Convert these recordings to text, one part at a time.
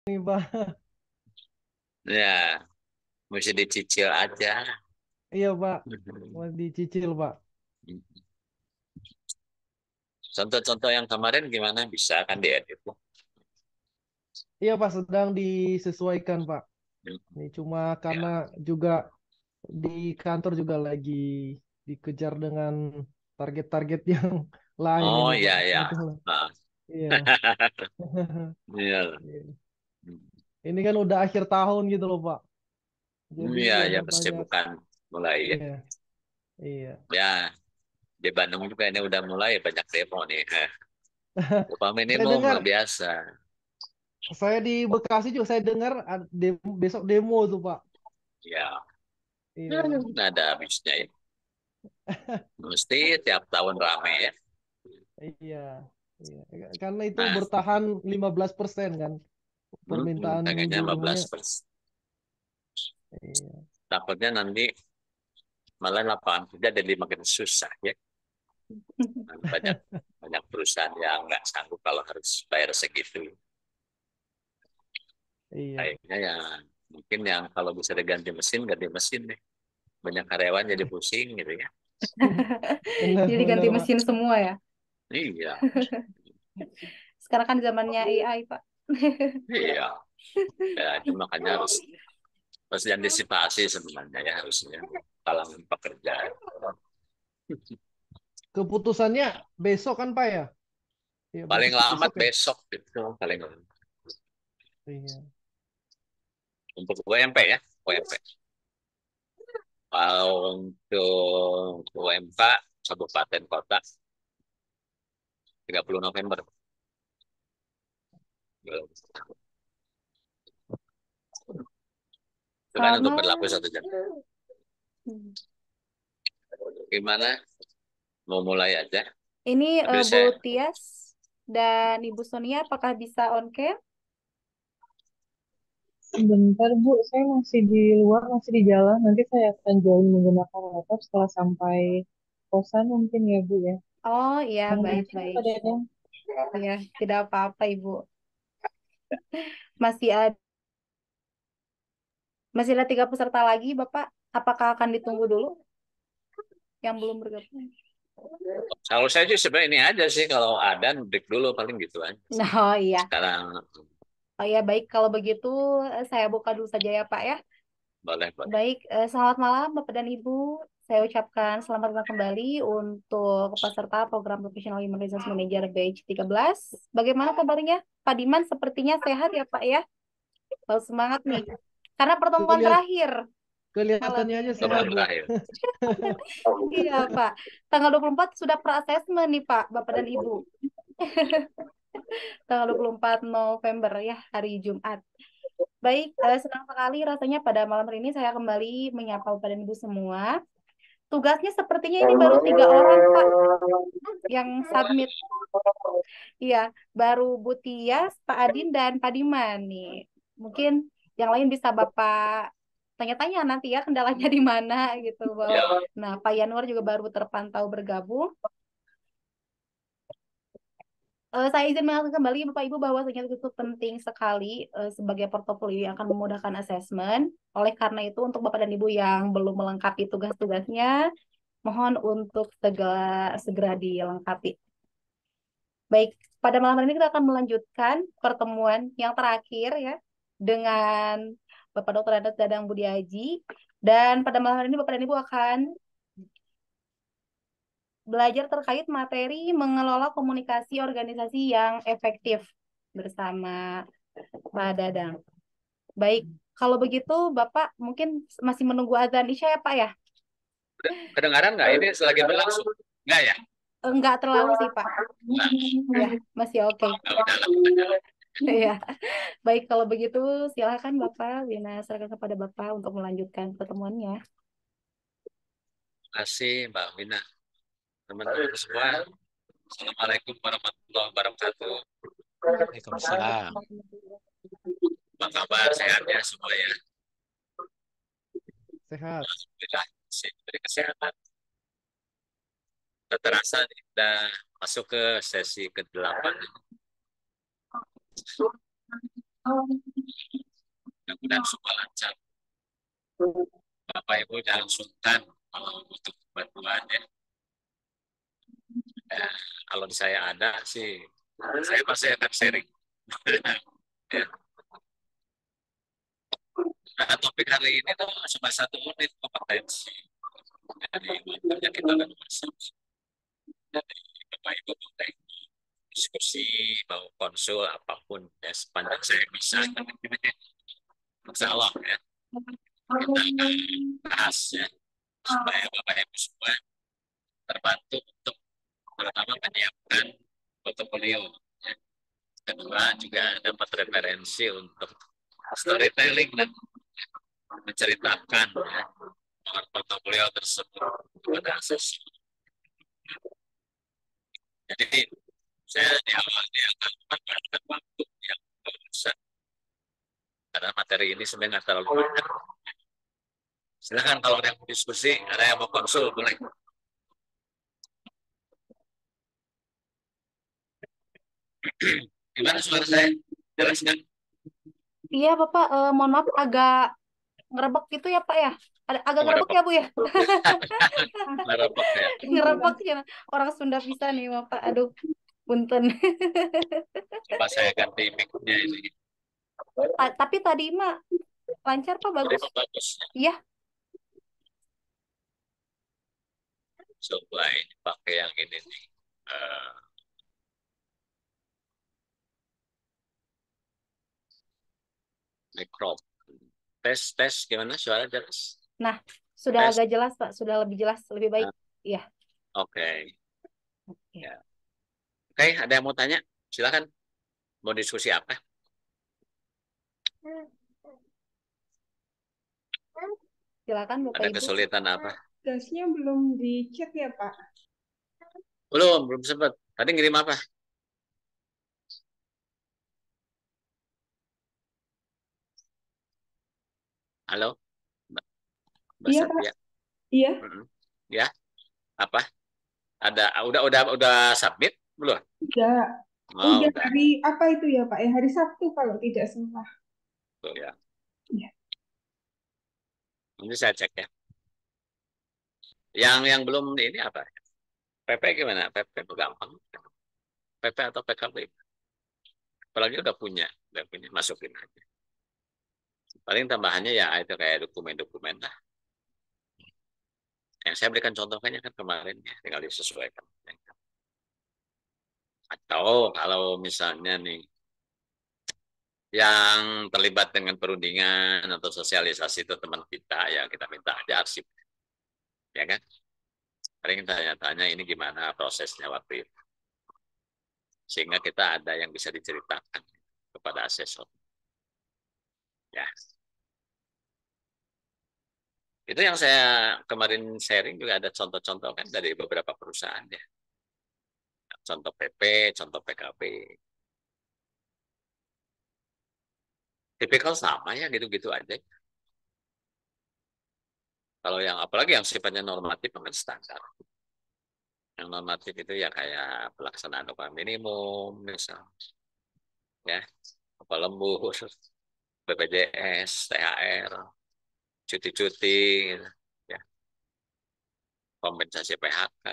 nih Pak. Ya, mesti dicicil aja. Iya Pak, mau dicicil Pak. Contoh-contoh yang kemarin gimana bisa kan diedit? Iya Pak, sedang disesuaikan Pak. Ini cuma karena Ya. juga di kantor juga lagi dikejar dengan target-target yang lain Oh ini Pak. ya ya. Itu lah. Nah. Iya. Iya. Iya. Ini kan udah akhir tahun gitu loh Pak. Jadi Iya ya ada pasti banyak. bukan mulai ya. Iya, iya. Ya di Bandung juga ini udah mulai banyak demo nih. Upah Saya minimum dengar, biasa. saya di Bekasi juga saya dengar besok demo tuh Pak. Ya, Iya, nggak ada habisnya ya. Mesti tiap tahun rame ya. iya, iya. Karena itu Nah, bertahan 15% kan permintaan pengennya buruhnya. 15%. Iya, Takutnya nanti malah lapangan kerja jadi makin susah ya. Banyak banyak perusahaan yang nggak sanggup kalau harus bayar segitu. iya. Kayaknya ya mungkin yang kalau bisa diganti mesin ganti mesin deh. Banyak karyawan jadi pusing gitu ya. Benar, Hmm. Jadi ganti benar Pak. mesin semua ya. Iya, Sekarang kan zamannya AI, Pak. iya. Ya, itu makanya harus diantisipasi sebenarnya ya harusnya kalangan pekerja. Keputusannya besok kan Pak ya? Iya, Paling lambat besok ya? besok gitu paling lambat. Iya. Untuk UMP ya, UMP. Kalau untuk UMK kabupaten kota 30 November. Itu kan untuk Sama. berlaku 1 jam. Gimana? Mau mulai aja. Ini Tapi Bu saya Tias dan Ibu Sonia apakah bisa on cam? Sebentar Bu, saya masih di luar, masih di jalan. Nanti saya akan join menggunakan laptop setelah sampai kosan mungkin ya Bu ya. Oh iya, Mohon izin ya baik-baik. Pak Dedeng. Ya, tidak apa-apa Ibu. Masih ada, masih ada 3 peserta lagi, Bapak. Apakah akan ditunggu dulu yang belum bergabung? kalau saya sih sebenarnya ini aja sih kalau ada break dulu paling gitu aja. Oh iya. Sekarang Oh ya, baik. Kalau begitu saya buka dulu saja ya, Pak ya. boleh boleh. Baik, selamat malam Bapak dan Ibu. Saya ucapkan selamat datang kembali untuk peserta program Professional Human Resource Manager batch 13. Bagaimana kabarnya? Pak Diman sepertinya sehat ya Pak ya? Baru semangat nih. Karena pertemuan Kelihat, terakhir malam kelihatannya aja ini. sehat Teman Bu. terakhir. Iya Pak. Tanggal 24 sudah per-assessment nih Pak, Bapak dan Ibu. Tanggal 24 November ya, hari Jumat. Baik, senang sekali rasanya pada malam hari ini saya kembali menyapa Bapak dan Ibu semua. Tugasnya sepertinya ini baru 3 orang, Pak, yang submit. Iya, baru Bu Tias, Pak Adin, dan Pak Diman nih. Mungkin yang lain bisa Bapak tanya-tanya nanti ya kendalanya di mana gitu. Ya, Nah, Pak Yanuar juga baru terpantau bergabung. Saya izin mengingatkan kembali Bapak Ibu bahwasanya itu penting sekali sebagai portofolio yang akan memudahkan asesmen. Oleh karena itu untuk Bapak dan Ibu yang belum melengkapi tugas-tugasnya, mohon untuk segera segera dilengkapi. Baik, pada malam hari ini kita akan melanjutkan pertemuan yang terakhir ya dengan Bapak Dr. Adat Dadang Budiaji. Dan pada malam hari ini Bapak dan Ibu akan belajar terkait materi mengelola komunikasi organisasi yang efektif bersama Pak Dadang. Baik, kalau begitu Bapak mungkin masih menunggu azan Isya ya Pak ya? kedengaran nggak ini selagi berlangsung? Nggak ya? Enggak terlalu sih Pak. Nah, Ya, masih oke. udahlah. Ya, baik kalau begitu silakan Bapak, Wina serahkan kepada Bapak untuk melanjutkan pertemuannya. Terima kasih Mbak Wina. Teman-teman semua. Assalamualaikum warahmatullahi wabarakatuh. Waalaikumsalam. Apa kabar sehatnya semua ya? Sehat. Alhamdulillah, diberi kesehatan. Sudah terasa nih, udah masuk ke sesi ke-8. Mudah-mudahan semua lancar. Bapak Ibu jangan sungkan kalau butuh bantuan ya. Ya, kalau saya ada sih, saya pasti akan sharing. Ya. Nah, topik hari ini tuh cuma 1 menit kompetensi. Jadi waktunya kita akan masuk. Jadi Bapak Ibu boleh diskusi, mau konsul apapun ya sepanjang saya bisa. Insya Allah ya kita akan bahas ya supaya Bapak Ibu semua terbantu untuk pertama menyiapkan portofolio. Ya. Kedua juga dapat referensi untuk storytelling dan menceritakan ya, portofolio tersebut kepada asesor. Jadi saya di awal dia akan memanfaatkan waktu yang besar karena materi ini sebenarnya nggak terlalu banyak. Silakan kalau ada yang mau diskusi, ada yang mau konsul boleh. Gimana suara saya? Jelas kan? Iya, Bapak, mohon maaf agak ngerebek gitu ya, Pak ya. Agak Oh, ngerebek ngerebek. ya, Bu ya. Ngerebek ya. Ngerebek ya. Orang Sunda bisa nih, Bapak. Aduh, punten. Coba saya ganti mic-nya ini. Tapi tadi mah lancar, Pak, Jadi bagus. bagus. Iya, Coba ini pakai yang ini nih. Eh, mikrofon. Tes gimana suara jelas? nah, sudah Tes. agak jelas, Pak. Sudah lebih jelas, lebih baik. Nah, Iya. Oke. Oke. Ya. Oke, ada yang mau tanya? Silakan. Mau diskusi apa? Silakan, Bapak Ada Ibu. kesulitan apa? Gasnya belum dicek ya, Pak? Belum sempat. Tadi ngirim apa? Halo, Mbak Iya, Pak. Satya. Iya, Ya, apa? Ada udah submit belum? udah. Oh, Udah udah. hari apa itu ya, Pak? Hari Sabtu kalau tidak salah. Tuh, ya. Iya. Nanti saya cek ya. Yang belum ini apa? PP gimana? PP itu gampang. PP atau PKB? Apalagi udah punya masukin aja. Paling tambahannya ya itu kayak dokumen-dokumen lah. Yang saya berikan contohnya kan kemarin ya, tinggal disesuaikan. Atau kalau misalnya nih yang terlibat dengan perundingan atau sosialisasi itu teman kita, ya kita minta aja arsip, ya kan? Paling tanya-tanya ini gimana prosesnya waktu itu, sehingga kita ada yang bisa diceritakan kepada asesor. Ya, itu yang saya kemarin sharing juga ada contoh-contoh kan dari beberapa perusahaan ya, contoh PP, contoh PKB. Tipikal sama ya gitu-gitu aja. Kalau yang apalagi yang sifatnya normatif kan standar. Yang normatif itu ya kayak pelaksanaan upah minimum, misal, ya, upah lembur, BPJS, THR, cuti-cuti, gitu, ya, kompensasi PHK,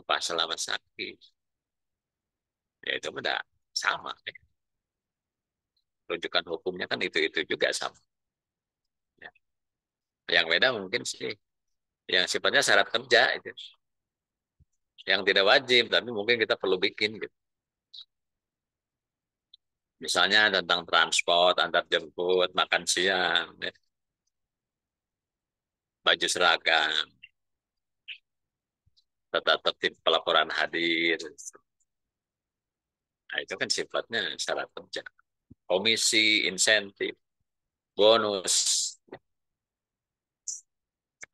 upah selamat sakit, ya itu udah sama. Ya. Rujukan hukumnya kan itu juga sama. Ya. Yang beda mungkin sih, yang sifatnya syarat kerja itu, yang tidak wajib, tapi mungkin kita perlu bikin gitu. Misalnya tentang transport, antar jemput, makan siang, ya. Baju seragam, tata tertib pelaporan hadir. Nah, itu kan sifatnya syarat kerja. Komisi, insentif, bonus,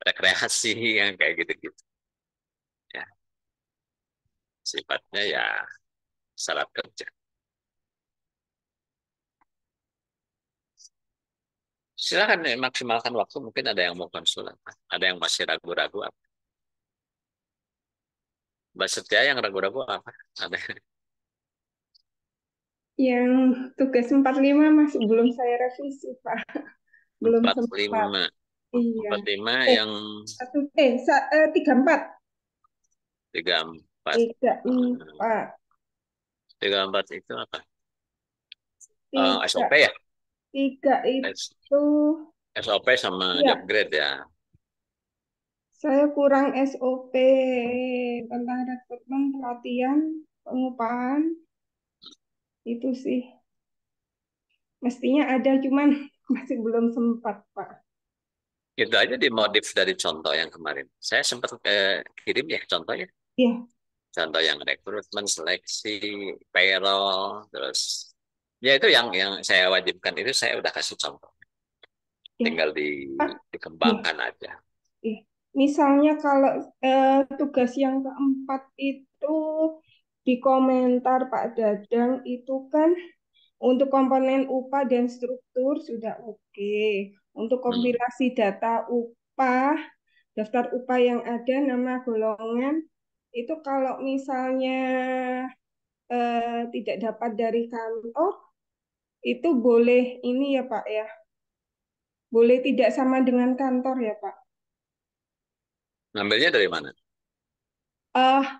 rekreasi, yang kayak gitu-gitu. Ya, sifatnya ya syarat kerja. Silakan maksimalkan waktu. Mungkin ada yang mau konsul, ada yang masih ragu-ragu apa. Mbak Setia yang ragu-ragu apa? Ada. Yang tugas 45 masih belum saya revisi, Pak. Belum sempat. 45. Iya. 45 Eh, yang 34. 34. 34. 34 itu apa? SOP 3. ya? 3 itu SOP sama ya, job grade ya. saya kurang SOP tentang rekrutmen, pelatihan, pengupahan. Itu sih. Mestinya ada, cuman masih belum sempat, Pak. Itu aja dimodif dari contoh yang kemarin. Saya sempat kirim ya contohnya. Iya. Contoh yang rekrutmen, seleksi, payroll, terus ya itu yang saya wajibkan itu saya udah kasih contoh. Ya. Tinggal Pak, dikembangkan aja. iya. Misalnya kalau tugas yang keempat itu di komentar Pak Dadang itu kan untuk komponen upah dan struktur sudah oke. Untuk kompilasi data upah, daftar upah yang ada, nama golongan, itu kalau misalnya tidak dapat dari kantor, itu boleh ini ya Pak ya, boleh tidak sama dengan kantor ya Pak. Ngambilnya dari mana?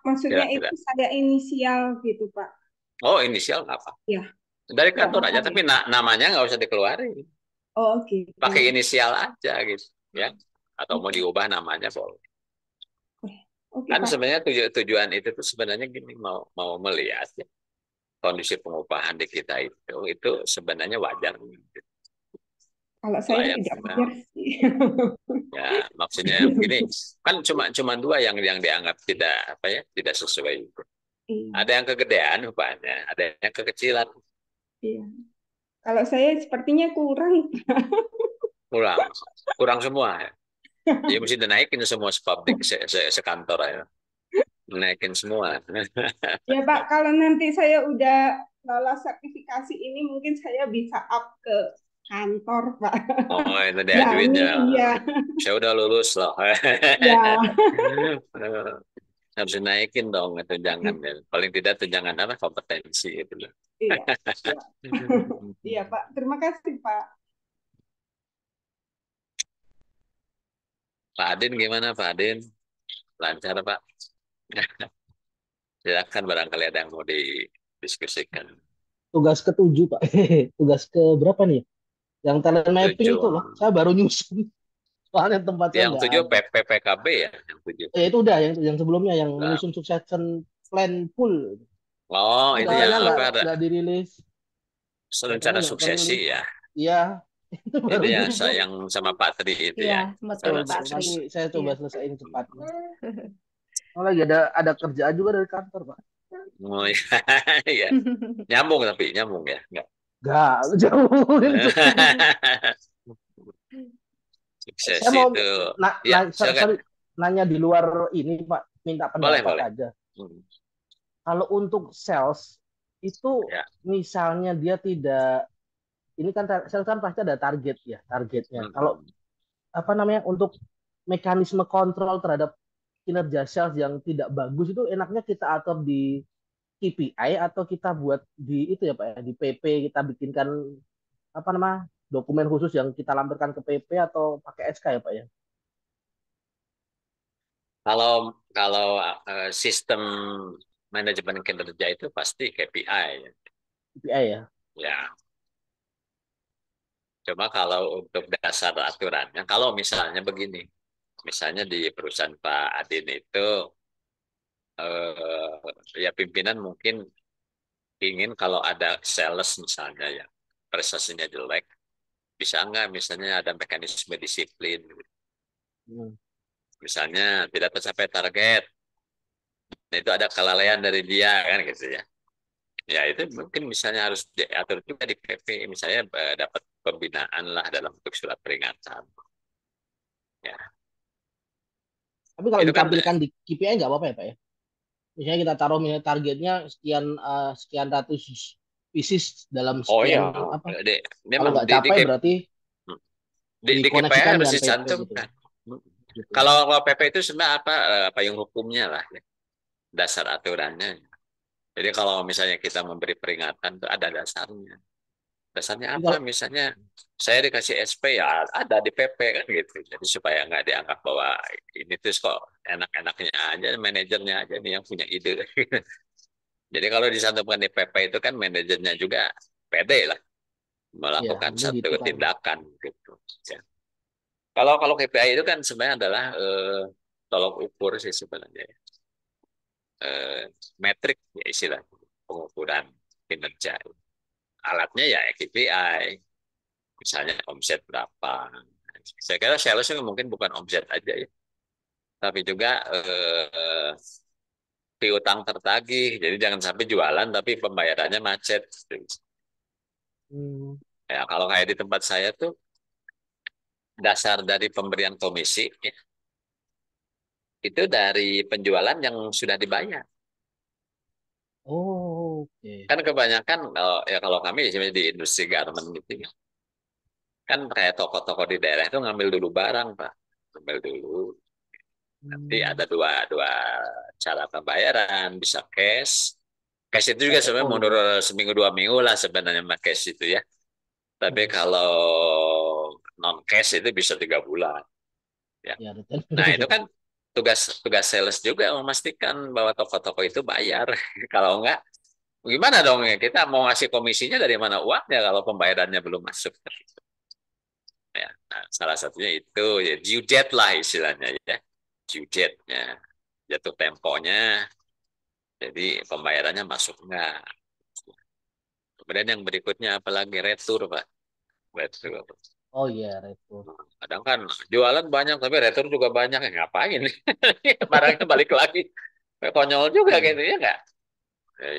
Maksudnya Kira-kira. itu saya inisial gitu Pak. Oh, inisial nggak apa? Ya, Dari nggak kantor aja, apa-apa tapi ya. namanya nggak usah dikeluarin. Oh gitu. Pakai inisial aja gitu, ya. Atau mau Oke, diubah namanya boleh. oke Kan Pak. sebenarnya tujuan itu tuh sebenarnya gini, mau melihat ya, kondisi pengupahan di kita itu sebenarnya wajar. Kalau saya Layak tidak enggak? wajar sih. Ya, maksudnya begini, kan cuma dua yang dianggap tidak apa ya, tidak sesuai. Iya, Ada yang kegedean upahnya, ada yang kekecilan. iya. Kalau saya sepertinya kurang. Kurang, kurang semua. Ya. Jadi mesti dinaikin semua sepabrik sekantor ya. Dinaikin semua. Ya Pak, kalau nanti saya udah lolos sertifikasi ini, mungkin saya bisa up ke kantor Pak. Oh, itu diajuin Berani, ya. iya. Saya udah lulus loh. Ya, Harus dinaikin dong, itu jangan ya. Paling tidak itu jangan apa kompetensi itu loh. iya. Iya, iya Pak. Terima kasih Pak. Pak Adin gimana Pak Adin? Lancar Pak? Silakan barangkali ada yang mau didiskusikan. Tugas ke-7, Pak. Tugas ke berapa nih? Yang talent mapping Tujuh. itu loh. Saya baru nyusun. Soalnya tempat saya Yang nggak 7 ada. PPKB ya, yang 7. Itu udah yang sebelumnya yang Nah. menyusun succession plan full. Oh, itu yang Masalahnya apa ada nggak dirilis. rencana Katanya nggak suksesi kerilis. ya. Iya, itu Itu baru ya nyusun. yang sama Pak Tri itu Iya, ya. sempat Betul, dari Rencana Pak betul. Tri. Nanti sukses. saya coba Iya. selesaiin cepatnya. Oh, lagi ada kerjaan juga dari kantor, Pak. Oh iya, iya. Nyambung tapi nyambung ya. Enggak. Nggak, jauh itu. Saya Suksesi mau itu. Ya, silakan. sorry, nanya di luar ini, Pak. Minta Boleh, pendapat boleh. aja. Hmm. Kalau untuk sales, itu Ya. misalnya dia tidak, ini kan sales kan pasti ada target ya, targetnya. Kalau apa namanya, untuk mekanisme kontrol terhadap kinerja sales yang tidak bagus itu enaknya kita atur di KPI atau kita buat di itu ya Pak ya, di PP kita bikinkan apa nama dokumen khusus yang kita lampirkan ke PP atau pakai SK ya Pak ya. Kalau sistem manajemen kinerja itu pasti KPI. KPI ya. Ya. Cuma kalau untuk dasar aturannya, kalau misalnya begini, misalnya di perusahaan Pak Adin itu, ya pimpinan mungkin ingin kalau ada sales misalnya ya prestasinya jelek, bisa nggak misalnya ada mekanisme disiplin, misalnya tidak tercapai target, nah itu ada kelalaian dari dia kan gitu ya. Ya itu mungkin misalnya harus diatur juga di PP, misalnya dapat pembinaan lah dalam bentuk surat peringatan. Ya. Tapi kalau Itu kan ditampilkan di KPI nggak apa-apa ya Pak ya. Misalnya kita taruh misalnya targetnya sekian ratus pieces dalam sekian apa. Kalau nggak capai berarti di KPI dikoneksikan harus dengan PP gitu. dicantumkan. Gitu. Kalau PP itu sebenarnya apa payung hukumnya lah, ya. Dasar aturannya. Jadi kalau misalnya kita memberi peringatan itu ada dasarnya. Dasarnya Jadi apa? kalau Misalnya saya dikasih SP ya ada di PP kan gitu. Jadi supaya nggak dianggap bahwa ini tuh kok enak-enaknya aja, manajernya aja nih yang punya ide. Jadi kalau disantumkan di PP itu kan manajernya juga pede lah ya melakukan penting satu gitu kan. tindakan gitu. Ya. Kalau KPI itu kan sebenarnya adalah tolok ukur sih sebenarnya. Eh, Metrik ya istilah pengukuran kinerja. Alatnya ya KPI, misalnya omset berapa. Saya kira sales itu mungkin bukan omset aja ya, tapi juga piutang tertagih. Jadi jangan sampai jualan tapi pembayarannya macet. Hmm. Ya kalau kayak di tempat saya tuh dasar dari pemberian komisi ya, itu dari penjualan yang sudah dibayar. Oh, oke. Kan kebanyakan ya kalau kami di industri garment gitu ya, kan kayak toko-toko di daerah itu ngambil dulu barang Pak, ngambil dulu. Nanti Hmm. ada dua dua cara pembayaran, bisa cash. Cash itu juga Cash sebenarnya FO mundur gitu. seminggu 2 minggu lah sebenarnya sama cash itu ya. Tapi Hmm. kalau non cash itu bisa 3 bulan. Ya. Ya, betul. Nah itu Betul. kan tugas tugas sales juga memastikan bahwa toko-toko itu bayar. Kalau enggak, gimana dong ya? Kita mau ngasih komisinya dari mana uangnya kalau pembayarannya belum masuk? Ya, nah, salah satunya itu ya due date lah istilahnya ya, due date-nya, jatuh temponya, jadi pembayarannya masuk enggak. Kemudian yang berikutnya apalagi retur Pak, retur. Oh iya, retur. Kadang kan jualan banyak tapi retur juga banyak, ya ngapain? Barangnya balik lagi, konyol juga Iya, gitu ya nggak?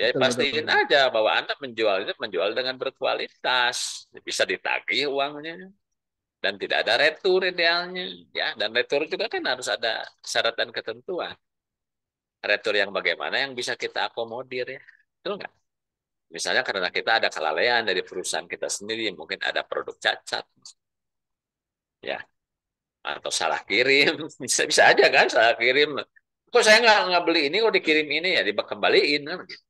Ya betul betul pastiin betul. aja bahwa Anda menjual itu menjual dengan berkualitas, bisa ditagih uangnya dan tidak ada retur idealnya, ya. Dan retur juga kan harus ada syarat dan ketentuan. Retur yang bagaimana yang bisa kita akomodir ya, betul nggak? Misalnya karena kita ada kelalaian dari perusahaan kita sendiri, mungkin ada produk cacat, ya, atau salah kirim, bisa bisa aja kan salah kirim. Kok saya nggak beli ini, kok dikirim ini ya dikembaliin kan? Gitu.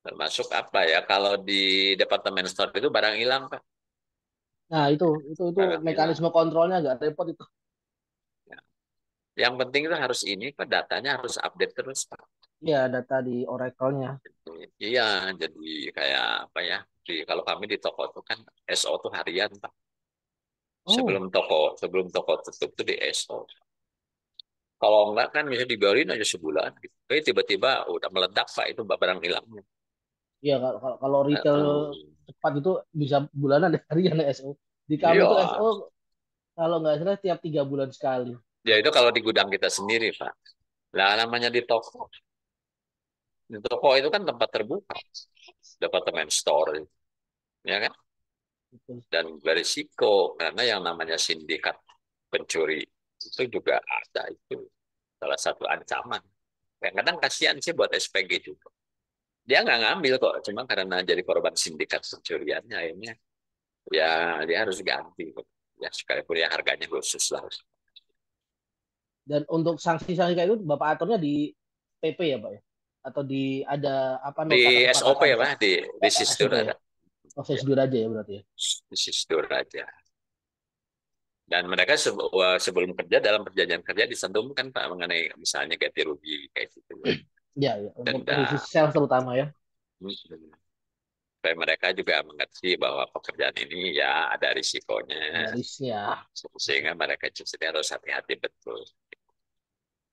Termasuk apa ya? Kalau di departemen store itu barang hilang Pak, Nah, itu barang hilang. mekanisme kontrolnya agak repot itu. Ya. Yang penting itu harus ini Pak, datanya harus update terus Pak. Iya, data di Oracle-nya. Iya, jadi kayak apa ya? Kalau kami di toko itu kan SO tuh harian Pak. Oh, Sebelum toko tutup tuh di SO. Kalau enggak kan bisa dibiarin aja sebulan gitu. Tapi tiba-tiba udah meledak Pak itu barang hilangnya. iya kalau retail Uh, cepat itu bisa bulanan ya, harian ya SO. Di kami iya, tuh SO kalau nggak salah tiap 3 bulan sekali. ya itu kalau di gudang kita sendiri Pak. Lah namanya di toko itu kan tempat terbuka, departemen store, ya kan? Betul. Dan berisiko karena yang namanya sindikat pencuri itu juga ada itu salah satu ancaman. Kadang-kadang kasihan sih buat SPG juga. Dia nggak ngambil kok, cuma karena jadi korban sindikat pencuriannya akhirnya ya dia harus ganti. Ya sekalipun ya harganya khusus lah. Dan untuk sanksi-sanksi kayak itu Bapak aturnya di PP ya, Pak ya? Atau di ada apa Di nota SOP kesepakatan ya Pak, di Sisdur SOP ya? ada. Oh, saya Ya, jujur aja ya berarti ya. di Sisdur aja. Dan mereka sebelum kerja dalam perjanjian kerja disantumkan Pak mengenai misalnya ganti rugi kayak gitu. Iya, ya, untuk Denda. sisi sales terutama ya. Supaya mereka juga mengerti bahwa pekerjaan ini ya ada risikonya, Ada risknya. sehingga mereka justru harus hati-hati betul.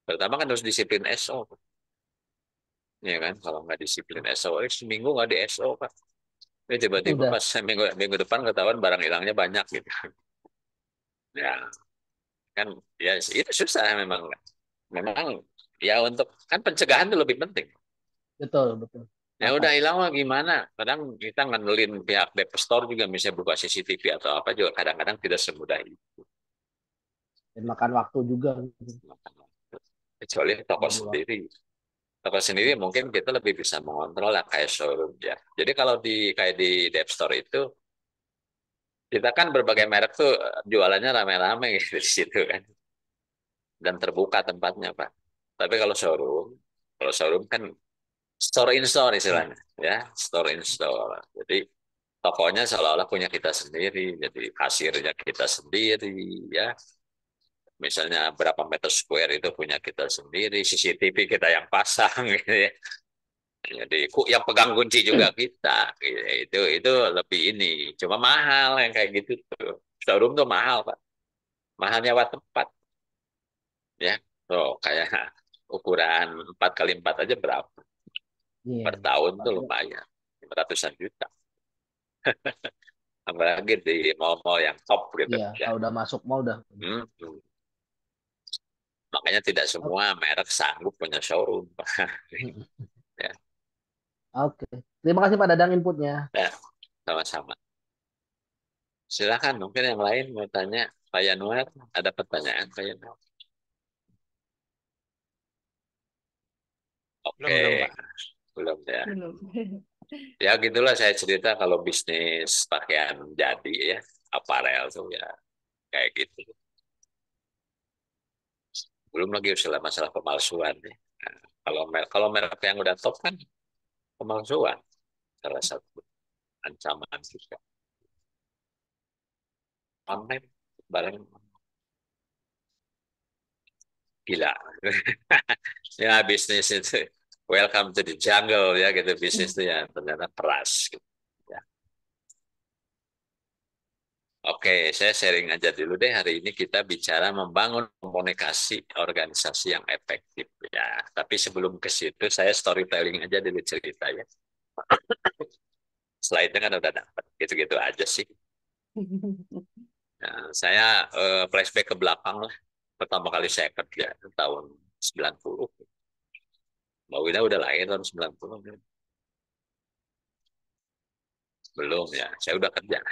Pertama kan harus disiplin SO, ya kan? Kalau nggak disiplin SO, seminggu nggak di SO Pak. Ini tiba-tiba Udah. pas minggu minggu depan ketahuan barang hilangnya banyak gitu. Ya kan, ya itu susah memang. Memang ya untuk kan pencegahan itu lebih penting. Betul, betul. Ya udah Sepakat. hilang mah gimana? Kadang kita ngandelin pihak Dep Store juga misalnya buka CCTV atau apa juga kadang-kadang tidak semudah itu. Dan makan waktu juga gitu. Kecuali toko Jadi waktu. sendiri. Toko sendiri mungkin kita lebih bisa mengontrol lah kayak showroom ya. Jadi kalau kayak di Dep Store itu kita kan berbagai merek tuh jualannya rame-rame gitu di situ kan dan terbuka tempatnya Pak. Tapi kalau showroom Kalau showroom kan store in store istilahnya, ya, store in store. Jadi tokonya seolah-olah punya kita sendiri, jadi kasirnya kita sendiri, ya. Misalnya berapa meter square itu punya kita sendiri, CCTV kita yang pasang, gitu ya. Jadi yang pegang kunci juga kita, gitu. Itu lebih ini, cuma mahal yang kayak gitu tuh. Showroom tuh mahal, Pak. Mahal nyawa tempat, ya. Tuh kayak ukuran 4x4 aja berapa? Iya. Per tahun tuh Makanya, lumayan, ratusan juta. Apalagi di mall-mall yang top gitu, iya, ya. kalau udah masuk mau udah. Hmm. Makanya tidak semua merek sanggup punya showroom. Ya, Oke. Terima kasih Pak Dadang inputnya. ya, sama-sama. Silakan, mungkin yang lain mau tanya, Pak Yanuar, ada pertanyaan, Pak Yanuar? Oke, Belum, Pak. belum ya. Belum. Ya gitulah saya cerita kalau bisnis pakaian jadi ya, aparel tuh ya kayak gitu. Belum lagi masalah pemalsuan ya. Nah, kalau merek yang udah top kan pemalsuan salah satu ancaman juga. Online barang gila. Ya bisnis itu welcome to the jungle ya gitu, bisnis itu ya ternyata keras gitu. Ya. Oke, saya sharing aja dulu deh, hari ini kita bicara membangun komunikasi organisasi yang efektif ya. Tapi sebelum ke situ saya storytelling aja dulu cerita ya. Slide-nya kan udah dapat, gitu-gitu aja sih. Nah, saya flashback ke belakang lah. Pertama kali saya kerja tahun 90. Mbak Wina udah lahir tahun 90. Belum ya, saya udah kerja.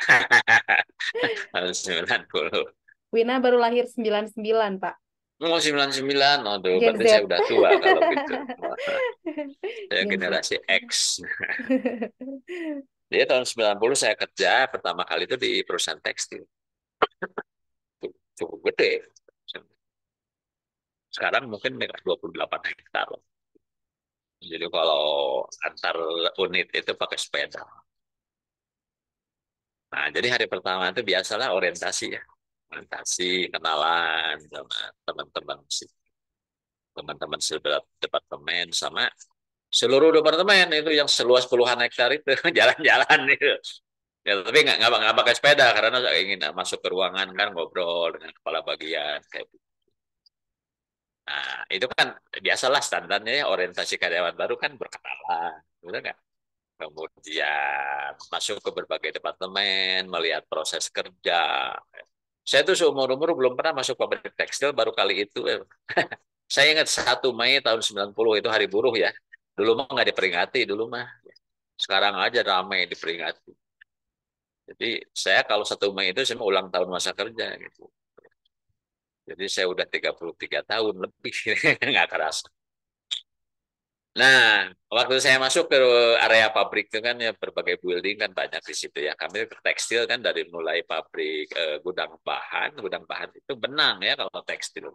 Tahun 90. Wina baru lahir 99, Pak. Oh, 99. Aduh, Gen berarti saya Z. udah tua kalau gitu. Saya Gen Z. generasi X. Dia tahun 90 saya kerja pertama kali itu di perusahaan tekstil. Cukup gede. Sekarang mungkin 28 hektar. Jadi kalau antar unit itu pakai sepeda. Nah, jadi hari pertama itu biasalah orientasi ya. Orientasi, kenalan sama teman-teman sih. Teman-teman departemen sama seluruh departemen itu yang seluas puluhan hektar itu jalan-jalan itu. Ya, tapi nggak pakai sepeda karena saya ingin masuk ke ruangan kan ngobrol dengan kepala bagian kayak gitu. Nah, itu kan biasalah standarnya ya, orientasi karyawan baru kan berkenalan, gitu kan? Kemudian masuk ke berbagai departemen, melihat proses kerja. Saya tuh seumur-umur belum pernah masuk pabrik tekstil, baru kali itu. Saya ingat 1 Mei tahun 90 itu hari buruh ya. Dulu mah nggak diperingati, dulu mah. Sekarang aja ramai diperingati. Jadi saya kalau 1 Mei itu saya ulang tahun masa kerja gitu. Jadi saya udah 33 tahun lebih, nggak kerasa. Nah, waktu saya masuk ke area pabrik itu kan ya berbagai building kan banyak di situ ya. Kami ke tekstil kan dari mulai pabrik gudang bahan itu benang ya kalau tekstil.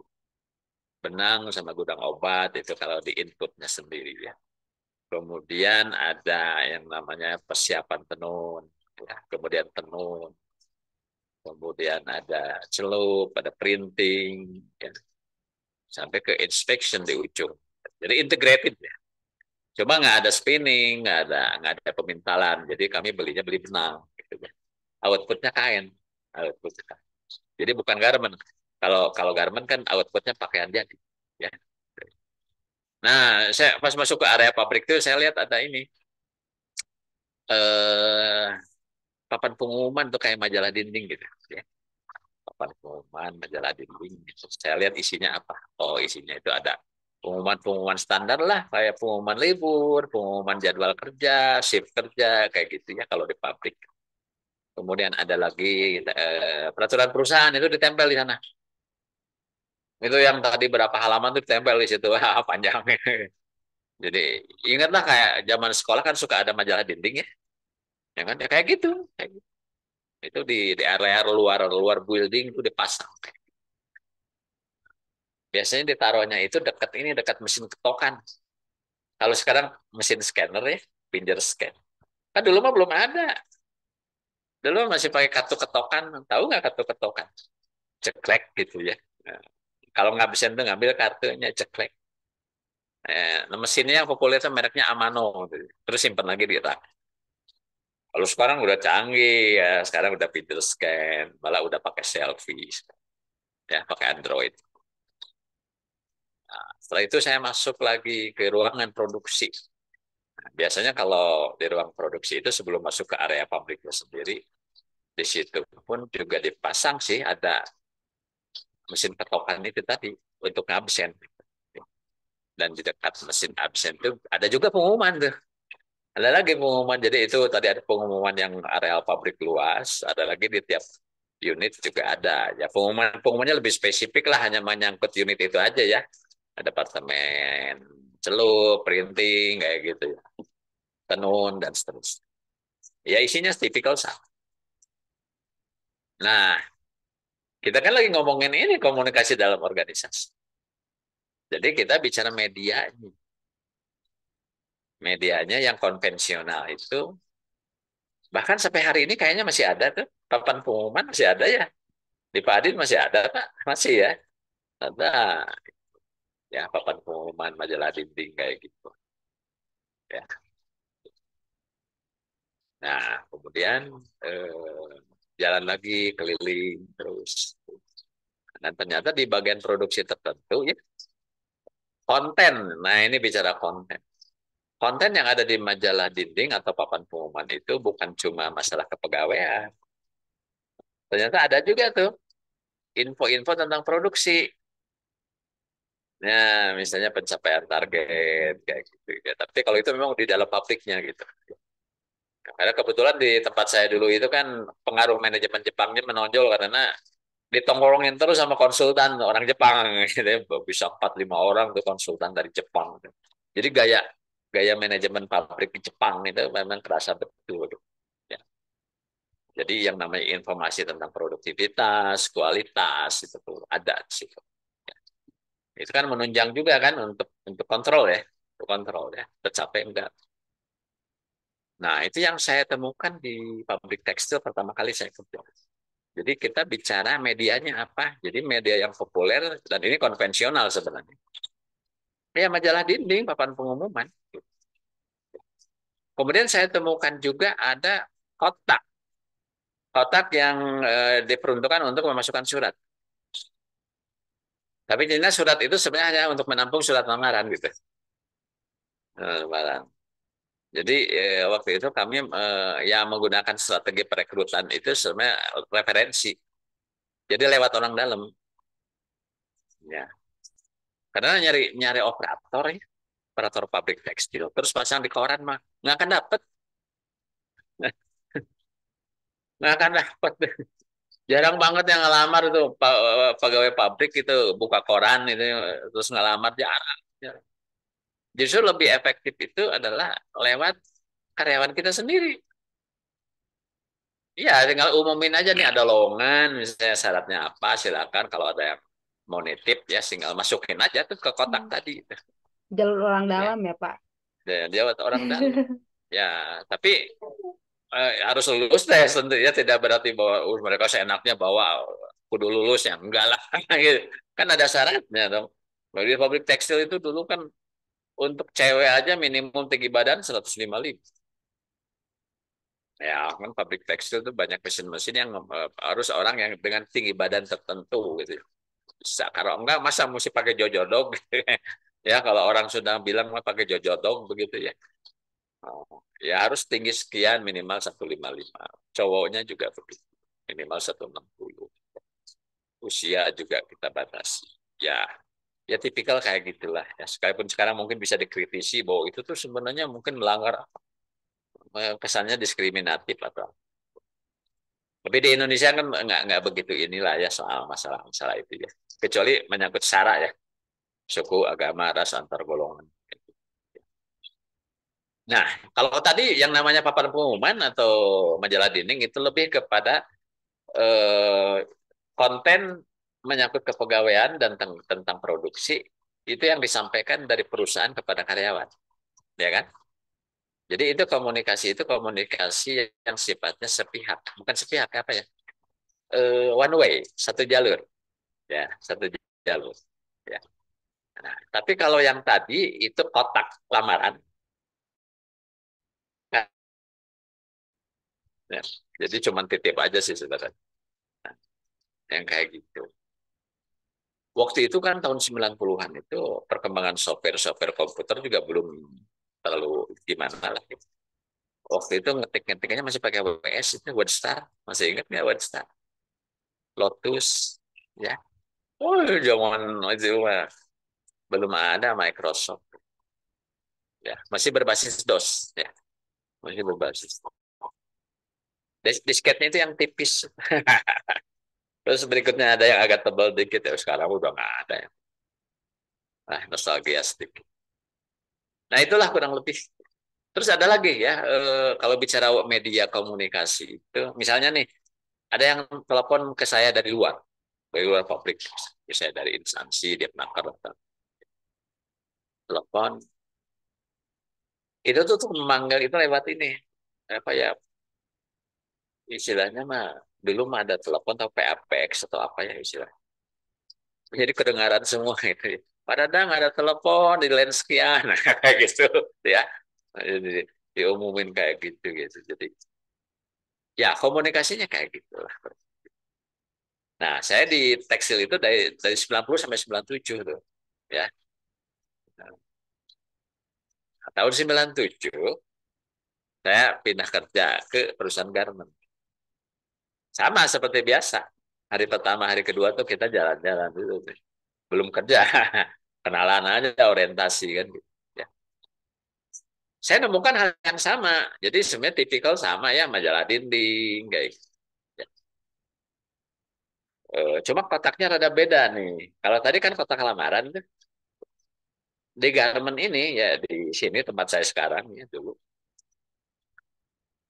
Benang sama gudang obat itu kalau di inputnya sendiri ya. Kemudian ada yang namanya persiapan tenun, ya. Kemudian tenun, kemudian ada celup, ada printing, ya. Sampai ke inspection di ujung. Jadi integrated ya. Coba nggak ada spinning, nggak ada pemintalan. Jadi kami beli benang. Gitu ya. Outputnya kain, outputnya kain. Jadi bukan garment. Kalau garment kan outputnya pakaian jadi. Ya. Nah, saya pas masuk ke area pabrik itu saya lihat ada ini eh papan pengumuman tuh kayak majalah dinding gitu. Ya. Papan pengumuman majalah dinding. Gitu. Saya lihat isinya apa. Oh, isinya itu ada pengumuman-pengumuman standar lah, kayak pengumuman libur, pengumuman jadwal kerja, shift kerja, kayak gitu ya kalau di pabrik. Kemudian ada lagi peraturan perusahaan itu ditempel di sana. Itu yang tadi berapa halaman itu ditempel di situ, panjang. Jadi ingatlah kayak zaman sekolah kan suka ada majalah dinding ya, ya kan? Ya kayak gitu. Kayak gitu. Itu di area luar luar building itu dipasang. Biasanya ditaruhnya itu dekat mesin ketokan. Kalau sekarang mesin scanner ya, finger scan. Kan dulu mah belum ada. Dulu masih pakai kartu ketokan. Tahu nggak kartu ketokan? Ceklek gitu ya. Nah, kalau ngabisin tuh ngambil kartunya ceklek. Mesinnya yang populer itu mereknya Amano. Gitu. Terus simpan lagi di rak. Kalau sekarang udah canggih ya, sekarang udah finger scan, malah udah pakai selfie, ya pakai Android. Nah, setelah itu saya masuk lagi ke ruangan produksi. Nah, biasanya kalau di ruang produksi itu sebelum masuk ke area pabriknya sendiri, di situ pun juga dipasang sih ada mesin ketokan itu tadi untuk ngabsen. Dan di dekat mesin absen itu ada juga pengumuman tuh. Ada lagi pengumuman. Jadi itu tadi ada pengumuman yang areal pabrik luas, ada lagi di tiap unit juga ada. Ya pengumumannya lebih spesifik lah, hanya menyangkut unit itu aja ya. Ada departemen celup, printing kayak gitu ya. Tenun dan seterusnya. Ya isinya tipikal sama. Nah, kita kan lagi ngomongin ini komunikasi dalam organisasi. Jadi kita bicara media ini. Medianya yang konvensional itu bahkan sampai hari ini kayaknya masih ada tuh papan pengumuman masih ada ya di Pak Adin masih ada Pak masih ya ada ya papan pengumuman majalah dinding kayak gitu ya. Nah kemudian jalan lagi keliling terus dan ternyata di bagian produksi tertentu ya konten. Nah ini bicara konten. Konten yang ada di majalah dinding atau papan pengumuman itu bukan cuma masalah kepegawaian. Ternyata ada juga tuh info-info tentang produksi. Ya, misalnya pencapaian target kayak gitu ya. Tapi kalau itu memang di dalam pabriknya gitu. Karena kebetulan di tempat saya dulu itu kan pengaruh manajemen Jepangnya menonjol karena ditongkrongin terus sama konsultan orang Jepang gitu ya. Bisa 4-5 orang tuh konsultan dari Jepang. Jadi gaya gaya manajemen pabrik di Jepang itu memang kerasa betul gitu. Ya. Jadi yang namanya informasi tentang produktivitas, kualitas itu tuh ada di situ. Itu kan menunjang juga kan untuk kontrol ya, untuk kontrol ya, tercapai enggak. Nah, itu yang saya temukan di pabrik tekstil pertama kali saya kerja. Jadi kita bicara medianya apa? Jadi media yang populer dan ini konvensional sebenarnya. Ya majalah dinding, papan pengumuman. Kemudian saya temukan juga ada kotak, kotak yang diperuntukkan untuk memasukkan surat. Tapi jelas surat itu sebenarnya hanya untuk menampung surat lamaran gitu. Lamaran. Jadi waktu itu kami yang menggunakan strategi perekrutan itu sebenarnya referensi. Jadi lewat orang dalam. Ya. Karena nyari nyari operator ya, operator pabrik tekstil. Terus pasang di koran mah nggak akan dapet, nggak akan dapet. Jarang banget yang ngelamar itu pegawai pabrik itu buka koran itu terus ngelamar jarang. Justru lebih efektif itu adalah lewat karyawan kita sendiri. Iya, tinggal umumin aja nih ada lowongan, misalnya syaratnya apa, silakan kalau ada yang mau nitip ya tinggal masukin aja tuh ke kotak tadi. Jalur orang Ya, dalam ya, Pak. dia orang dalam. Ya, tapi harus lulus tes tentu ya, tidak berarti bahwa mereka seenaknya bawa kudu lulus ya, enggak lah. Gitu. Kan ada syaratnya dong. Kalau di pabrik tekstil itu dulu kan untuk cewek aja minimum tinggi badan 155. Ya, kan pabrik tekstil itu banyak mesin-mesin yang harus orang yang dengan tinggi badan tertentu gitu. Bisa. Kalau enggak, masa mesti pakai jojodog? Ya, kalau orang sudah bilang mah pakai jojodog begitu ya. Oh, ya harus tinggi sekian minimal 155. Cowoknya juga begitu. Minimal 160. Usia juga kita batasi. Ya, ya tipikal kayak gitulah. Ya, sekalipun sekarang mungkin bisa dikritisi bahwa itu tuh sebenarnya mungkin melanggar kesannya diskriminatif atau. Tapi di Indonesia kan nggak begitu inilah ya soal masalah-masalah itu ya. Kecuali menyangkut sara ya, suku, agama, ras, antar golongan. Nah, kalau tadi yang namanya papan pengumuman atau majalah dinding itu lebih kepada eh, konten menyangkut kepegawaian dan tentang produksi itu yang disampaikan dari perusahaan kepada karyawan. ya kan? Jadi itu komunikasi yang sifatnya sepihak, bukan sepihak apa ya? One way, satu jalur, ya, satu jalur. Ya. Nah, tapi kalau yang tadi itu kotak lamaran, kan? Ya. Jadi cuma titip aja sih sebenarnya. Nah, yang kayak gitu. Waktu itu kan tahun 90-an itu perkembangan software komputer juga belum terlalu gimana lah. Waktu itu ngetik-ngetiknya masih pakai WS itu WordStar, masih ingat nggak WordStar? Lotus, ya. Oh, zaman itu mah belum ada Microsoft, ya. Masih berbasis DOS, ya. Masih berbasis. Disketnya itu yang tipis. Terus berikutnya ada yang agak tebal dikit ya. Sekarang udah nggak ada ya. Nah, nostalgia sedikit. Nah, itulah kurang lebih. Terus ada lagi ya, kalau bicara media komunikasi itu, misalnya nih, ada yang telepon ke saya dari luar pabrik, misalnya dari instansi, dia penakar, telepon, itu tuh memanggil itu lewat ini, apa ya, istilahnya mah, dulu mah ada telepon atau PAPX atau apa ya istilahnya. Jadi kedengaran semua itu. Pada dang ada telepon di line sekian, kayak gitu, ya. Jadi, diumumin kayak gitu. Jadi, ya komunikasinya kayak gitu lah. Nah, saya di tekstil itu dari 90 sampai 97 tuh, ya. Nah, tahun 97 saya pindah kerja ke perusahaan garment. Sama seperti biasa. Hari pertama, hari kedua tuh kita jalan-jalan dulu tuh. Belum kerja. Kenalan aja orientasi kan gitu. Ya. Saya nemukan hal yang sama. Jadi sebenarnya tipikal sama ya majalah dinding kayak gitu. Ya. Cuma kotaknya rada beda nih. Kalau tadi kan kotak lamaran tuh. Di garment ini ya di sini tempat saya sekarang ya dulu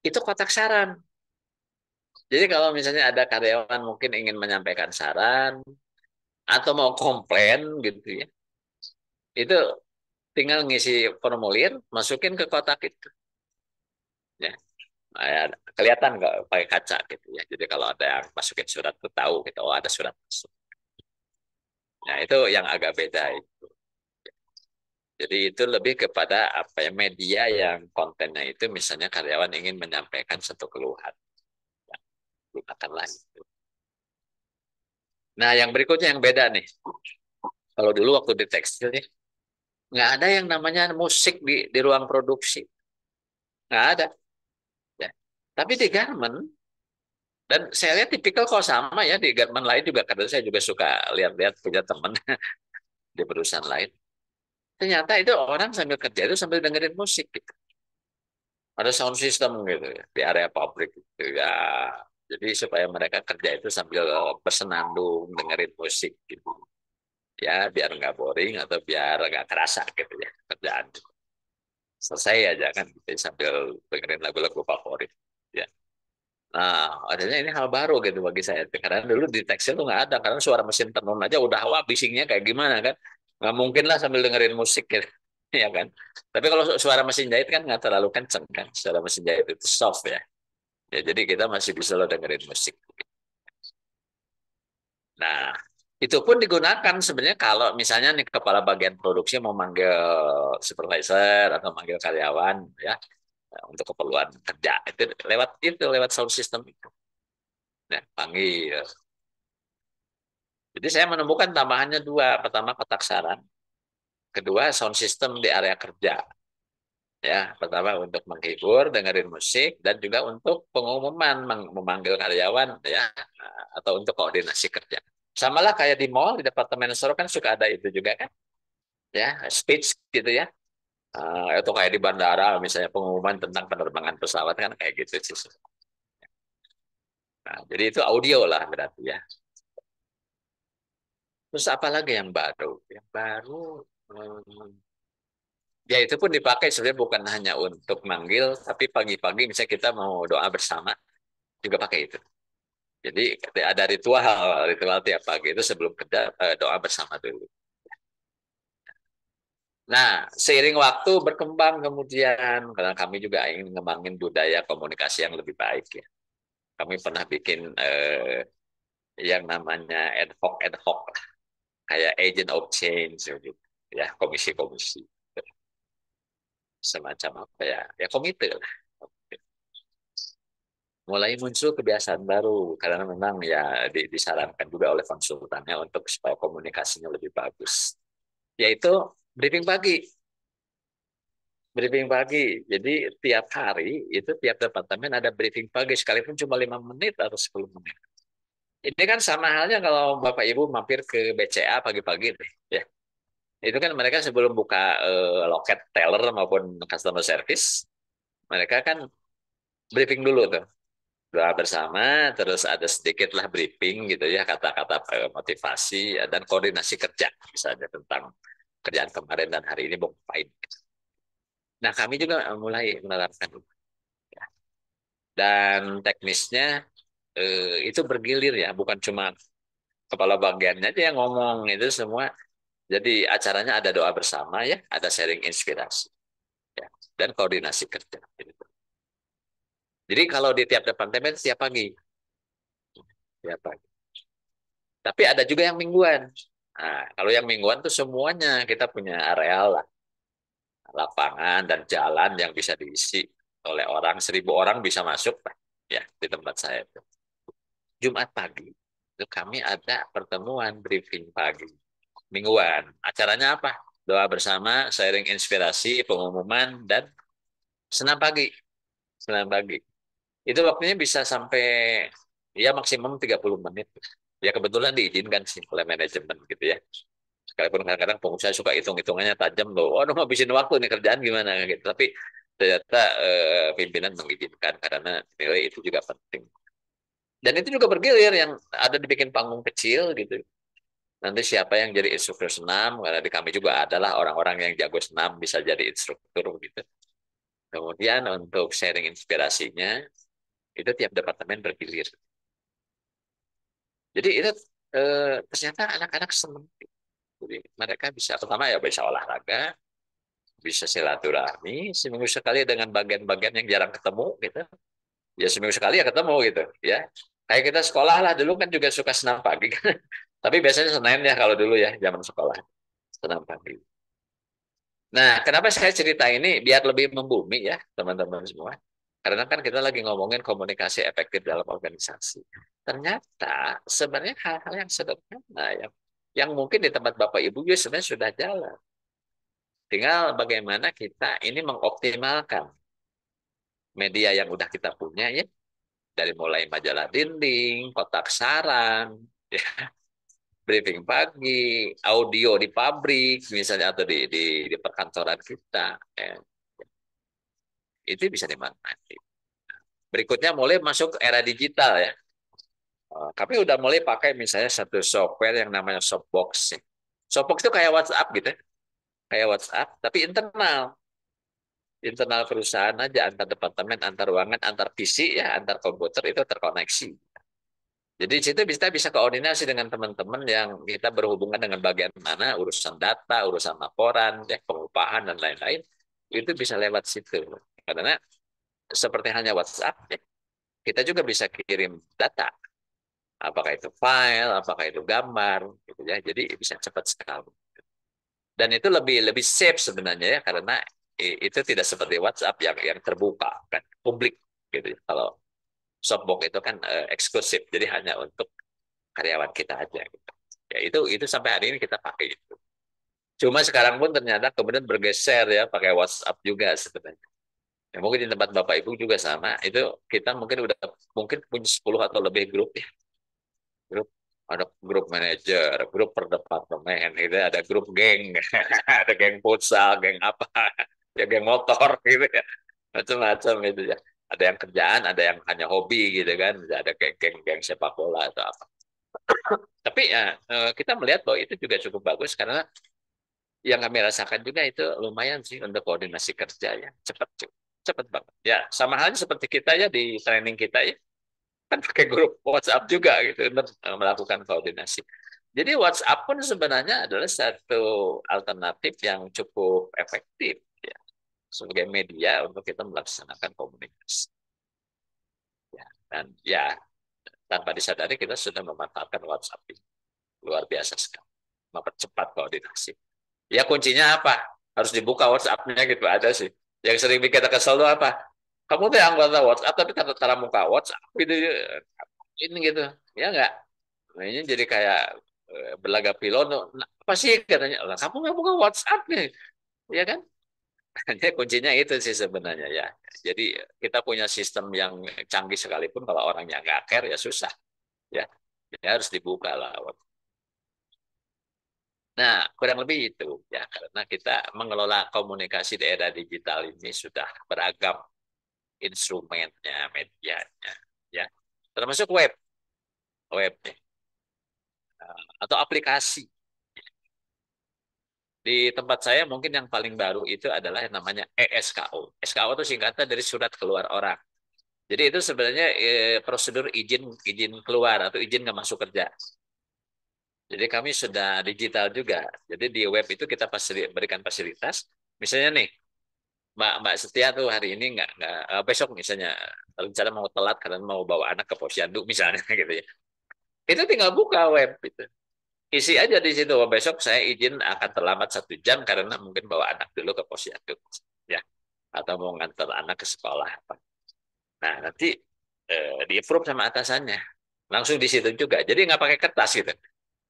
itu kotak saran. Jadi kalau misalnya ada karyawan mungkin ingin menyampaikan saran atau mau komplain gitu ya, itu tinggal ngisi formulir, masukin ke kotak itu. Ya, ya, kelihatan nggak pakai kaca gitu ya. Jadi kalau ada yang masukin surat tuh tahu gitu, oh ada surat masuk. Nah itu yang agak beda itu. Jadi itu lebih kepada apa ya media yang kontennya itu misalnya karyawan ingin menyampaikan satu keluhan, ya, gunakanlah itu. Nah yang berikutnya yang beda nih. Kalau dulu waktu di tekstil ya, nggak ada yang namanya musik di ruang produksi, nggak ada. Ya. Tapi di garment, dan saya lihat tipikal kok sama ya di garment lain juga, karena saya juga suka lihat-lihat punya teman di perusahaan lain. Ternyata itu orang sambil kerja itu sambil dengerin musik gitu. Ada sound system gitu ya di area pabrik gitu ya. Jadi supaya mereka kerja itu sambil bersenandung dengerin musik gitu. Ya biar nggak boring atau biar nggak kerasa gitu ya kerjaan. Selesai aja kan gitu, sambil dengerin lagu-lagu favorit. Ya. Nah, adanya ini hal baru gitu bagi saya. Karena dulu di tekstil tuh nggak ada. Karena suara mesin tenun aja udah wah bisingnya kayak gimana kan. Nggak mungkin lah sambil dengerin musik gitu. Ya kan. Tapi kalau suara mesin jahit kan nggak terlalu kenceng kan. Suara mesin jahit itu soft ya. Ya jadi kita masih bisa lo dengerin musik. Nah, itu pun digunakan sebenarnya kalau misalnya nih kepala bagian produksi mau manggil supervisor atau manggil karyawan ya untuk keperluan kerja itu lewat sound system itu. Nah, panggil. Jadi saya menemukan tambahannya dua. Pertama kotak saran, kedua sound system di area kerja. Ya, pertama untuk menghibur, dengerin musik, dan juga untuk pengumuman, memanggil karyawan, ya, atau untuk koordinasi kerja. Sama lah kayak di mall, di departemen store kan suka ada itu juga kan, ya, speech gitu ya. Atau kayak di bandara, misalnya pengumuman tentang penerbangan pesawat kan kayak gitu sih. Nah, jadi itu audio lah berarti ya. Terus apa lagi yang baru? Yang baru, hmm, ya itu pun dipakai sebenarnya bukan hanya untuk manggil, tapi pagi-pagi misalnya kita mau doa bersama, juga pakai itu. Jadi ada ritual tiap pagi itu sebelum kerja doa bersama dulu. Nah, seiring waktu berkembang kemudian, karena kami juga ingin ngembangin budaya komunikasi yang lebih baik ya. Kami pernah bikin yang namanya ad hoc lah, kayak agent of change gitu, ya komisi-komisi semacam apa ya, ya komite lah. Mulai muncul kebiasaan baru karena memang ya disarankan juga oleh konsultannya untuk supaya komunikasinya lebih bagus, yaitu briefing pagi. Briefing pagi. Jadi tiap hari itu tiap departemen ada briefing pagi sekalipun cuma 5 menit atau 10 menit. Ini kan sama halnya kalau Bapak Ibu mampir ke BCA pagi-pagi nih, ya. Itu kan mereka sebelum buka loket teller maupun customer service, mereka kan briefing dulu tuh. Doa bersama, terus ada sedikitlah briefing gitu ya, kata-kata motivasi dan koordinasi kerja misalnya tentang kerjaan kemarin dan hari ini mau ngapain. Nah, kami juga mulai menerapkan itu. Dan teknisnya itu bergilir ya, bukan cuma kepala bagiannya aja yang ngomong itu semua. Jadi acaranya ada doa bersama ya, ada sharing inspirasi ya, dan koordinasi kerja. Gitu. Jadi kalau di tiap departemen setiap pagi, tiap pagi. Tapi ada juga yang mingguan. Nah, kalau yang mingguan tuh semuanya kita punya areal lah, lapangan dan jalan yang bisa diisi oleh orang, 1.000 orang bisa masuk lah, ya di tempat saya itu. Jumat pagi itu kami ada pertemuan briefing pagi mingguan. Acaranya apa? Doa bersama, sharing inspirasi, pengumuman, dan senam pagi. Senam pagi. Itu waktunya bisa sampai ya maksimum 30 menit. Ya kebetulan diizinkan sih oleh manajemen gitu ya. Sekalipun kadang-kadang pengusaha suka hitung-hitungannya tajam loh. Waduh, ngabisin waktu nih kerjaan gimana gitu. Tapi ternyata pimpinan mengizinkan karena nilai itu juga penting. Dan itu juga bergilir yang ada dibikin panggung kecil gitu. Nanti siapa yang jadi instruktur senam, karena di kami juga adalah orang-orang yang jago senam bisa jadi instruktur gitu. Kemudian untuk sharing inspirasinya, itu tiap departemen bergilir. Jadi itu ternyata anak-anak senang. Jadi mereka bisa, pertama ya bisa olahraga, bisa silaturahmi, seminggu sekali dengan bagian-bagian yang jarang ketemu gitu. Ya seminggu sekali ya ketemu gitu ya. Kayak kita sekolah lah dulu kan juga suka senam pagi kan. Tapi biasanya Senin ya kalau dulu ya zaman sekolah senam pagi. Nah, kenapa saya cerita ini biar lebih membumi ya teman-teman semua. Karena kan kita lagi ngomongin komunikasi efektif dalam organisasi. Ternyata sebenarnya hal-hal yang sederhana yang mungkin di tempat Bapak Ibu juga sebenarnya sudah jalan. Tinggal bagaimana kita ini mengoptimalkan media yang udah kita punya ya. Dari mulai majalah dinding, kotak saran, ya, briefing pagi, audio di pabrik misalnya atau di perkantoran kita, ya, itu bisa dimanfaatkan. Berikutnya mulai masuk ke era digital ya. Kami udah mulai pakai misalnya satu software yang namanya Shopbox. Ya. Shopbox itu kayak WhatsApp gitu, ya. Kayak WhatsApp tapi internal. Internal perusahaan aja antar departemen, antar ruangan, antar PC ya, antar komputer itu terkoneksi. Jadi di situ kita bisa koordinasi dengan teman-teman yang kita berhubungan dengan bagian mana, urusan data, urusan laporan, ya, pengupahan, dan lain-lain. Itu bisa lewat situ. Karena seperti hanya WhatsApp, ya, kita juga bisa kirim data. Apakah itu file, apakah itu gambar, gitu ya. Jadi bisa cepat sekali. Dan itu lebih lebih safe sebenarnya ya, karena itu tidak seperti WhatsApp yang terbuka, kan, publik. Gitu ya. Kalau Softbox itu kan eksklusif, jadi hanya untuk karyawan kita aja gitu. Ya itu sampai hari ini kita pakai itu. Cuma sekarang pun ternyata kemudian bergeser ya pakai WhatsApp juga sebenarnya. Ya, mungkin di tempat Bapak Ibu juga sama. Itu kita mungkin punya 10 atau lebih grup ya. Grup ada grup manajer, grup per departemen, gitu. Ada grup geng, ada geng futsal, geng apa, ya geng motor gitu ya. Macam-macam itu ya. Ada yang kerjaan, ada yang hanya hobi gitu kan. Ada geng-geng sepak bola atau apa. Tapi ya kita melihat bahwa itu juga cukup bagus karena yang kami rasakan juga itu lumayan sih untuk koordinasi kerja ya cepat cepat banget ya sama halnya seperti kita ya di training kita ya kan pakai grup WhatsApp juga gitu untuk melakukan koordinasi Jadi WhatsApp pun sebenarnya adalah satu alternatif yang cukup efektif ya, sebagai media untuk kita melaksanakan komunikasi. Ya, dan ya tanpa disadari kita sudah memanfaatkan WhatsApp ini. Luar biasa sekali. Mempercepat koordinasi. Ya kuncinya apa? Harus dibuka WhatsApp-nya gitu ada sih. Yang sering bikin kita kesel itu apa? Kamu tuh anggota WhatsApp tapi cara muka WhatsApp gitu ini gitu. Ya enggak? Nah, ini jadi kayak belaga pilon. Nah, apa sih katanya? Lah kamu nggak buka WhatsApp nih. Ya kan? Hanya kuncinya itu sih sebenarnya ya. Jadi kita punya sistem yang canggih sekalipun kalau orangnya nggak care ya susah. Ya, ya harus dibuka lah. Nah, kurang lebih itu ya karena kita mengelola komunikasi di era digital ini sudah beragam instrumennya, medianya, ya termasuk web atau aplikasi. Di tempat saya mungkin yang paling baru itu adalah yang namanya ESKO. SKO itu singkatan dari surat keluar orang. Jadi itu sebenarnya prosedur izin izin keluar atau izin nggak masuk kerja. Jadi kami sudah digital juga. Jadi di web itu kita berikan fasilitas. Misalnya nih, Mbak Setia tuh hari ini nggak besok misalnya rencana mau telat karena mau bawa anak ke posyandu misalnya gitu ya. Itu tinggal buka web itu. Isi aja di situ. "Oh, besok saya izin akan terlambat 1 jam karena mungkin bawa anak dulu ke posyandu ya atau mau ngantar anak ke sekolah apa. Nah nanti di approve sama atasannya langsung di situ juga. Jadi nggak pakai kertas gitu.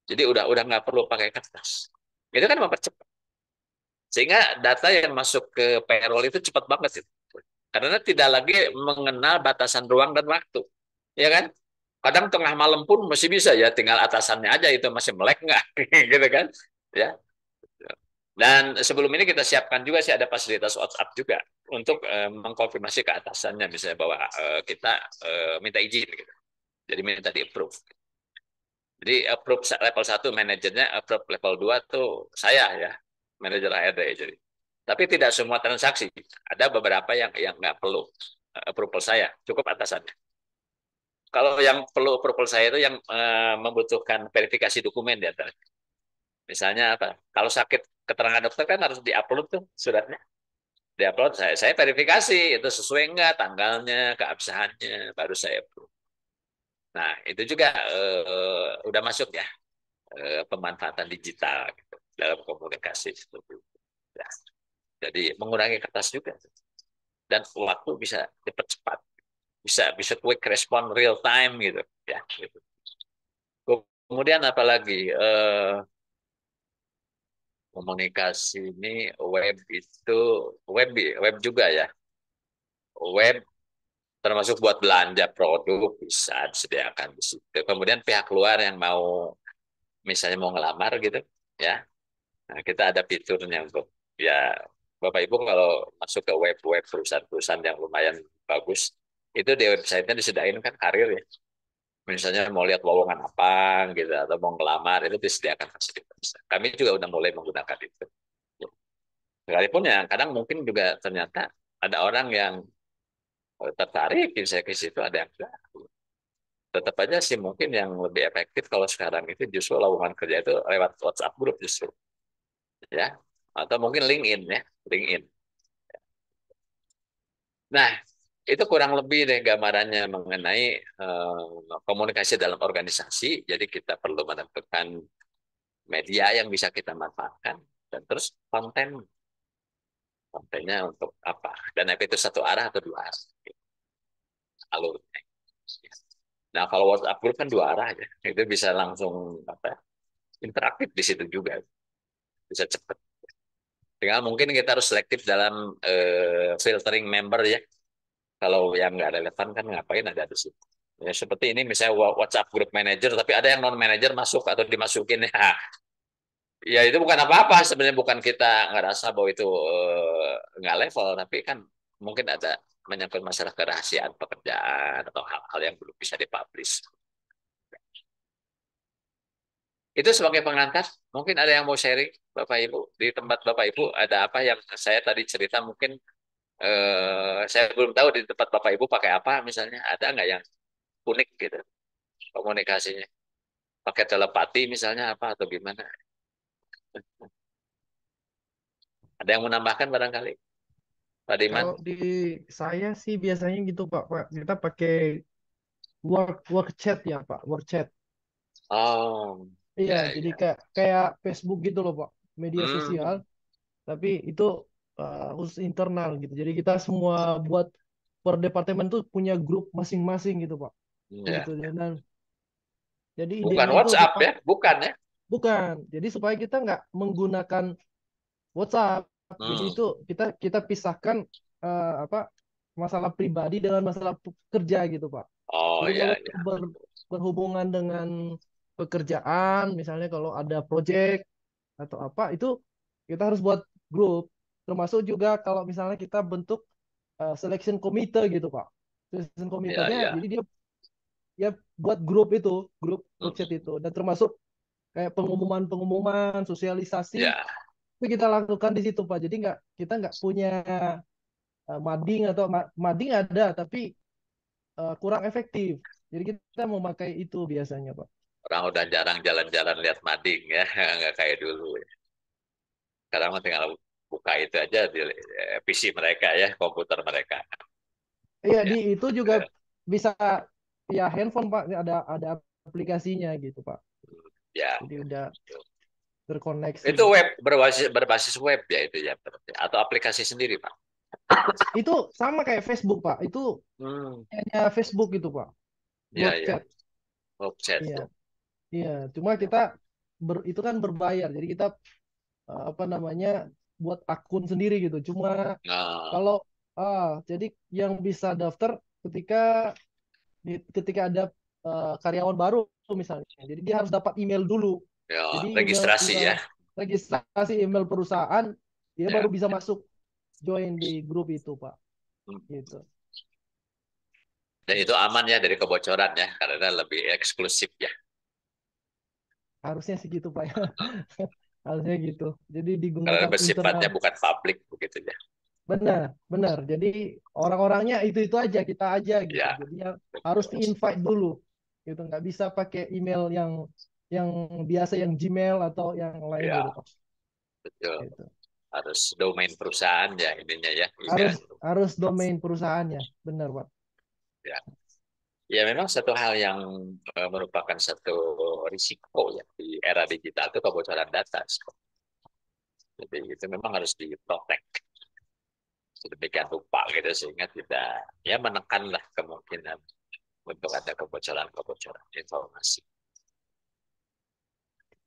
Jadi udah nggak perlu pakai kertas. Itu kan mempercepat. Sehingga data yang masuk ke payroll itu cepat banget gitu. Karena tidak lagi mengenal batasan ruang dan waktu. Ya kan? Kadang tengah malam pun masih bisa ya, tinggal atasannya aja itu masih melek nggak, gitu kan? Ya. Dan sebelum ini kita siapkan juga sih ada fasilitas WhatsApp juga untuk mengkonfirmasi ke atasannya, misalnya bahwa kita minta izin, gitu. Jadi minta di approve. Jadi approve level 1 manajernya, approve level 2 tuh saya ya, manajer HRD. Jadi, tapi tidak semua transaksi. Ada beberapa yang nggak perlu approval saya, cukup atasannya. Kalau yang perlu approval saya itu yang membutuhkan verifikasi dokumen di antara. Misalnya apa? Kalau sakit keterangan dokter kan harus diupload tuh suratnya. Diupload saya verifikasi itu sesuai enggak tanggalnya, keabsahannya, baru saya approve. Nah, itu juga udah masuk ya pemanfaatan digital gitu, dalam komunikasi seperti itu. Ya. Jadi mengurangi kertas juga dan waktu bisa dipercepat, bisa quick respon real time gitu ya. Gitu. Kemudian apalagi komunikasi ini itu web juga ya. Web termasuk buat belanja produk bisa disediakan di situ. Kemudian pihak luar yang mau misalnya mau ngelamar gitu ya. Nah, kita ada fiturnya untuk ya Bapak Ibu kalau masuk ke web-web perusahaan-perusahaan yang lumayan bagus itu di websitenya disediain kan karir ya. Misalnya mau lihat lowongan apa gitu atau mau ngelamar itu disediakan fasilitas. Kami juga udah mulai menggunakan itu. Sekalipun ya kadang mungkin juga ternyata ada orang yang tertarik saya ke situ ada yang enggak. Tetap aja sih mungkin yang lebih efektif kalau sekarang itu justru lowongan kerja itu lewat WhatsApp group justru ya atau mungkin LinkedIn ya LinkedIn. Nah itu kurang lebih deh gambarannya mengenai komunikasi dalam organisasi. Jadi kita perlu menentukan media yang bisa kita manfaatkan dan terus kontennya untuk apa dan itu satu arah atau dua arah alurnya. Nah kalau WhatsApp group kan dua arah aja itu bisa langsung apa interaktif di situ juga bisa cepat. Tinggal mungkin kita harus selektif dalam filtering member ya. Kalau yang nggak relevan kan ngapain ada di situ. Ya, seperti ini misalnya WhatsApp group manager tapi ada yang non manager masuk atau dimasukin ya. Ya itu bukan apa-apa sebenarnya bukan kita ngerasa bahwa itu nggak level tapi kan mungkin ada menyangkut masalah kerahasiaan pekerjaan atau hal-hal yang belum bisa dipublish. Itu sebagai pengantar, mungkin ada yang mau sharing, Bapak Ibu. Di tempat Bapak Ibu ada apa yang saya tadi cerita mungkin saya belum tahu di tempat Bapak Ibu pakai apa misalnya. Ada nggak yang unik gitu komunikasinya? pakai telepati misalnya apa atau gimana? Ada yang menambahkan barangkali, Pak Diman? Kalau di saya sih biasanya gitu Pak, kita pakai work chat ya Pak, work chat. Oh, Iya, ya, jadi ya. kayak kayak Facebook gitu loh Pak, media sosial. Hmm, Tapi itu khusus internal gitu. Jadi kita semua buat per departemen tuh punya grup masing-masing gitu Pak. ya. Gitu. Dan jadi Bukan idenya itu WhatsApp supaya ya, bukan ya? bukan. Jadi supaya kita nggak menggunakan WhatsApp. Jadi Hmm. itu kita kita pisahkan apa masalah pribadi dengan masalah kerja gitu Pak. Oh Jadi kalau ya, itu ya. berhubungan dengan pekerjaan, misalnya kalau ada project atau apa, itu kita harus buat grup. Termasuk juga kalau misalnya kita bentuk selection committee gitu Pak. Selection Ya, committee-nya, ya. jadi dia ya buat grup itu, grup chat Hmm. itu. Dan termasuk kayak pengumuman-pengumuman, sosialisasi, Ya, itu kita lakukan di situ Pak. Jadi kita nggak punya mading atau mading ada, tapi kurang efektif. Jadi kita memakai itu biasanya Pak. orang udah jarang jalan-jalan lihat mading ya, nggak kayak dulu. Ya. Sekarang mah tinggal buka itu aja di PC mereka ya, komputer mereka. Iya, Ya, di itu juga eh, bisa ya handphone Pak, ada aplikasinya gitu Pak. ya. Jadi udah terkoneksi Itu gitu. web berbasis web ya itu ya, berarti. Atau aplikasi sendiri Pak. Itu sama kayak Facebook Pak. Itu Hmm. hanya Facebook gitu Pak. Ya, Work ya. chat. Webchat. Iya, Ya. iya. Cuma kita itu kan berbayar. Jadi kita apa namanya buat akun sendiri gitu. Cuma Nah, kalau jadi yang bisa daftar ketika ketika ada karyawan baru misalnya. Jadi dia harus dapat email dulu. ya Jadi registrasi email ya. registrasi email perusahaan dia baru Ya. bisa masuk join di grup itu Pak. Hmm. Gitu. Dan itu aman ya dari kebocoran ya, karena lebih eksklusif ya. Harusnya sih gitu Pak ya. Harusnya gitu. Jadi Karena digunakan internal. bersifatnya bukan publik begitu ya. Benar, benar. Jadi orang-orangnya itu aja, kita aja gitu. Ya, Jadi yang harus betul. di-invite dulu. Gitu, nggak bisa pakai email yang biasa yang Gmail atau yang lain Ya, gitu Pak. betul. Gitu. Harus domain perusahaan ya ininya ya, Harus email. harus domain perusahaannya. Benar Pak. Ya. Ya memang satu hal yang merupakan satu risiko ya di era digital itu kebocoran data. Jadi itu memang harus diprotek sedemikian rupa gitu sehingga tidak ya menekanlah kemungkinan untuk ada kebocoran-kebocoran informasi.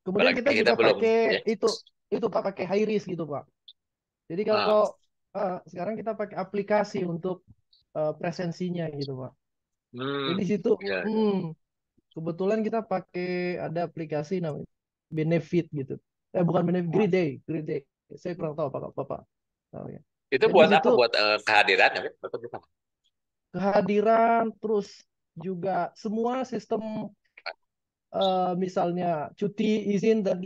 Kemudian Apalagi kita kita juga belum pakai ya. itu Pak, pakai high risk gitu Pak. Jadi Ah, kalau sekarang kita pakai aplikasi untuk presensinya gitu Pak. Jadi di situ ya, ya. kebetulan kita pakai ada aplikasi namanya Benefit gitu. Bukan Benefit, Grid Day, Grid Day. Saya kurang tahu apa Bapak tahu ya. Itu Jadi di buat situ apa? Buat kehadiran ya? Betul, betul. kehadiran terus juga semua sistem misalnya cuti, izin dan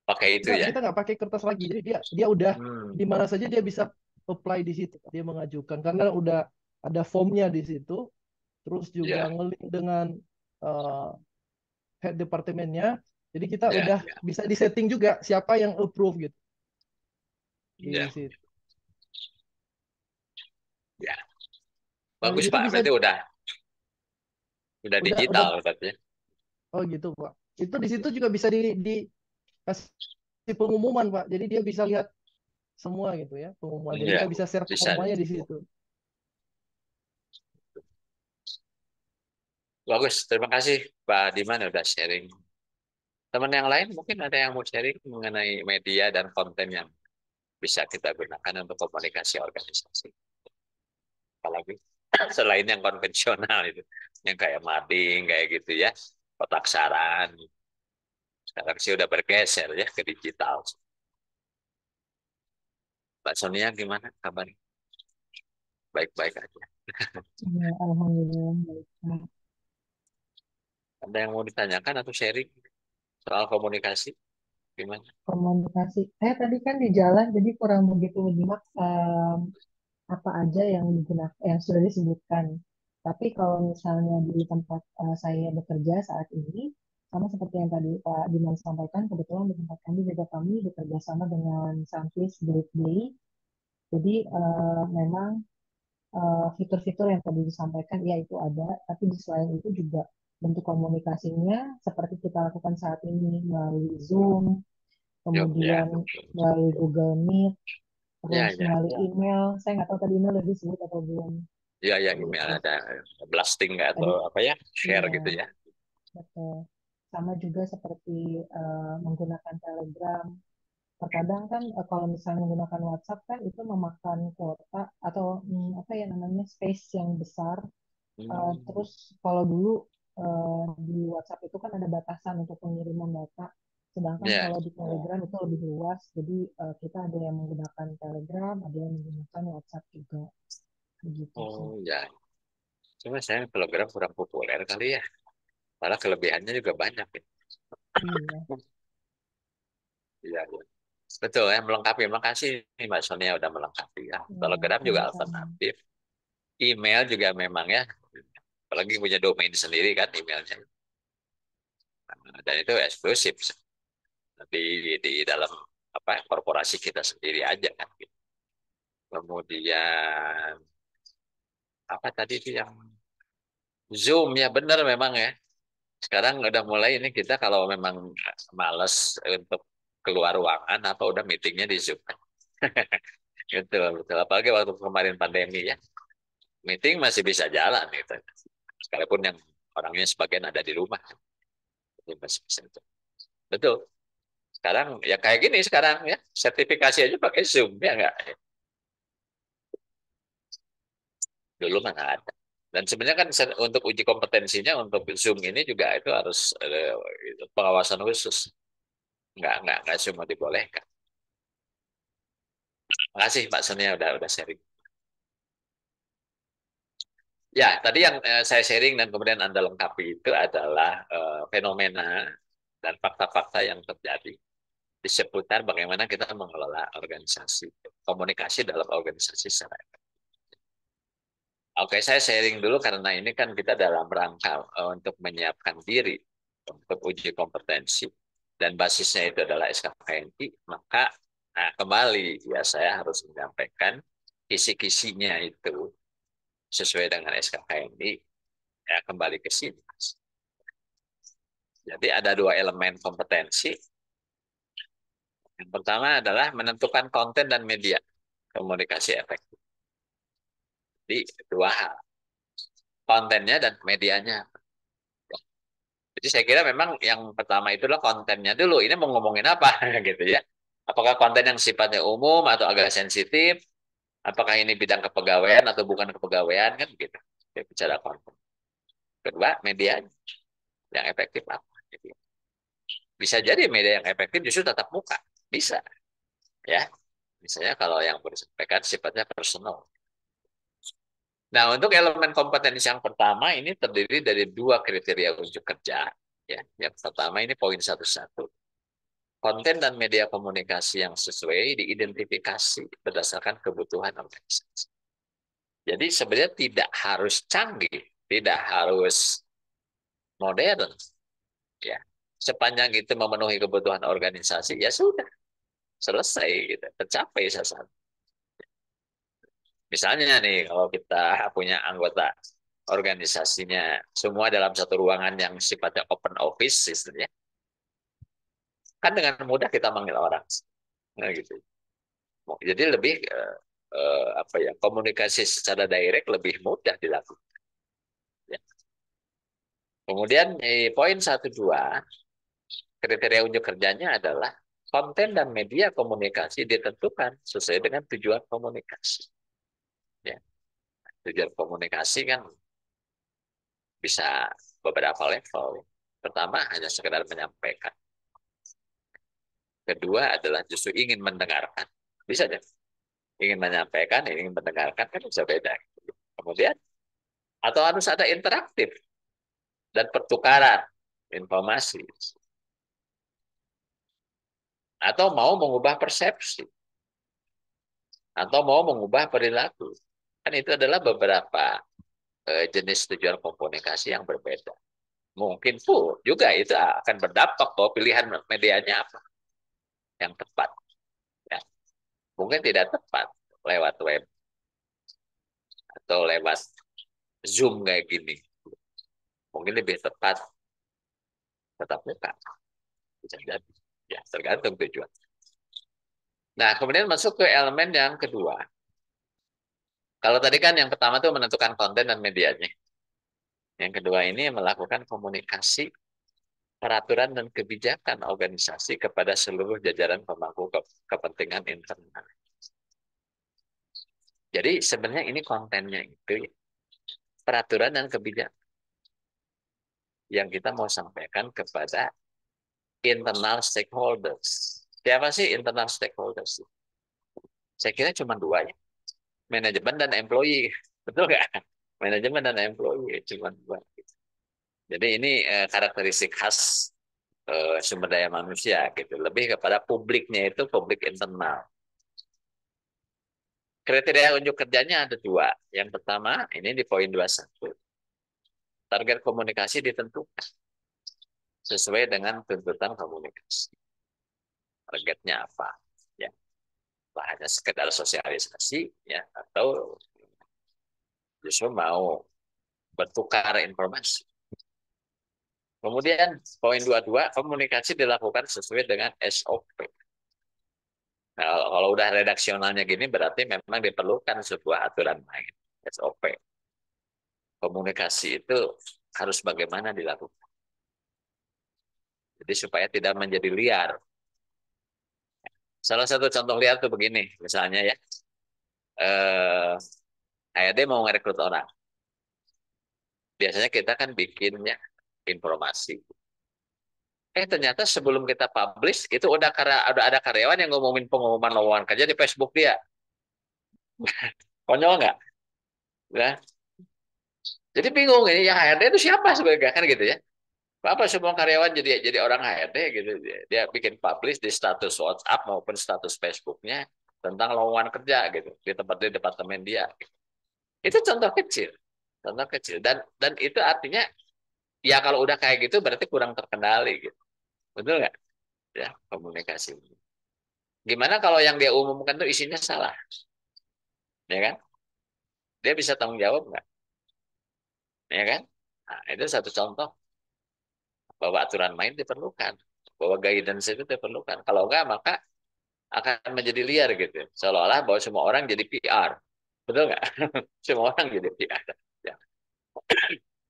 Pakai itu ya. kita nggak pakai kertas lagi. Jadi dia udah Hmm, di mana saja dia bisa apply di situ. Dia mengajukan karena udah ada formnya di situ. Terus juga ya, ngelink dengan eh, head departemennya. Jadi kita ya, udah ya, bisa disetting juga siapa yang approve gitu ya, di situ. ya. Nah, di Bagus situ Pak, bisa berarti udah udah digital berarti ya. oh gitu Pak. Itu di situ juga bisa di kasih pengumuman Pak. Jadi dia bisa lihat semua gitu ya pengumuman. Jadi Iya, kita bisa share bisa. pengumumannya di situ. Bagus, terima kasih Pak Diman udah sharing. Teman yang lain mungkin ada yang mau sharing mengenai media dan konten yang bisa kita gunakan untuk komunikasi organisasi. Apalagi selain yang konvensional itu, yang kayak mading, kayak gitu ya, kotak saran. Sekarang sih udah bergeser ya ke digital. Mbak Sonia gimana kabarnya? Baik-baik aja. Ya, alhamdulillah baik, Kak. Ada yang mau ditanyakan atau sharing soal komunikasi? Gimana? Komunikasi. Saya tadi kan di jalan, jadi kurang begitu menyimak apa aja yang digunakan, yang sudah disebutkan. Tapi kalau misalnya di tempat saya bekerja saat ini, sama seperti yang tadi Pak Diman sampaikan, kebetulan di tempat kami juga kami bekerja sama dengan Sunfish Blade. Jadi memang fitur-fitur yang tadi disampaikan, ya itu ada, tapi di selain itu juga bentuk komunikasinya seperti kita lakukan saat ini melalui Zoom, Yuk, ya, kemudian melalui Google Meet, ya, terus ya, melalui email. Saya nggak tahu tadi email udah disebut atau belum. ya, ya, email Terus ada blasting nggak tadi, atau apa ya, share iya, gitu ya. betul. Sama juga seperti menggunakan Telegram. Terkadang kan kalau misalnya menggunakan WhatsApp kan itu memakan kuota atau apa ya namanya space yang besar. Hmm, Terus kalau dulu di WhatsApp itu kan ada batasan untuk pengiriman data, sedangkan ya, kalau di Telegram itu lebih luas. Jadi kita ada yang menggunakan Telegram, ada yang menggunakan WhatsApp juga, begitu sih. oh ya. Cuma saya Telegram kurang populer kali ya. Malah kelebihannya juga banyak ya. Iya, Iya, iya. Betul ya, melengkapi. Makasih nih Mbak Sonia udah melengkapi ya. iya, Telegram juga sama-sama. alternatif. Email juga memang ya. Apalagi punya domain sendiri kan emailnya. Dan itu eksklusif di dalam apa korporasi kita sendiri aja kan. Kemudian apa tadi itu yang Zoom ya benar memang ya. Sekarang udah mulai ini kita kalau memang males untuk keluar ruangan apa udah meetingnya di Zoom. Gitu, betul. Apalagi waktu kemarin pandemi ya. Meeting masih bisa jalan gitu. Sekalipun yang orangnya sebagian ada di rumah. Jadi masih bisa itu. Betul. Sekarang ya kayak gini sekarang ya. Sertifikasi aja pakai Zoom ya enggak. Dulu mah nggak ada. Dan sebenarnya kan untuk uji kompetensinya untuk Zoom ini juga itu harus pengawasan khusus. Enggak semua dibolehkan. Makasih Pak Sonia udah sharing. Ya, tadi yang saya sharing dan kemudian Anda lengkapi itu adalah fenomena dan fakta-fakta yang terjadi di seputar bagaimana kita mengelola organisasi, komunikasi dalam organisasi secara efektif. Oke, saya sharing dulu karena ini kan kita dalam rangka untuk menyiapkan diri untuk uji kompetensi dan basisnya itu adalah SKKNI, maka nah, kembali ya saya harus menyampaikan kisi-kisinya itu sesuai dengan SKKNI ya kembali ke sini. Jadi ada dua elemen kompetensi. Yang pertama adalah menentukan konten dan media komunikasi efektif. Jadi dua hal, kontennya dan medianya. Jadi saya kira memang yang pertama itulah kontennya dulu. Ini mau ngomongin apa gitu ya? Apakah konten yang sifatnya umum atau agak sensitif? Apakah ini bidang kepegawaian atau bukan kepegawaian kan gitu? Kita bicara konten. Kedua, media yang efektif apa? Gitu. Bisa jadi media yang efektif justru tatap muka, bisa ya. Misalnya kalau yang disampaikan sifatnya personal. Nah, untuk elemen kompetensi yang pertama ini terdiri dari dua kriteria unjuk kerja. Ya, yang pertama ini poin 11. Konten dan media komunikasi yang sesuai diidentifikasi berdasarkan kebutuhan organisasi. Jadi sebenarnya tidak harus canggih, tidak harus modern, ya. Sepanjang itu memenuhi kebutuhan organisasi, ya sudah selesai, gitu, tercapai sasaran. Misalnya nih, kalau kita punya anggota organisasinya semua dalam satu ruangan yang sifatnya open office, istilahnya, kan dengan mudah kita manggil orang, nah, gitu. Jadi lebih apa ya komunikasi secara direct lebih mudah dilakukan. Ya. Kemudian poin 1, 2 kriteria unjuk kerjanya adalah konten dan media komunikasi ditentukan sesuai dengan tujuan komunikasi. Ya. Tujuan komunikasi kan bisa beberapa level. Pertama hanya sekedar menyampaikan. Kedua adalah justru ingin mendengarkan. Bisa deh. Ingin menyampaikan, ingin mendengarkan kan bisa beda. Kemudian atau harus ada interaktif dan pertukaran informasi atau mau mengubah persepsi atau mau mengubah perilaku. Kan itu adalah beberapa jenis tujuan komunikasi yang berbeda. mungkin pun juga itu akan berdampak bahwa pilihan medianya apa yang tepat. Ya. Mungkin tidak tepat lewat web atau lewat Zoom kayak gini. Mungkin lebih tepat tetap muka. Bisa jadi. Ya, tergantung tujuan. Nah, kemudian masuk ke elemen yang kedua. Kalau tadi kan yang pertama itu menentukan konten dan medianya. Yang kedua ini melakukan komunikasi peraturan dan kebijakan organisasi kepada seluruh jajaran pemangku kepentingan internal. Jadi sebenarnya ini kontennya itu peraturan dan kebijakan yang kita mau sampaikan kepada internal stakeholders. Siapa sih internal stakeholders? Saya kira cuma dua ya, manajemen dan employee. Betul nggak? Manajemen dan employee cuma dua. Jadi ini karakteristik khas sumber daya manusia gitu. Lebih kepada publiknya itu publik internal. Kriteria unjuk kerjanya ada dua. Yang pertama ini di poin 21. Target komunikasi ditentukan sesuai dengan tuntutan komunikasi. Targetnya apa? Ya, hanya sekedar sosialisasi ya atau justru mau bertukar informasi. Kemudian poin 22 komunikasi dilakukan sesuai dengan SOP. Nah, kalau udah redaksionalnya gini berarti memang diperlukan sebuah aturan main SOP. Komunikasi itu harus bagaimana dilakukan. Jadi supaya tidak menjadi liar. Salah satu contoh liar tuh begini, misalnya ya, HRD mau ngerekrut orang. Biasanya kita kan bikinnya informasi. Ternyata sebelum kita publish itu udah ada karyawan yang ngomongin pengumuman lowongan kerja di Facebook dia. Konyol nggak? Ya. Jadi bingung ini yang HRD itu siapa sebenarnya kan gitu ya. Apa semua karyawan jadi orang HRD gitu. Dia bikin publish di status WhatsApp maupun status Facebooknya tentang lowongan kerja gitu di tempat di departemen dia. Itu contoh kecil. Contoh kecil dan itu artinya ya kalau udah kayak gitu berarti kurang terkendali gitu. Betul nggak? Ya, komunikasi. Gimana kalau yang dia umumkan itu isinya salah? Ya kan? Dia bisa tanggung jawab nggak? Ya kan? Nah, itu satu contoh bahwa aturan main diperlukan, bahwa guidance itu diperlukan. Kalau enggak, maka akan menjadi liar gitu. Seolah-olah bahwa semua orang jadi PR. Betul nggak? Semua orang jadi PR. Ya.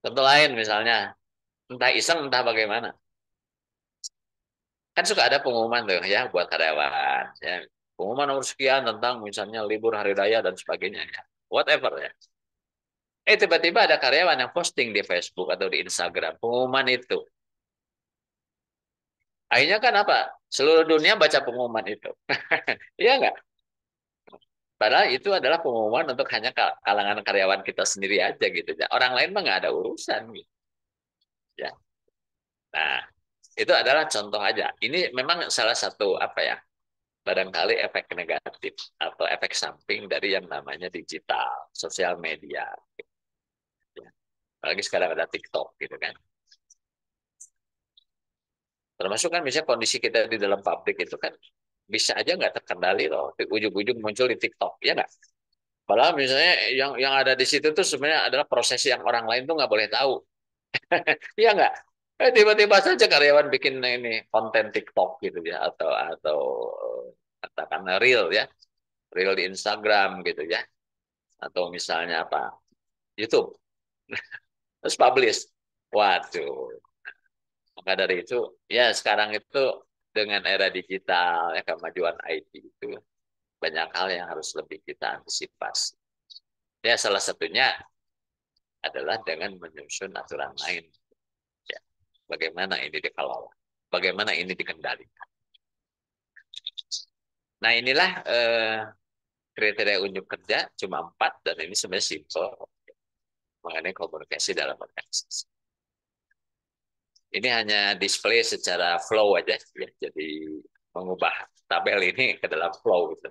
Contoh lain misalnya, entah iseng, entah bagaimana. Kan suka ada pengumuman tuh ya buat karyawan. Ya. Pengumuman nomor sekian tentang misalnya libur hari raya dan sebagainya. Ya. Whatever ya. Tiba-tiba ada karyawan yang posting di Facebook atau di Instagram pengumuman itu. Akhirnya kan apa? Seluruh dunia baca pengumuman itu. Iya nggak? Padahal itu adalah pengumuman untuk hanya kalangan karyawan kita sendiri aja gitu. Orang lain mah nggak ada urusan gitu. Ya. Nah, itu adalah contoh aja. Ini memang salah satu apa ya? Barangkali efek negatif atau efek samping dari yang namanya digital, sosial media. Ya. Apalagi sekarang ada TikTok gitu kan. Termasuk kan misalnya kondisi kita di dalam pabrik itu kan bisa aja nggak terkendali loh. Ujung-ujung muncul di TikTok, ya nggak? Padahal misalnya yang ada di situ tuh sebenarnya adalah proses yang orang lain tuh nggak boleh tahu. Iya nggak? Tiba-tiba saja karyawan bikin ini konten TikTok gitu ya atau katakan reel ya, reel di Instagram gitu ya, atau misalnya apa YouTube, terus publish. Waduh, maka dari itu ya sekarang itu dengan era digital ya kemajuan IT itu banyak hal yang harus lebih kita antisipasi. Ya salah satunya adalah dengan menyusun aturan lain. Ya, bagaimana ini dikelola, bagaimana ini dikendalikan. Nah inilah kriteria unjuk kerja cuma 4 dan ini sebenarnya simpel mengenai komunikasi dalam organisasi. Ini hanya display secara flow aja, ya. Jadi mengubah tabel ini ke dalam flow gitu.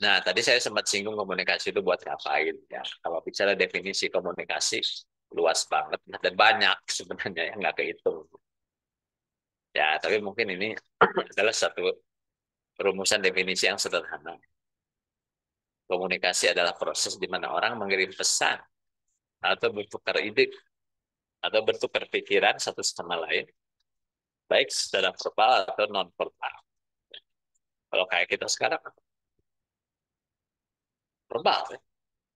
Nah, tadi saya sempat singgung komunikasi itu buat ngapain ya. Kalau bicara definisi komunikasi, luas banget dan banyak sebenarnya yang nggak kehitung. Ya, tapi mungkin ini adalah satu perumusan definisi yang sederhana. Komunikasi adalah proses di mana orang mengirim pesan atau bertukar ide atau bertukar pikiran satu sama lain, baik secara verbal atau non verbal. Kalau kayak kita sekarang verbal, ya.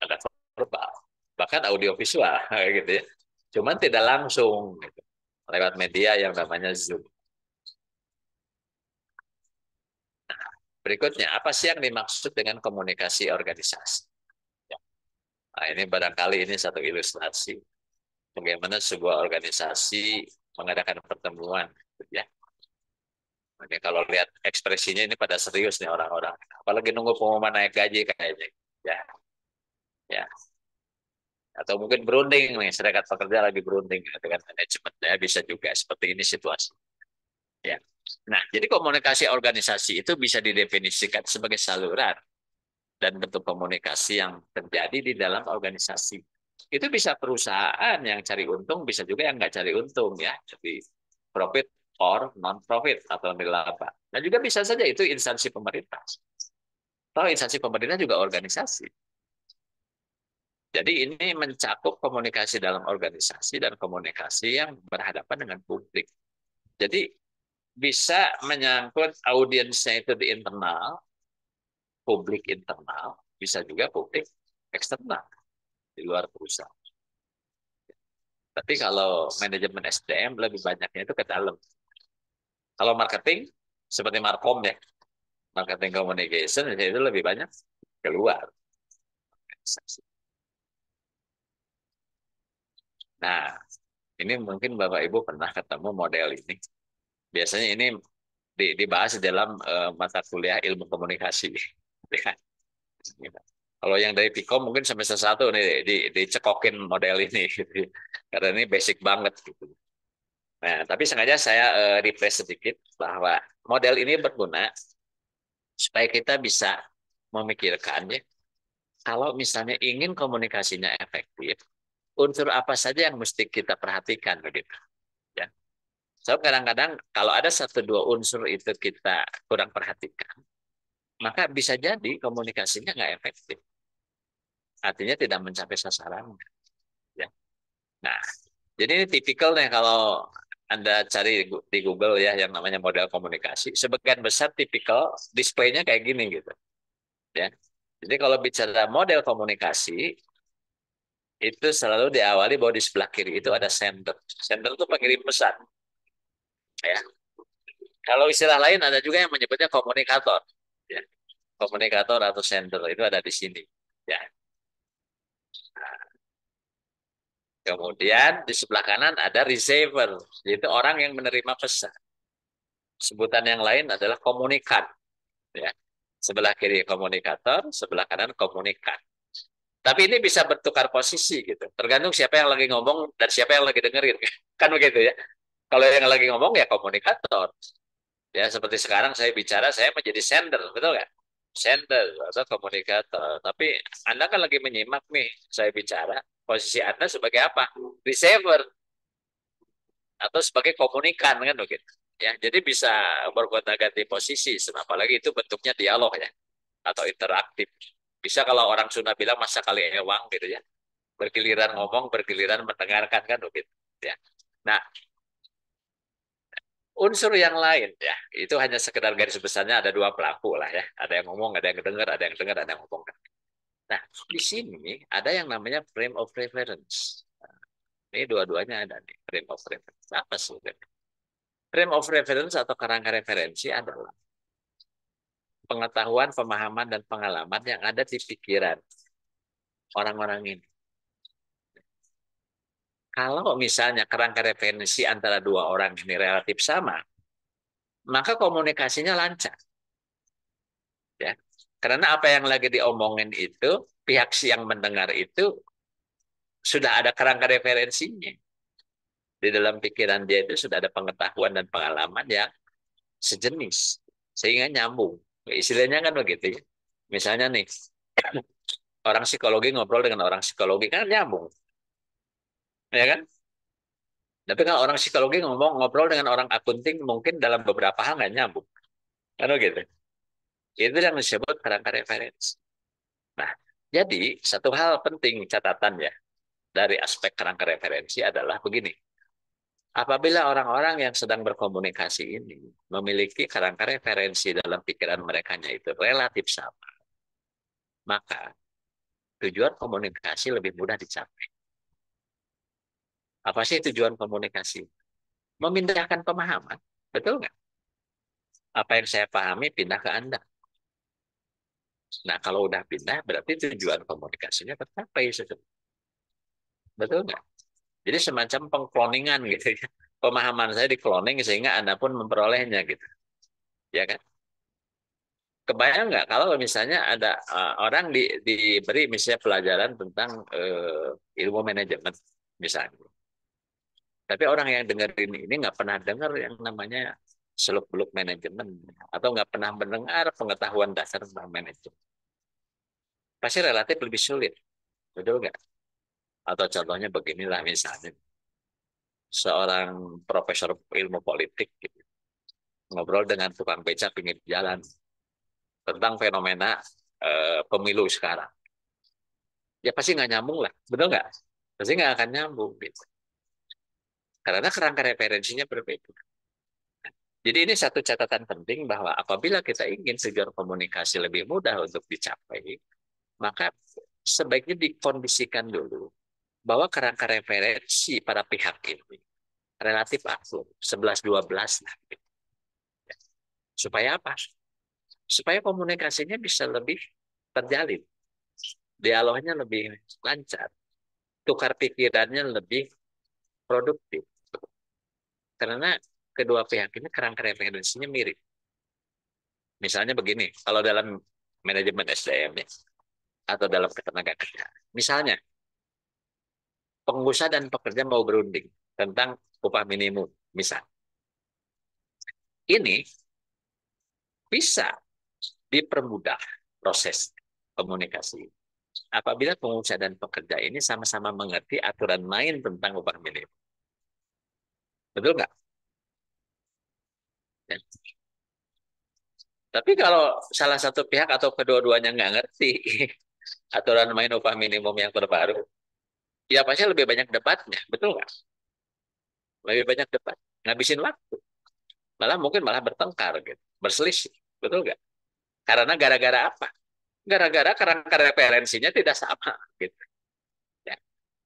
Ada verbal, bahkan audiovisual gitu ya. Cuman tidak langsung gitu, lewat media yang namanya Zoom. Berikutnya, apa sih yang dimaksud dengan komunikasi organisasi? Ya. Nah, ini barangkali ini satu ilustrasi bagaimana sebuah organisasi mengadakan pertemuan, ya. Oke, kalau lihat ekspresinya ini pada serius nih orang-orang. Apalagi nunggu pengumuman naik gaji kayaknya. Ya, ya. Atau mungkin berunding nih, serikat pekerja lagi berunding dengan manajemennya, bisa juga seperti ini situasi. Ya. Nah, jadi komunikasi organisasi itu bisa didefinisikan sebagai saluran dan bentuk komunikasi yang terjadi di dalam organisasi. Itu bisa perusahaan yang cari untung, bisa juga yang nggak cari untung ya. Jadi profit or non-profit atau nilaba. Dan juga bisa saja itu instansi pemerintah. Atau instansi pemerintah juga organisasi. Jadi ini mencakup komunikasi dalam organisasi dan komunikasi yang berhadapan dengan publik. Jadi bisa menyangkut audiensnya itu di internal, publik internal, bisa juga publik eksternal di luar perusahaan. Tapi kalau manajemen SDM lebih banyaknya itu ke dalam. Kalau marketing seperti Markom ya, marketing communication itu lebih banyak keluar. Nah, ini mungkin Bapak Ibu pernah ketemu model ini. Biasanya ini dibahas di dalam mata kuliah ilmu komunikasi. Kalau yang dari Pikom mungkin semester 1 nih dicekokin model ini, gitu. Karena ini basic banget. Gitu. Nah, tapi sengaja saya refresh sedikit bahwa model ini berguna supaya kita bisa memikirkan ya, kalau misalnya ingin komunikasinya efektif, unsur apa saja yang mesti kita perhatikan begitu. Ya. So kadang-kadang kalau ada satu dua unsur itu kita kurang perhatikan, maka bisa jadi komunikasinya nggak efektif. Artinya tidak mencapai sasaran. Ya. Nah, jadi ini tipikal nih kalau Anda cari di Google ya yang namanya model komunikasi, sebagian besar tipikal displaynya kayak gini gitu. Ya. Jadi kalau bicara model komunikasi itu selalu diawali bahwa di sebelah kiri itu ada sender. Sender itu pengirim pesan. Ya. Kalau istilah lain ada juga yang menyebutnya komunikator. Ya. Komunikator atau sender itu ada di sini. Ya. Kemudian di sebelah kanan ada receiver, yaitu orang yang menerima pesan. Sebutan yang lain adalah komunikan. Ya. Sebelah kiri komunikator, sebelah kanan komunikan. Tapi ini bisa bertukar posisi gitu. Tergantung siapa yang lagi ngomong dan siapa yang lagi dengerin. Kan begitu ya. Kalau yang lagi ngomong ya komunikator. Ya seperti sekarang saya bicara, saya menjadi sender, betul nggak? Sender atau komunikator. Tapi Anda kan lagi menyimak nih, saya bicara. Posisi Anda sebagai apa? Receiver atau sebagai komunikan kan begitu. Ya, jadi bisa bergonta-ganti posisi, apalagi itu bentuknya dialog ya atau interaktif. Bisa kalau orang Sunda bilang masa kali ewang gitu ya. Bergiliran ngomong, bergiliran mendengarkan kan begitu ya. Nah, unsur yang lain ya, itu hanya sekedar garis besarnya ada dua pelaku lah ya. Ada yang ngomong, ada yang dengar, ada yang dengar, ada yang ngomong. Nah, di sini ada yang namanya frame of reference. Nah, ini dua-duanya ada nih, frame of reference. Apa sih? Frame of reference atau kerangka referensi adalah pengetahuan, pemahaman, dan pengalaman yang ada di pikiran orang-orang ini. Kalau misalnya kerangka referensi antara dua orang ini relatif sama, maka komunikasinya lancar. Ya. Karena apa yang lagi diomongin itu, pihak yang mendengar itu sudah ada kerangka referensinya. Di dalam pikiran dia itu sudah ada pengetahuan dan pengalaman yang sejenis. Sehingga nyambung. Istilahnya kan begitu ya. Misalnya nih, orang psikologi ngobrol dengan orang psikologi kan nyambung. ya kan? Tapi kalau orang psikologi ngomong ngobrol dengan orang akunting mungkin dalam beberapa hal nggak nyambung, kan gitu. Itu yang disebut kerangka referensi. Nah, jadi satu hal penting catatan ya dari aspek kerangka referensi adalah begini. Apabila orang-orang yang sedang berkomunikasi ini memiliki kerangka referensi dalam pikiran mereka itu relatif sama, maka tujuan komunikasi lebih mudah dicapai. Apa sih tujuan komunikasi? Memindahkan pemahaman, betul nggak? Apa yang saya pahami pindah ke Anda. Nah, kalau udah pindah, berarti tujuan komunikasinya tercapai. Betul nggak? Jadi semacam pengkloningan gitu ya. Pemahaman saya dikloning sehingga Anda pun memperolehnya gitu. Ya kan? Kebayang nggak kalau misalnya ada orang diberi misalnya pelajaran tentang ilmu manajemen misalnya. Tapi orang yang dengerin ini nggak pernah dengar yang namanya seluk-beluk manajemen atau nggak pernah mendengar pengetahuan dasar tentang manajemen. Pasti relatif lebih sulit, betul nggak? Atau contohnya beginilah misalnya, seorang profesor ilmu politik gitu, ngobrol dengan tukang beca pinggir jalan tentang fenomena pemilu sekarang. Ya pasti nggak nyambung lah, betul nggak? Pasti nggak akan nyambung gitu. Karena kerangka referensinya berbeda. Jadi ini satu catatan penting bahwa apabila kita ingin tujuan komunikasi lebih mudah untuk dicapai, maka sebaiknya dikondisikan dulu bahwa kerangka referensi para pihak ini relatif akur, 11-12 lah. Supaya apa? Supaya komunikasinya bisa lebih terjalin, dialognya lebih lancar, tukar pikirannya lebih produktif. Karena kedua pihak ini kerangka referensinya mirip. Misalnya begini, kalau dalam manajemen SDM ya, atau dalam ketenaga kerjaan. Misalnya, pengusaha dan pekerja mau berunding tentang upah minimum, misal. Ini bisa dipermudah proses komunikasi. Apabila pengusaha dan pekerja ini sama-sama mengerti aturan main tentang upah minimum. Betul nggak? Ya. Tapi kalau salah satu pihak atau kedua-duanya nggak ngerti aturan main upah minimum yang terbaru, ya pasti lebih banyak debatnya. Betul nggak? Lebih banyak debat. Ngabisin waktu. Malah mungkin malah bertengkar, gitu. Berselisih. Betul nggak? Karena gara-gara apa? Gara-gara kerangka referensinya tidak sama. Gitu. Ya.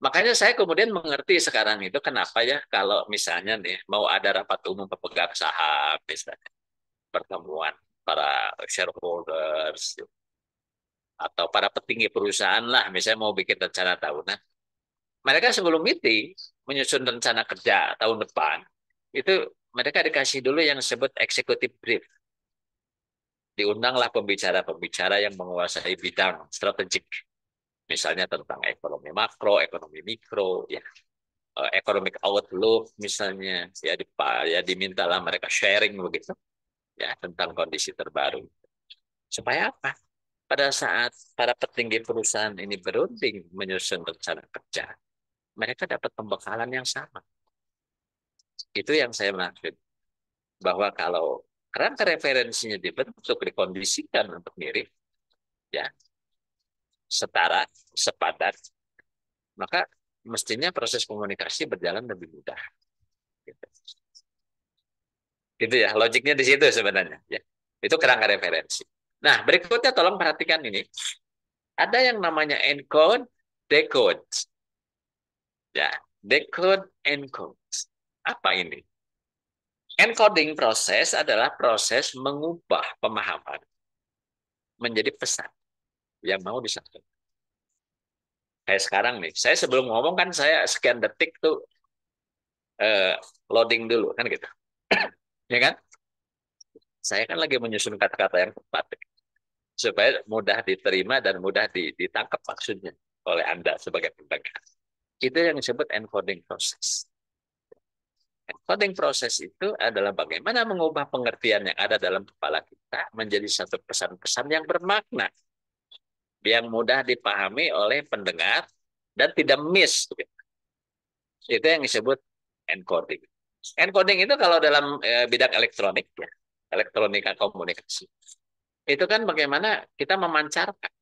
Makanya saya kemudian mengerti sekarang itu kenapa ya kalau misalnya nih mau ada rapat umum pemegang saham, misalnya pertemuan para shareholders atau para petinggi perusahaan lah, misalnya mau bikin rencana tahunan, mereka sebelum meeting menyusun rencana kerja tahun depan itu mereka dikasih dulu yang disebut executive brief. Diundanglah pembicara-pembicara yang menguasai bidang strategik, misalnya tentang ekonomi makro, ekonomi mikro, ya, economic outlook misalnya, ya dimintalah mereka sharing begitu, ya tentang kondisi terbaru. Supaya apa? Pada saat para petinggi perusahaan ini berunding menyusun rencana kerja, mereka dapat pembekalan yang sama. Itu yang saya maksud. Bahwa kalau kerangka referensinya dibentuk, dikondisikan untuk mirip, ya setara, sepadan, maka mestinya proses komunikasi berjalan lebih mudah. Gitu. Gitu ya, logiknya di situ sebenarnya. Ya. Itu kerangka referensi. Nah, berikutnya tolong perhatikan ini. Ada yang namanya encode, decode. Ya, decode, encode. Apa ini? Encoding proses adalah proses mengubah pemahaman menjadi pesan yang mau disampaikan. Kayak sekarang nih, saya sebelum ngomong kan saya sekian detik tuh loading dulu kan gitu, ya kan? Saya kan lagi menyusun kata-kata yang tepat supaya mudah diterima dan mudah ditangkap maksudnya oleh Anda sebagai pendengar. Itu yang disebut encoding proses. Encoding proses itu adalah bagaimana mengubah pengertian yang ada dalam kepala kita menjadi satu pesan-pesan yang bermakna, yang mudah dipahami oleh pendengar dan tidak miss. Itu yang disebut encoding. Encoding itu kalau dalam bidang elektronik ya, elektronika komunikasi. Itu kan bagaimana kita memancarkan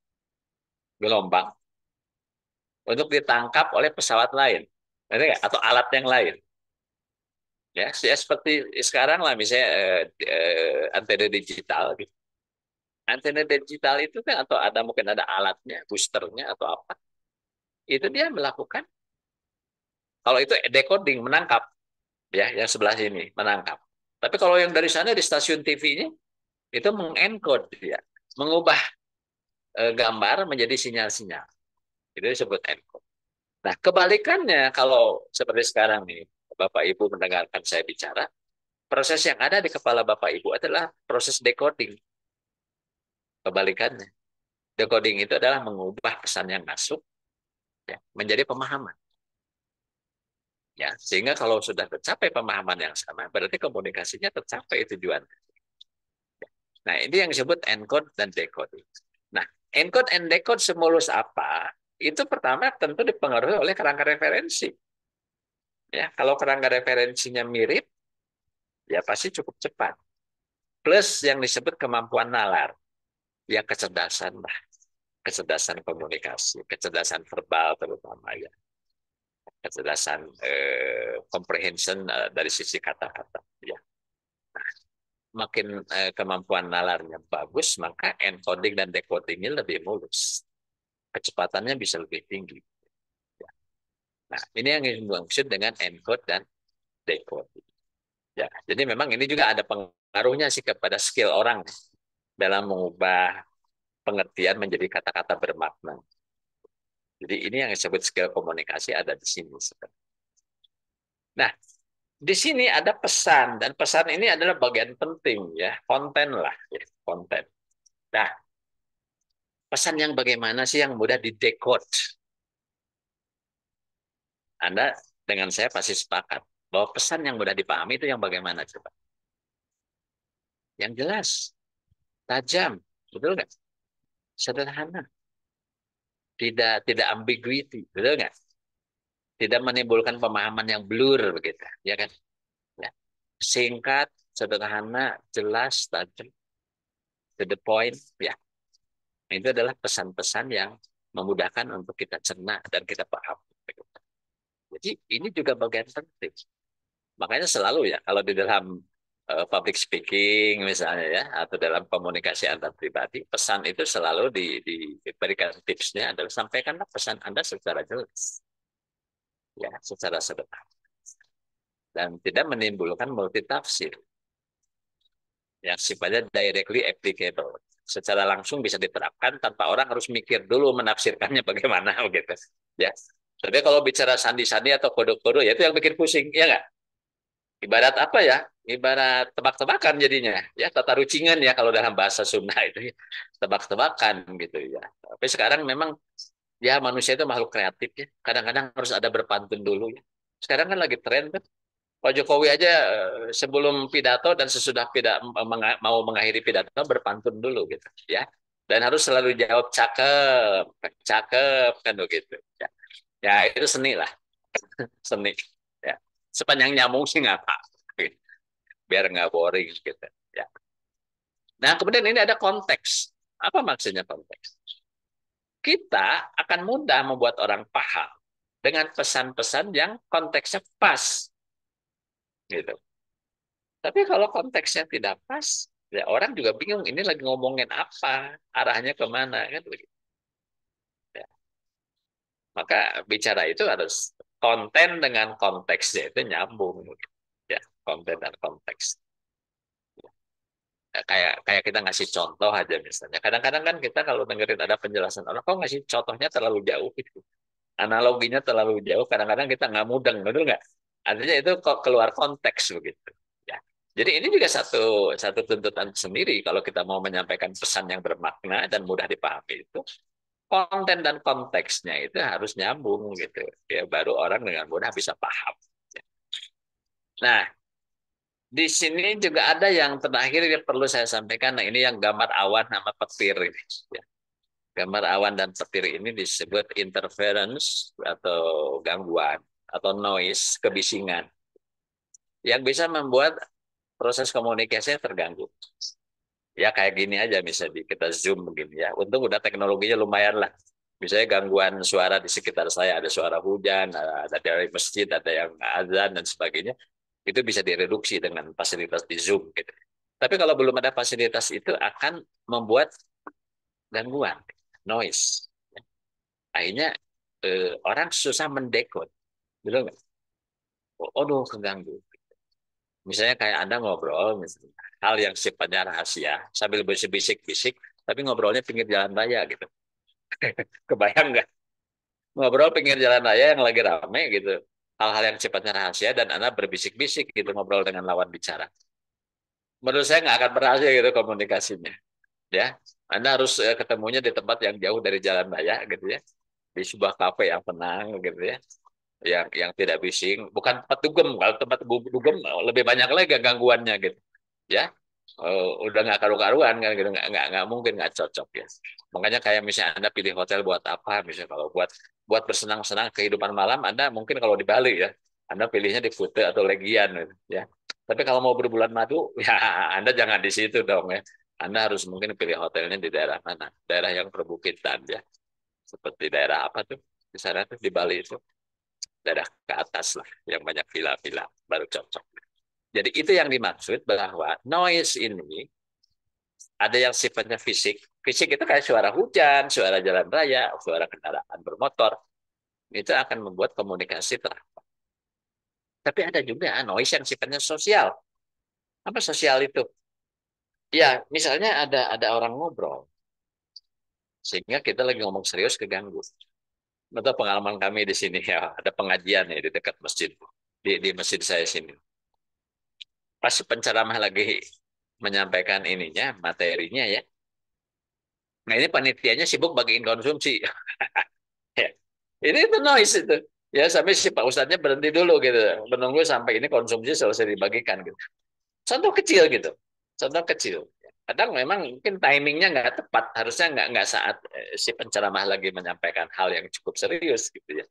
gelombang untuk ditangkap oleh pesawat lain, atau alat yang lain. Ya, seperti sekarang lah misalnya antena digital gitu. Antena digital itu kan atau ada mungkin ada alatnya, boosternya atau apa. Itu dia melakukan kalau itu decoding menangkap ya, yang sebelah sini menangkap. Tapi kalau yang dari sana di stasiun TV-nya itu mengencode dia, mengubah gambar menjadi sinyal-sinyal. Itu disebut encode. Nah, kebalikannya kalau seperti sekarang nih, Bapak Ibu mendengarkan saya bicara, proses yang ada di kepala Bapak Ibu adalah proses decoding. Kebalikannya. Decoding itu adalah mengubah pesan yang masuk ya, menjadi pemahaman. Ya, sehingga kalau sudah tercapai pemahaman yang sama, berarti komunikasinya tercapai tujuan. Nah, ini yang disebut encode dan decoding. Nah, encode and decode semulus apa? Itu pertama tentu dipengaruhi oleh kerangka referensi. Ya, kalau kerangka referensinya mirip, ya pasti cukup cepat. Plus yang disebut kemampuan nalar, ya kecerdasan lah, kecerdasan komunikasi, kecerdasan verbal terutama ya, kecerdasan comprehension dari sisi kata-kata. Ya, makin kemampuan nalarnya bagus, maka encoding dan decodingnya lebih mulus, kecepatannya bisa lebih tinggi. Ya. Nah, ini yang dimaksud dengan encode dan decoding. Ya, jadi memang ini juga ada pengaruhnya sih kepada skill orang dalam mengubah pengertian menjadi kata-kata bermakna. Jadi ini yang disebut skill komunikasi ada di sini. Nah, di sini ada pesan dan pesan ini adalah bagian penting ya, konten lah, ya, konten. Nah, pesan yang bagaimana sih yang mudah didekode? Anda dengan saya pasti sepakat bahwa pesan yang mudah dipahami itu yang bagaimana coba? Yang jelas, tajam, betul nggak? Sederhana, tidak ambiguity, betul nggak? Tidak menimbulkan pemahaman yang blur begitu, ya kan? Ya. Singkat, sederhana, jelas, tajam, to the point, ya. Itu adalah pesan-pesan yang memudahkan untuk kita cerna dan kita paham. Jadi ini juga bagian penting. Makanya selalu ya kalau di dalam public speaking misalnya ya atau dalam komunikasi antar pribadi, pesan itu selalu diberikan tipsnya adalah sampaikanlah pesan Anda secara jelas. Ya, secara sederhana. Dan tidak menimbulkan multitafsir. Yang sifatnya directly applicable. Secara langsung bisa diterapkan tanpa orang harus mikir dulu menafsirkannya bagaimana gitu. Ya. Tapi kalau bicara sandi-sandi atau kode-kode ya itu yang bikin pusing, ya nggak? Ibarat apa ya? Ibarat tebak-tebakan jadinya. Ya, tata rucingan ya kalau dalam bahasa Sunda itu ya. Tebak-tebakan gitu ya. Tapi sekarang memang ya manusia itu makhluk kreatif ya. Kadang-kadang harus ada berpantun dulu ya. Sekarang kan lagi tren tuh. Pak Jokowi aja sebelum pidato dan sesudah mau mengakhiri pidato berpantun dulu gitu ya. Dan harus selalu jawab cakep, cakep kan begitu. Ya, ya itu seni lah, seni. Ya. Sepanjang nyambung sih nggak apa, biar nggak boring gitu. Ya. Nah kemudian ini ada konteks. Apa maksudnya konteks? Kita akan mudah membuat orang paham dengan pesan-pesan yang konteksnya pas gitu. Tapi kalau konteksnya tidak pas, ya orang juga bingung ini lagi ngomongin apa, arahnya kemana kan begitu. Ya. Maka bicara itu harus konten dengan konteksnya itu nyambung, ya konten dan konteks. Ya, kayak kita ngasih contoh aja misalnya. Kadang-kadang kan kita kalau dengerin ada penjelasan orang, kok ngasih contohnya terlalu jauh gitu. Analoginya terlalu jauh, kadang-kadang kita nggak mudeng, betul nggak? Artinya itu kok keluar konteks begitu. Ya. Jadi ini juga satu tuntutan sendiri kalau kita mau menyampaikan pesan yang bermakna dan mudah dipahami itu konten dan konteksnya itu harus nyambung gitu. Ya baru orang dengan mudah bisa paham. Nah, di sini juga ada yang terakhir yang perlu saya sampaikan. Nah, ini yang gambar awan sama petir ini. Ya. Gambar awan dan petir ini disebut interference atau gangguan. atau noise, kebisingan, yang bisa membuat proses komunikasinya terganggu. Ya kayak gini aja misalnya kita Zoom begini ya. Untung udah teknologinya lumayan lah. Misalnya gangguan suara di sekitar saya, ada suara hujan, ada dari masjid, ada yang azan dan sebagainya. Itu bisa direduksi dengan fasilitas di Zoom gitu. Tapi kalau belum ada fasilitas itu akan membuat gangguan, noise. Akhirnya orang susah mendekod. Betul nggak? Oh, keganggu. Misalnya kayak Anda ngobrol, misalnya, hal yang sifatnya rahasia, sambil berbisik-bisik, tapi ngobrolnya pinggir jalan raya gitu. Kebayang nggak? Ngobrol pinggir jalan raya yang lagi rame gitu. Hal-hal yang sifatnya rahasia dan Anda berbisik-bisik gitu ngobrol dengan lawan bicara. Menurut saya nggak akan berhasil gitu komunikasinya. Ya, Anda harus ketemunya di tempat yang jauh dari jalan raya gitu ya. Di sebuah kafe yang tenang gitu ya. Yang tidak bising, bukan tempat dugem. Kalau tempat dugem lebih banyak lagi gangguannya gitu. Ya, udah nggak karu-karuan kan gitu, nggak mungkin nggak cocok ya. Makanya kayak misalnya Anda pilih hotel buat apa, misalnya kalau buat buat bersenang-senang kehidupan malam, Anda mungkin kalau di Bali ya, Anda pilihnya di Kuta atau Legian gitu, ya. Tapi kalau mau berbulan madu, ya Anda jangan di situ dong ya. Anda harus mungkin pilih hotelnya di daerah mana, daerah yang perbukitan ya, seperti daerah apa tuh di sana tuh di Bali itu, daerah ke atas lah, yang banyak villa-villa baru cocok. Jadi itu yang dimaksud bahwa noise ini ada yang sifatnya fisik. Fisik itu kayak suara hujan, suara jalan raya, suara kendaraan bermotor. Itu akan membuat komunikasi terhambat. Tapi ada juga noise yang sifatnya sosial. Apa sosial itu? Ya, misalnya ada orang ngobrol, sehingga kita lagi ngomong serius keganggu. Atau pengalaman kami di sini ya, ada pengajian ya di dekat masjid, di masjid saya sini. Pas penceramah lagi menyampaikan ininya, materinya ya. Nah ini panitianya sibuk bagiin konsumsi. Ya. Ini itu noise itu. Ya sampai si Pak Ustadznya berhenti dulu gitu, menunggu sampai ini konsumsi selesai dibagikan gitu. Contoh kecil gitu, contoh kecil. Kadang memang mungkin timingnya nggak tepat, harusnya nggak saat si penceramah lagi menyampaikan hal yang cukup serius gitu ya.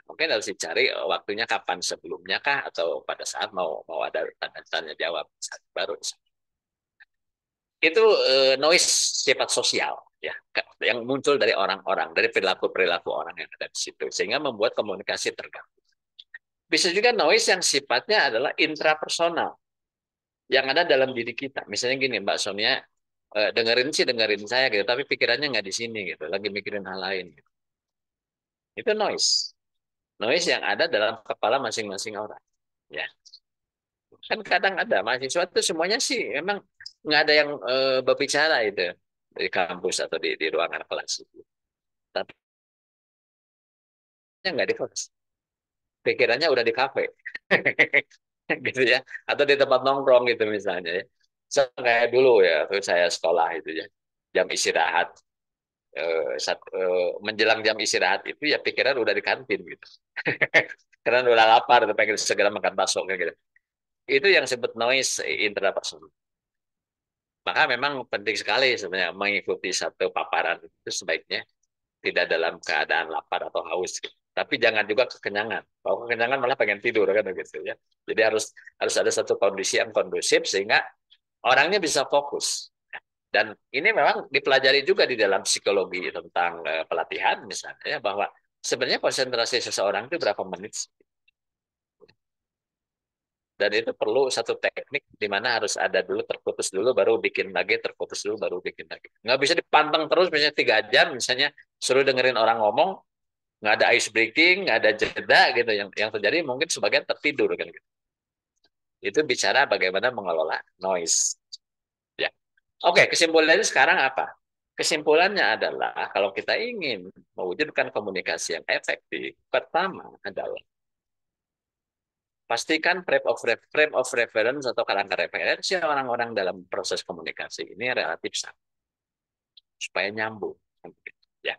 Mungkin harus dicari waktunya kapan, sebelumnya kah atau pada saat mau ada tanya jawab baru. Itu noise sifat sosial ya yang muncul dari orang-orang, dari perilaku-perilaku orang yang ada di situ sehingga membuat komunikasi terganggu. Bisa juga noise yang sifatnya adalah intrapersonal yang ada dalam diri kita. Misalnya gini, Mbak Sonia dengerin saya gitu, tapi pikirannya nggak di sini gitu, lagi mikirin hal lain. Gitu. Itu noise yang ada dalam kepala masing-masing orang. Ya, kan kadang ada mahasiswa itu semuanya sih emang nggak ada yang berbicara itu di kampus atau di ruangan kelas itu. Tapi nggak di kelas. Pikirannya udah di kafe. Gitu ya. Atau di tempat nongkrong gitu misalnya ya. So, kayak dulu ya, tuh saya sekolah itu ya. Jam istirahat. Menjelang jam istirahat itu ya pikiran udah di kantin gitu. Karena udah lapar, tuh, pengen segera makan bakso gitu. Itu yang disebut noise intrapersonal. Maka memang penting sekali sebenarnya mengikuti satu paparan itu sebaiknya tidak dalam keadaan lapar atau haus gitu. Tapi jangan juga kekenyangan. Kalau kekenyangan malah pengen tidur kan gitu ya. Jadi harus ada satu kondisi yang kondusif sehingga orangnya bisa fokus. Dan ini memang dipelajari juga di dalam psikologi tentang pelatihan misalnya ya, bahwa sebenarnya konsentrasi seseorang itu berapa menit. Dan itu perlu satu teknik di mana harus ada dulu terputus dulu baru bikin lagi, terputus dulu baru bikin lagi. Nggak bisa dipanteng terus misalnya 3 jam misalnya suruh dengerin orang ngomong, nggak ada ice breaking, nggak ada jeda gitu. Yang terjadi mungkin sebagian tertidur kan gitu. Itu bicara bagaimana mengelola noise. Ya. Oke, kesimpulannya sekarang apa? Kesimpulannya adalah kalau kita ingin mewujudkan komunikasi yang efektif, pertama adalah pastikan frame of reference atau kerangka referensi orang-orang dalam proses komunikasi ini relatif sama supaya nyambung. Ya.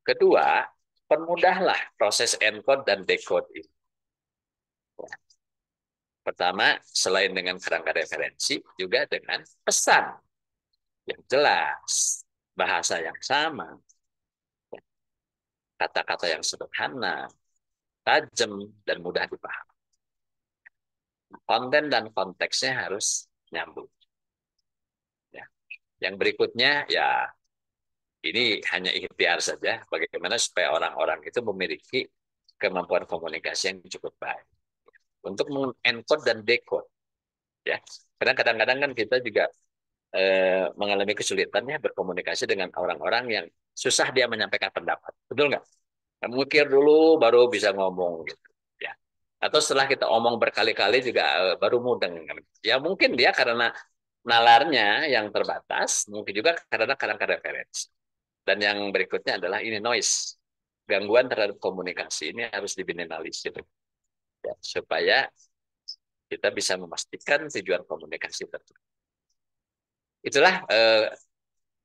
Kedua, permudahlah proses encode dan decode ini. Pertama, selain dengan kerangka referensi, juga dengan pesan yang jelas, bahasa yang sama, kata-kata yang sederhana, tajam, dan mudah dipahami. Konten dan konteksnya harus nyambung. Ya. Yang berikutnya, ya ini hanya ikhtiar saja, bagaimana supaya orang-orang itu memiliki kemampuan komunikasi yang cukup baik. Untuk mengencode dan decode. Ya. Karena kadang-kadang kan kita juga mengalami kesulitannya berkomunikasi dengan orang-orang yang susah dia menyampaikan pendapat. Betul nggak? Mikir dulu baru bisa ngomong gitu. Ya. Atau setelah kita omong berkali-kali juga baru mudeng. Ya mungkin dia karena nalarnya yang terbatas, mungkin juga karena kadang-kadang referensi. Dan yang berikutnya adalah ini noise. Gangguan terhadap komunikasi ini harus diminimalisir. Ya, supaya kita bisa memastikan tujuan komunikasi tertentu. Itulah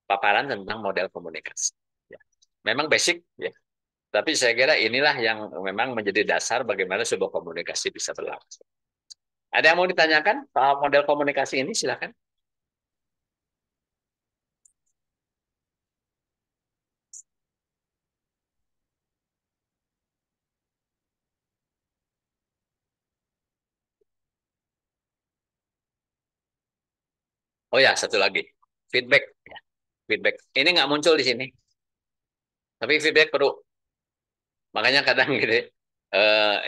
paparan tentang model komunikasi. Ya. Memang basic, ya. Tapi saya kira inilah yang memang menjadi dasar bagaimana sebuah komunikasi bisa berlangsung. Ada yang mau ditanyakan soal model komunikasi ini? Silakan. Oh ya, satu lagi. Feedback. Ya. Feedback. Ini nggak muncul di sini. Tapi feedback perlu. Makanya kadang gitu,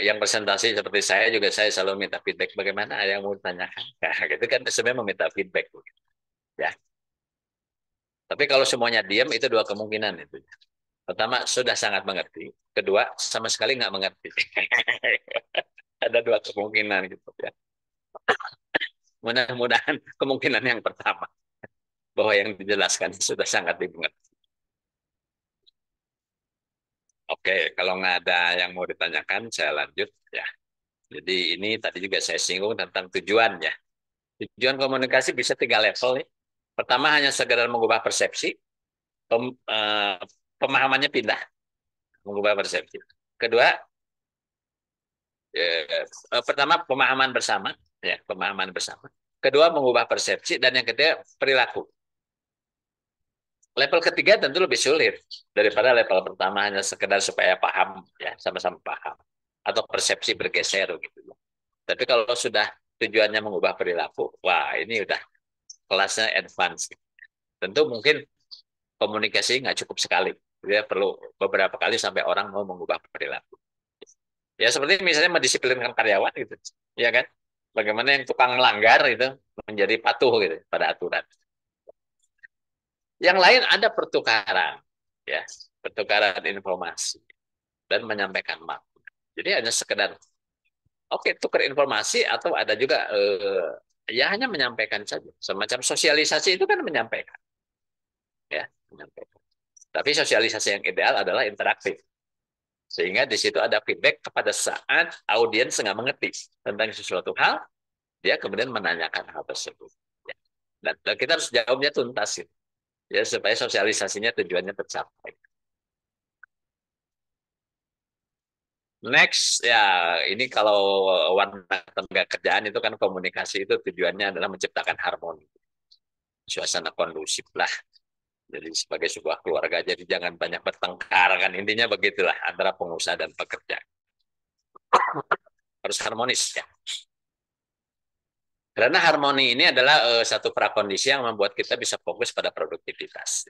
yang presentasi seperti saya juga saya selalu minta feedback. Bagaimana ada yang mau ditanyakan? Nah, gitu kan sebenarnya meminta feedback. Ya. Tapi kalau semuanya diam itu dua kemungkinan itu. Pertama, sudah sangat mengerti. Kedua, sama sekali nggak mengerti. Ada dua kemungkinan gitu ya. Mudah-mudahan kemungkinan yang pertama, bahwa yang dijelaskan sudah sangat dimengerti. Oke, kalau nggak ada yang mau ditanyakan, saya lanjut ya. Jadi ini tadi juga saya singgung tentang tujuan ya. Tujuan komunikasi bisa tiga level nih. Pertama hanya sekedar mengubah persepsi, pemahamannya pindah, mengubah persepsi. Kedua, pertama pemahaman bersama, ya pemahaman bersama. Kedua mengubah persepsi dan yang ketiga perilaku. Level ketiga tentu lebih sulit daripada level pertama hanya sekedar supaya paham ya sama-sama paham atau persepsi bergeser gitu. Tapi kalau sudah tujuannya mengubah perilaku, wah ini udah kelasnya advance. Tentu mungkin komunikasi nggak cukup sekali, dia perlu beberapa kali sampai orang mau mengubah perilaku. Ya seperti misalnya mendisiplinkan karyawan gitu, ya kan? Bagaimana yang tukang melanggar itu menjadi patuh gitu pada aturan. Yang lain ada pertukaran, ya, pertukaran informasi dan menyampaikan makna. Jadi hanya sekedar, oke, tukar informasi atau ada juga ya hanya menyampaikan saja, semacam sosialisasi itu kan menyampaikan, ya, menyampaikan. Tapi sosialisasi yang ideal adalah interaktif, sehingga di situ ada feedback kepada saat audiens nggak mengerti tentang sesuatu hal, dia kemudian menanyakan hal tersebut. Ya. Dan kita harus jawabnya tuntas, gitu. Ya supaya sosialisasinya tujuannya tercapai. Next, ya ini kalau warna tenaga kerjaan itu kan komunikasi itu tujuannya adalah menciptakan harmoni, suasana kondusif lah. Jadi sebagai sebuah keluarga, jadi jangan banyak bertengkar kan intinya begitulah antara pengusaha dan pekerja. Harus harmonis ya. Karena harmoni ini adalah satu prakondisi yang membuat kita bisa fokus pada produktivitas.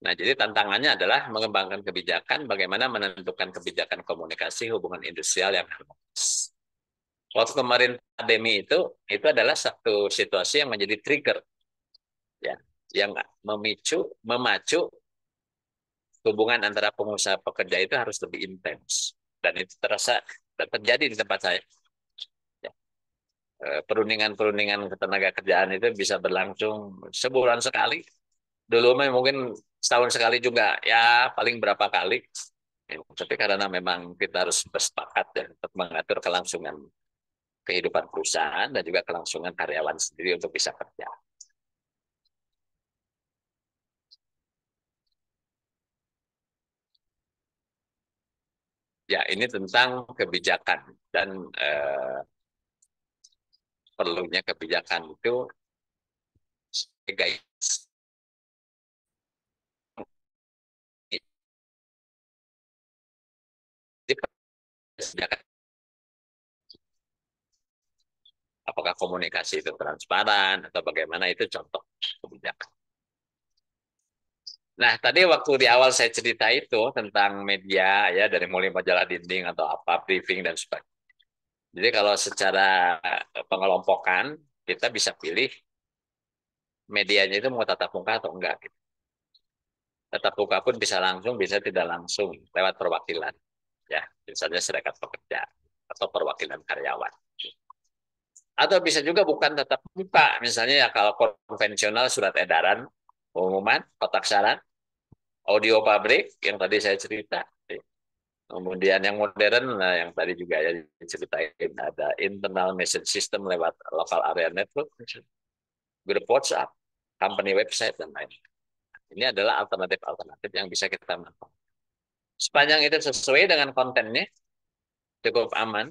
Nah, jadi tantangannya adalah mengembangkan kebijakan, bagaimana menentukan kebijakan komunikasi hubungan industrial yang harmonis. Waktu kemarin pandemi itu adalah satu situasi yang menjadi trigger, ya, yang memacu hubungan antara pengusaha pekerja itu harus lebih intens, dan itu terasa dan terjadi di tempat saya. Ya. Perundingan-perundingan ketenaga kerjaan itu bisa berlangsung sebulan sekali. Dulu mungkin setahun sekali juga, ya paling berapa kali. Tapi karena memang kita harus bersepakat ya, untuk mengatur kelangsungan kehidupan perusahaan dan juga kelangsungan karyawan sendiri untuk bisa kerja. Ya, ini tentang kebijakan dan perlunya kebijakan itu sebagai guidance. Jadi kebijakan. Apakah komunikasi itu transparan atau bagaimana, itu contoh kebijakan. Nah, tadi waktu di awal saya cerita itu tentang media ya, dari mulai majalah dinding atau apa, briefing dan sebagainya. Jadi kalau secara pengelompokan kita bisa pilih medianya itu mau tatap muka atau enggak gitu. Tatap muka pun bisa langsung, bisa tidak langsung lewat perwakilan ya, misalnya serikat pekerja atau perwakilan karyawan. Atau bisa juga bukan tatap muka, misalnya ya kalau konvensional surat edaran, pengumuman, kotak saran, audio pabrik yang tadi saya cerita. Kemudian yang modern, nah yang tadi juga ya diceritain, ada internal message system lewat local area network, grup WhatsApp, company website, dan lain. Ini adalah alternatif-alternatif yang bisa kita manfaatkan. Sepanjang itu sesuai dengan kontennya, cukup aman,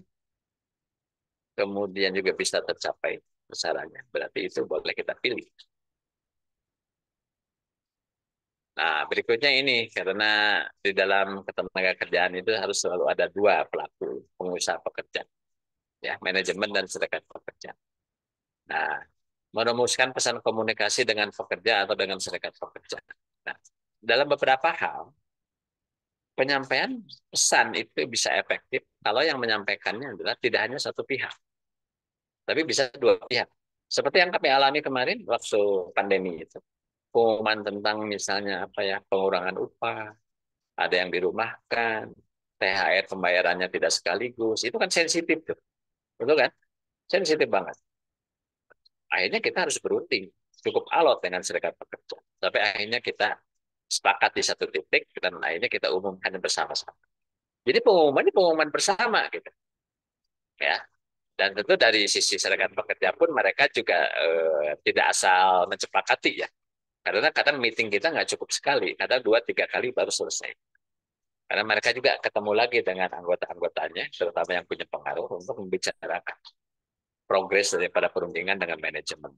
kemudian juga bisa tercapai sasarannya, berarti itu boleh kita pilih. Nah, berikutnya ini, karena di dalam ketenagakerjaan itu harus selalu ada dua pelaku, pengusaha pekerja, ya, manajemen dan serikat pekerja. Nah, merumuskan pesan komunikasi dengan pekerja atau dengan serikat pekerja. Nah, dalam beberapa hal, penyampaian pesan itu bisa efektif kalau yang menyampaikannya adalah tidak hanya satu pihak, tapi bisa dua pihak. Seperti yang kami alami kemarin waktu pandemi itu. Pengumuman tentang misalnya apa ya, pengurangan upah, ada yang dirumahkan, THR pembayarannya tidak sekaligus, itu kan sensitif tuh, betul kan? Sensitif banget. Akhirnya kita harus berunding, cukup alot dengan serikat pekerja. Tapi akhirnya kita sepakat di satu titik, dan akhirnya kita umumkan bersama-sama. Jadi pengumuman ini pengumuman bersama gitu, ya. Dan tentu dari sisi serikat pekerja pun mereka juga tidak asal mencepakati ya. Karena kadang meeting kita nggak cukup sekali, kadang 2-3 kali baru selesai. Karena mereka juga ketemu lagi dengan anggota-anggotanya, terutama yang punya pengaruh, untuk membicarakan progres daripada perundingan dengan manajemen.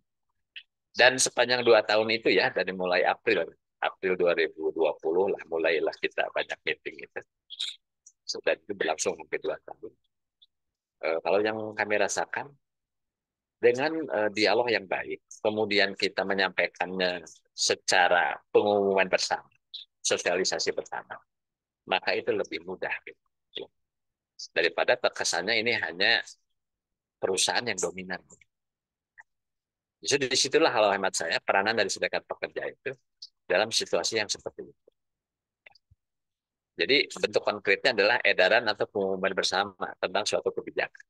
Dan sepanjang 2 tahun itu ya, dari mulai April 2020 lah, mulailah kita banyak meeting itu. Sudah itu berlangsung hampir 2 tahun. Kalau yang kami rasakan, dengan dialog yang baik, kemudian kita menyampaikannya secara pengumuman bersama, sosialisasi bersama, maka itu lebih mudah gitu. Daripada terkesannya ini hanya perusahaan yang dominan. Jadi disitulah kalau hemat saya peranan dari serikat pekerja itu dalam situasi yang seperti itu. Jadi bentuk konkretnya adalah edaran atau pengumuman bersama tentang suatu kebijakan.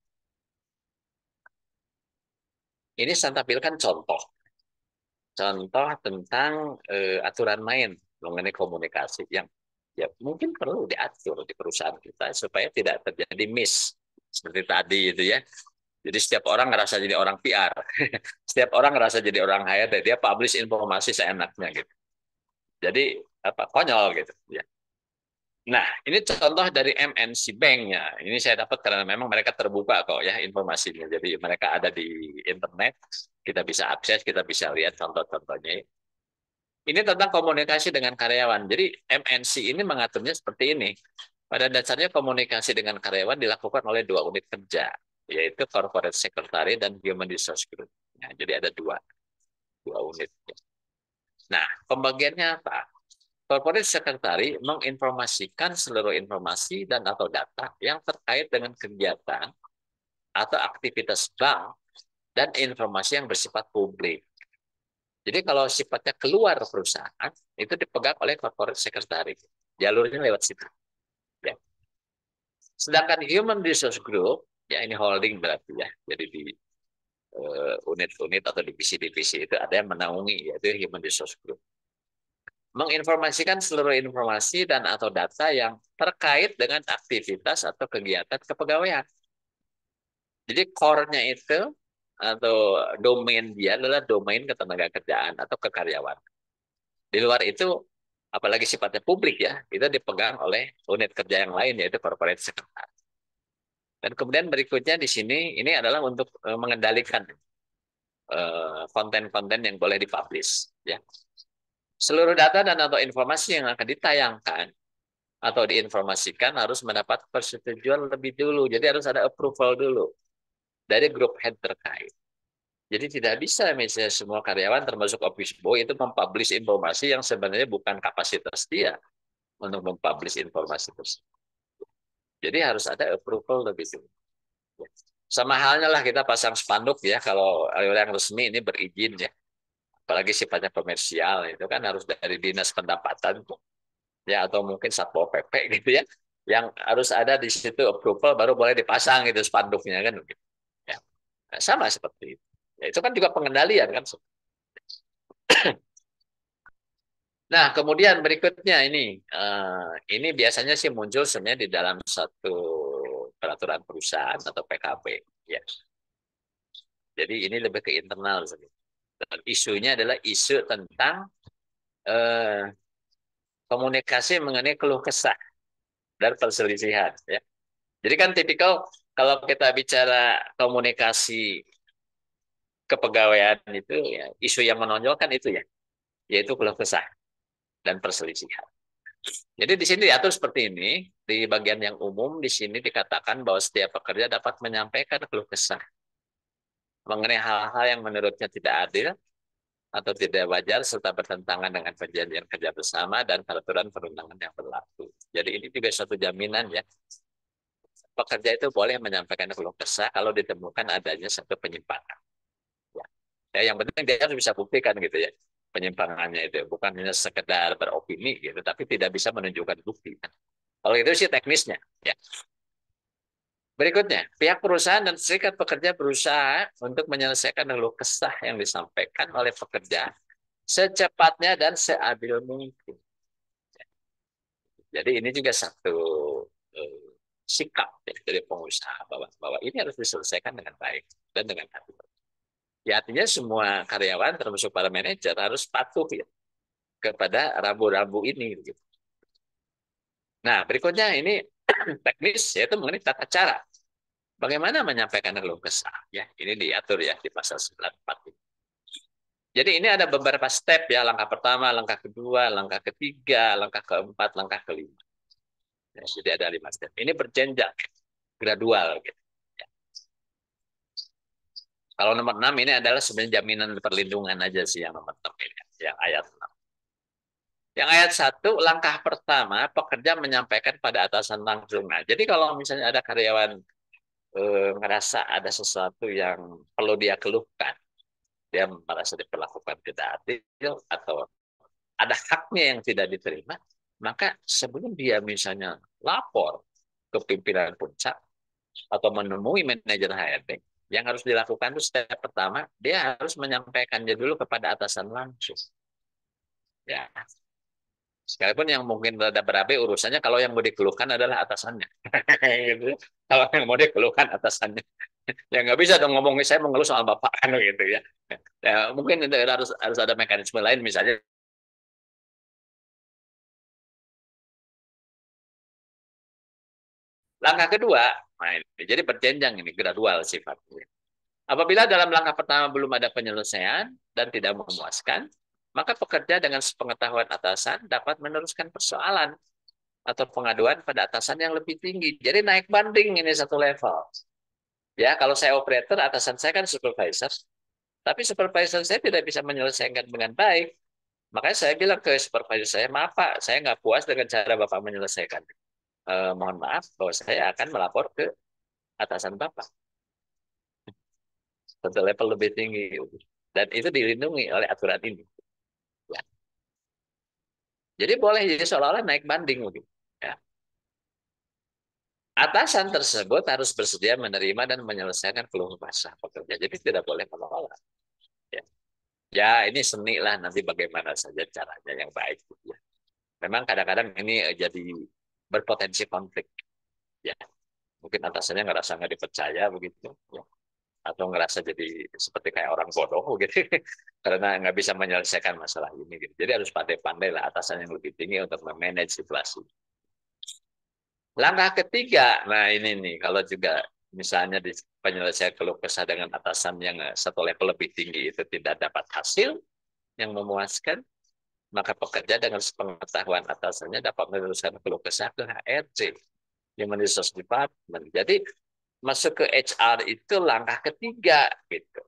Ini saya tampilkan contoh tentang aturan main mengenai komunikasi yang ya mungkin perlu diatur di perusahaan kita supaya tidak terjadi miss seperti tadi itu ya. Jadi setiap orang ngerasa jadi orang PR, setiap orang ngerasa jadi orang HRD, dia publish informasi seenaknya gitu. Jadi apa konyol gitu ya. Nah, ini contoh dari MNC Bank-nya. Ini saya dapat karena memang mereka terbuka kok ya informasinya. Jadi mereka ada di internet, kita bisa akses, kita bisa lihat contoh-contohnya. Ini tentang komunikasi dengan karyawan. Jadi MNC ini mengaturnya seperti ini. Pada dasarnya komunikasi dengan karyawan dilakukan oleh 2 unit kerja, yaitu Corporate Secretary dan Human Resource Group. Nah, jadi ada dua unit. Nah, pembagiannya apa? Corporate Secretary menginformasikan seluruh informasi dan atau data yang terkait dengan kegiatan atau aktivitas bank dan informasi yang bersifat publik. Jadi kalau sifatnya keluar perusahaan, itu dipegang oleh Corporate Secretary. Jalurnya lewat situ. Ya. Sedangkan Human Resource Group, ya ini holding berarti ya, jadi di unit-unit atau divisi-divisi itu ada yang menaungi, yaitu Human Resource Group. Menginformasikan seluruh informasi dan atau data yang terkait dengan aktivitas atau kegiatan kepegawaian. Jadi core-nya itu atau domain dia adalah domain ketenagakerjaan atau kekaryawan. Di luar itu, apalagi sifatnya publik ya, itu dipegang oleh unit kerja yang lain yaitu corporate secretary. Dan kemudian berikutnya di sini ini adalah untuk mengendalikan konten-konten yang boleh dipublish ya. Seluruh data dan atau informasi yang akan ditayangkan atau diinformasikan harus mendapat persetujuan lebih dulu. Jadi harus ada approval dulu dari grup head terkait. Jadi tidak bisa misalnya semua karyawan termasuk office boy itu mempublish informasi yang sebenarnya bukan kapasitas dia untuk mempublish informasi tersebut. Jadi harus ada approval lebih dulu. Sama halnya lah kita pasang spanduk ya, kalau yang resmi ini berizin ya. Apalagi sifatnya komersial itu kan harus dari dinas pendapatan ya, atau mungkin satpol pp gitu ya, yang harus ada di situ approval baru boleh dipasang gitu spanduknya kan gitu. Ya. Nah, sama seperti itu. Ya, itu kan juga pengendalian kan. Nah, kemudian berikutnya ini biasanya sih muncul sebenarnya di dalam satu peraturan perusahaan atau PKP ya. Jadi ini lebih ke internal sebenarnya. Dan isunya adalah isu tentang komunikasi mengenai keluh kesah dan perselisihan ya. Jadi kan tipikal kalau kita bicara komunikasi kepegawaian itu ya, isu yang menonjol kan itu ya, yaitu keluh kesah dan perselisihan. Jadi di sini diatur seperti ini, di bagian yang umum di sini dikatakan bahwa setiap pekerja dapat menyampaikan keluh kesah mengenai hal-hal yang menurutnya tidak adil atau tidak wajar serta bertentangan dengan perjanjian kerja bersama dan peraturan perundangan yang berlaku. Jadi ini juga suatu jaminan ya. Pekerja itu boleh menyampaikan keluh kesah kalau ditemukan adanya satu penyimpangan. Ya, yang penting dia harus bisa buktikan gitu ya penyimpangannya itu, bukan hanya sekedar beropini gitu, tapi tidak bisa menunjukkan bukti. Kalau itu sih teknisnya. Ya. Berikutnya, pihak perusahaan dan serikat pekerja berusaha untuk menyelesaikan keluh kesah yang disampaikan oleh pekerja secepatnya dan seadil mungkin. Jadi ini juga satu sikap ya, dari pengusaha bahwa ini harus diselesaikan dengan baik dan dengan hati. Ya artinya semua karyawan termasuk para manajer harus patuh ya kepada rambu-rambu ini. Gitu. Nah berikutnya ini teknis yaitu mengenai tata cara. Bagaimana menyampaikan keluh kesah? Ya, ini diatur ya di pasal 94. Jadi ini ada beberapa step ya, langkah pertama, langkah kedua, langkah ketiga, langkah keempat, langkah kelima. Ya, jadi ada 5 step. Ini berjenjang, gradual. Gitu. Ya. Kalau nomor 6 ini adalah sebenarnya jaminan perlindungan aja sih yang nomor 6 ini, yang ayat 6. Yang ayat 1, langkah pertama, pekerja menyampaikan pada atasan langsung. Nah, jadi kalau misalnya ada karyawan ngerasa ada sesuatu yang perlu dia keluhkan, dia merasa diperlakukan tidak adil atau ada haknya yang tidak diterima, maka sebelum dia misalnya lapor ke pimpinan puncak atau menemui manajer HRD, yang harus dilakukan itu step pertama, dia harus menyampaikannya dulu kepada atasan langsung. Ya. Sekalipun yang mungkin rada berabe urusannya kalau yang mau dikeluhkan adalah atasannya. Gitu. Kalau yang mau dikeluhkan atasannya. Ya nggak bisa dong ngomong saya mengeluh soal bapak kan gitu ya. Ya mungkin harus ada mekanisme lain misalnya. Langkah kedua, nah ini, jadi berjenjang ini gradual sifatnya. Apabila dalam langkah pertama belum ada penyelesaian dan tidak memuaskan, maka pekerja dengan sepengetahuan atasan dapat meneruskan persoalan atau pengaduan pada atasan yang lebih tinggi. Jadi naik banding ini satu level. Ya, kalau saya operator, atasan saya kan supervisor. Tapi supervisor saya tidak bisa menyelesaikan dengan baik. Makanya saya bilang ke supervisor saya, maaf Pak, saya nggak puas dengan cara Bapak menyelesaikan. Mohon maaf, bahwa saya akan melapor ke atasan Bapak. Satu level lebih tinggi. Dan itu dilindungi oleh aturan ini. Ya. Jadi boleh jadi seolah-olah naik banding. Ya. Atasan tersebut harus bersedia menerima dan menyelesaikan keluh kesah pekerja. Jadi tidak boleh menolak. Ya. Ya, ini seni lah nanti bagaimana saja caranya yang baik. Ya. Memang kadang-kadang ini jadi berpotensi konflik. Ya, mungkin atasannya ngerasa nggak dipercaya begitu. Ya. Atau ngerasa jadi seperti kayak orang bodoh gitu. Karena nggak bisa menyelesaikan masalah ini. Gitu. Jadi harus pandai-pandai lah atasan yang lebih tinggi untuk memanage situasi. Langkah ketiga, nah ini nih, kalau juga misalnya di penyelesaian keluh kesah dengan atasan yang satu level lebih tinggi itu tidak dapat hasil yang memuaskan, maka pekerja dengan sepengetahuan atasannya dapat meneruskan keluh kesah ke HRD, Human Resource Department. Jadi masuk ke HR itu langkah ketiga gitu.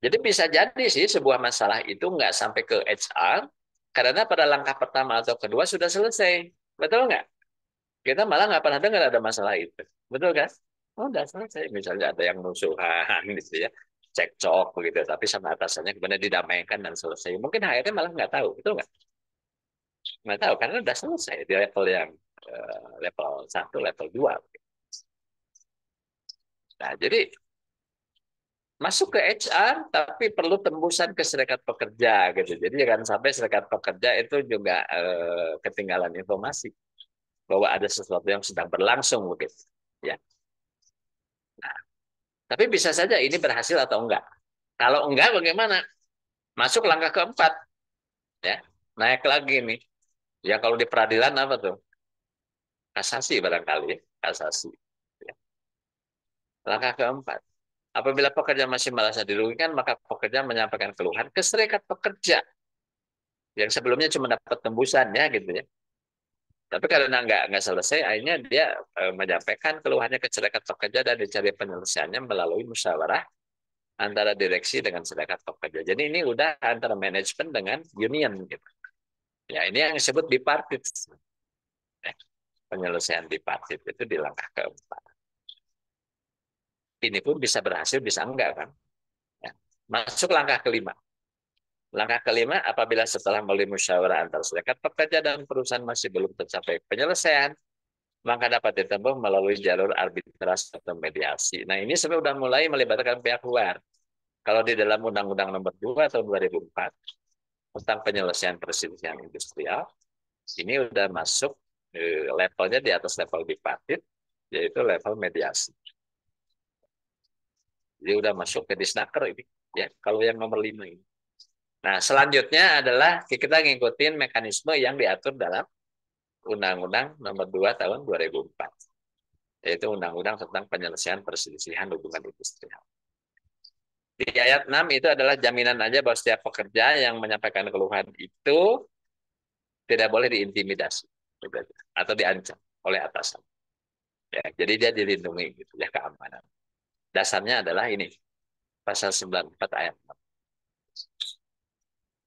Jadi bisa jadi sih sebuah masalah itu nggak sampai ke HR karena pada langkah pertama atau kedua sudah selesai. Betul nggak? Kita malah nggak pernah dengar ada masalah itu. Betul kan? Oh, udah selesai. Misalnya ada yang musuhan gitu ya, cekcok begitu, tapi sama atasannya kemudian didamaikan dan selesai. Mungkin HRD malah nggak tahu, betul nggak? Nggak tahu karena udah selesai di level yang level 1, level 2. Nah, jadi masuk ke HR tapi perlu tembusan ke serikat pekerja gitu. Jadi jangan sampai serikat pekerja itu juga ketinggalan informasi bahwa ada sesuatu yang sedang berlangsung begitu. Ya. Nah, tapi bisa saja ini berhasil atau enggak. Kalau enggak bagaimana? Masuk langkah keempat, ya. Naik lagi nih. Ya kalau di peradilan apa tuh? Kasasi barangkali ya, kasasi. Ya. Langkah keempat. Apabila pekerja masih merasa dirugikan, maka pekerja menyampaikan keluhan ke serikat pekerja yang sebelumnya cuma dapat tembusan ya gitu ya. Tapi karena nggak selesai, akhirnya dia menyampaikan keluhannya ke serikat pekerja dan dicari penyelesaiannya melalui musyawarah antara direksi dengan serikat pekerja. Jadi ini udah antara manajemen dengan union gitu. Ya ini yang disebut bipartit. Ya, penyelesaian bipartit itu di langkah keempat. Ini pun bisa berhasil, bisa enggak kan? Ya. Masuk langkah kelima. Langkah kelima, apabila setelah melalui musyawarah antar serikat pekerja dan perusahaan masih belum tercapai penyelesaian, maka dapat ditempuh melalui jalur arbitrase atau mediasi. Nah, ini sebenarnya sudah mulai melibatkan pihak luar. Kalau di dalam Undang-Undang Nomor 2 tahun 2004 tentang penyelesaian perselisihan industrial, ini sudah masuk levelnya di atas level bipartit, yaitu level mediasi. Jadi sudah masuk ke Disnaker ini, ya. Kalau yang nomor 5 ini. Nah, selanjutnya adalah kita ngikutin mekanisme yang diatur dalam Undang-Undang Nomor 2 tahun 2004, yaitu Undang-Undang tentang penyelesaian perselisihan hubungan industrial. Di ayat 6 itu adalah jaminan aja bahwa setiap pekerja yang menyampaikan keluhan itu tidak boleh diintimidasi atau diancam oleh atasan. Ya, jadi dia dilindungi gitu ya, keamanan. Dasarnya adalah ini, pasal 94 ayat 6.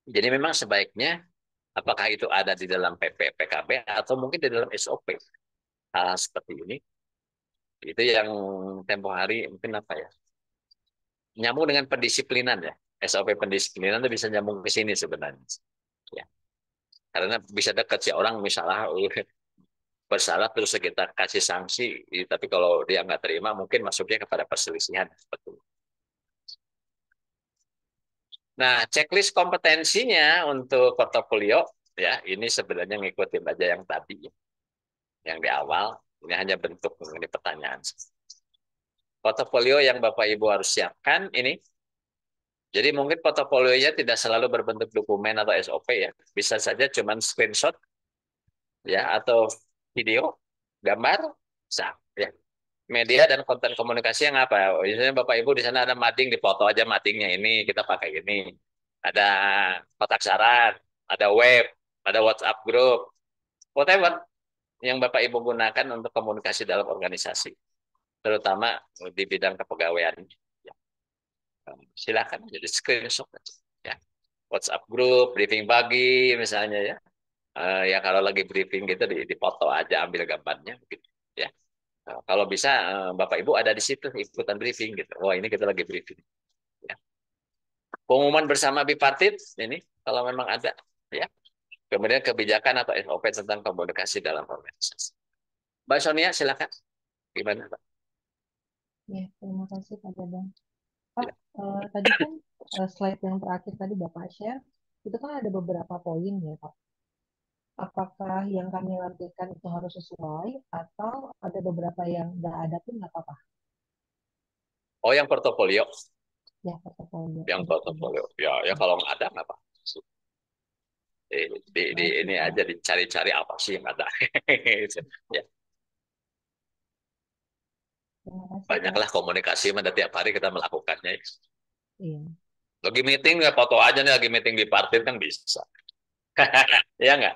Jadi memang sebaiknya apakah itu ada di dalam PP PKB atau mungkin di dalam SOP. Hal seperti ini itu yang tempo hari mungkin apa ya, nyambung dengan pendisiplinan ya. SOP pendisiplinan itu bisa nyambung ke sini sebenarnya ya, karena bisa dekat si orang misalnya bersalah terus kita kasih sanksi, tapi kalau dia nggak terima mungkin masuknya kepada perselisihan seperti itu. Nah, checklist kompetensinya untuk portofolio ya ini sebenarnya ngikutin aja yang tadi yang di awal. Ini hanya bentuk mengenai pertanyaan. Portofolio yang Bapak Ibu harus siapkan ini. Jadi mungkin portofolionya tidak selalu berbentuk dokumen atau SOP ya. Bisa saja cuman screenshot ya atau video, gambar, bisa ya. Media dan konten komunikasi yang apa? Misalnya Bapak Ibu di sana ada mading, dipoto aja madingnya ini kita pakai ini. Ada kotak saran, ada web, ada WhatsApp group, whatever yang Bapak Ibu gunakan untuk komunikasi dalam organisasi, terutama di bidang kepegawaian. Ya. Silakan jadi screenshot aja. Ya. WhatsApp group, briefing pagi misalnya ya. Ya kalau lagi briefing gitu dipoto aja, ambil gambarnya begitu ya. Kalau bisa Bapak Ibu ada di situ ikutan briefing gitu. Wah, ini kita lagi briefing. Ya. Pengumuman bersama bipartit ini kalau memang ada ya. Kemudian kebijakan atau SOP tentang komunikasi dalam organisasi. Mbak Sonia silakan. Gimana, Pak? Ya, terima kasih Pak Dadang. Pak, Ya. tadi kan slide yang terakhir tadi Bapak share, itu kan ada beberapa poin ya Pak. Apakah yang kami lampirkan itu harus sesuai atau ada beberapa yang nggak ada pun nggak apa-apa? Oh, yang portofolio. Ya, portofolio. Yang portofolio. Ya kalau nggak ada nggak apa-apa. Ini aja dicari-cari apa sih yang ada. Ya. Terima kasih, Pak. Banyaklah komunikasi pada tiap hari kita melakukannya. Iya. Lagi meeting ya foto aja nih, lagi meeting di partit kan bisa. Ya nggak?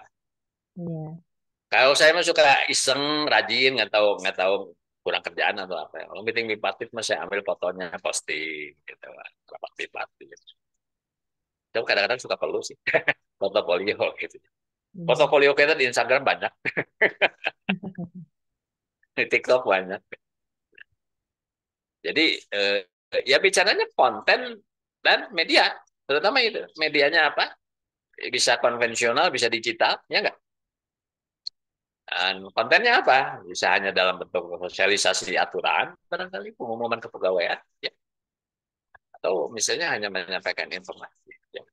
Iya. Kalau saya mah suka iseng, rajin, nggak tahu kurang kerjaan atau apa. Kalau meeting bipartit mah saya ambil fotonya, posting gitu kan. Rapat bipartit. Tapi kadang-kadang suka perlu sih portofolio gitu. Iya. Portofolio kita di Instagram banyak, di TikTok banyak. Jadi ya bicaranya konten dan media, terutama itu. Medianya apa? Bisa konvensional, bisa digital, ya nggak? Dan kontennya apa? Bisa hanya dalam bentuk sosialisasi aturan, barangkali pengumuman kepegawaian, ya. Atau misalnya hanya menyampaikan informasi. Ya.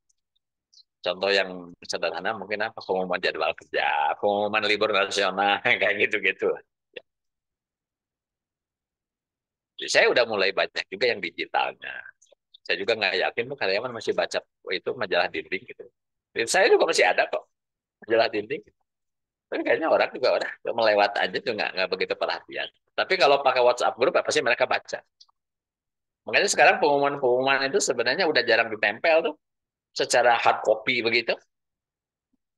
Contoh yang sederhana mungkin apa? Pengumuman jadwal kerja, pengumuman libur nasional, kayak gitu-gitu. Ya. Jadi saya udah mulai banyak juga yang digitalnya. Saya juga nggak yakin tuh karyawan masih baca itu majalah dinding gitu. Dan saya juga masih ada kok majalah dinding. Tapi kayaknya orang juga udah melewat aja tuh nggak begitu perhatian. Tapi kalau pakai WhatsApp grup pasti mereka baca. Makanya sekarang pengumuman-pengumuman itu sebenarnya udah jarang ditempel tuh secara hard copy begitu.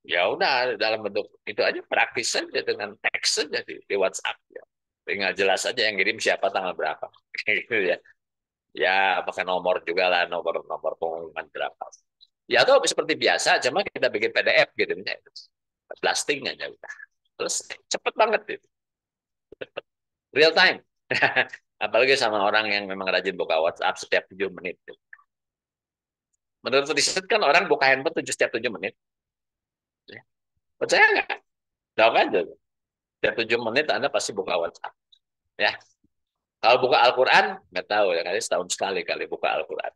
Ya udah dalam bentuk itu aja praktis saja dengan teks saja di WhatsApp ya. Tinggal jelas aja yang kirim siapa tanggal berapa. Gitu ya. Ya pakai nomor juga lah nomor pengumuman berapa. Ya atau seperti biasa cuma kita bikin PDF gitu misalnya. Blasting aja udah. Terus cepet banget itu. Real time. Apalagi sama orang yang memang rajin buka WhatsApp setiap 7 menit. Menurut riset kan orang buka handphone setiap 7 menit. Percaya nggak? Jawab aja. Setiap 7 menit Anda pasti buka WhatsApp. Ya. Kalau buka Al-Quran, nggak tahu ya. Kali setahun sekali kali buka Al-Quran.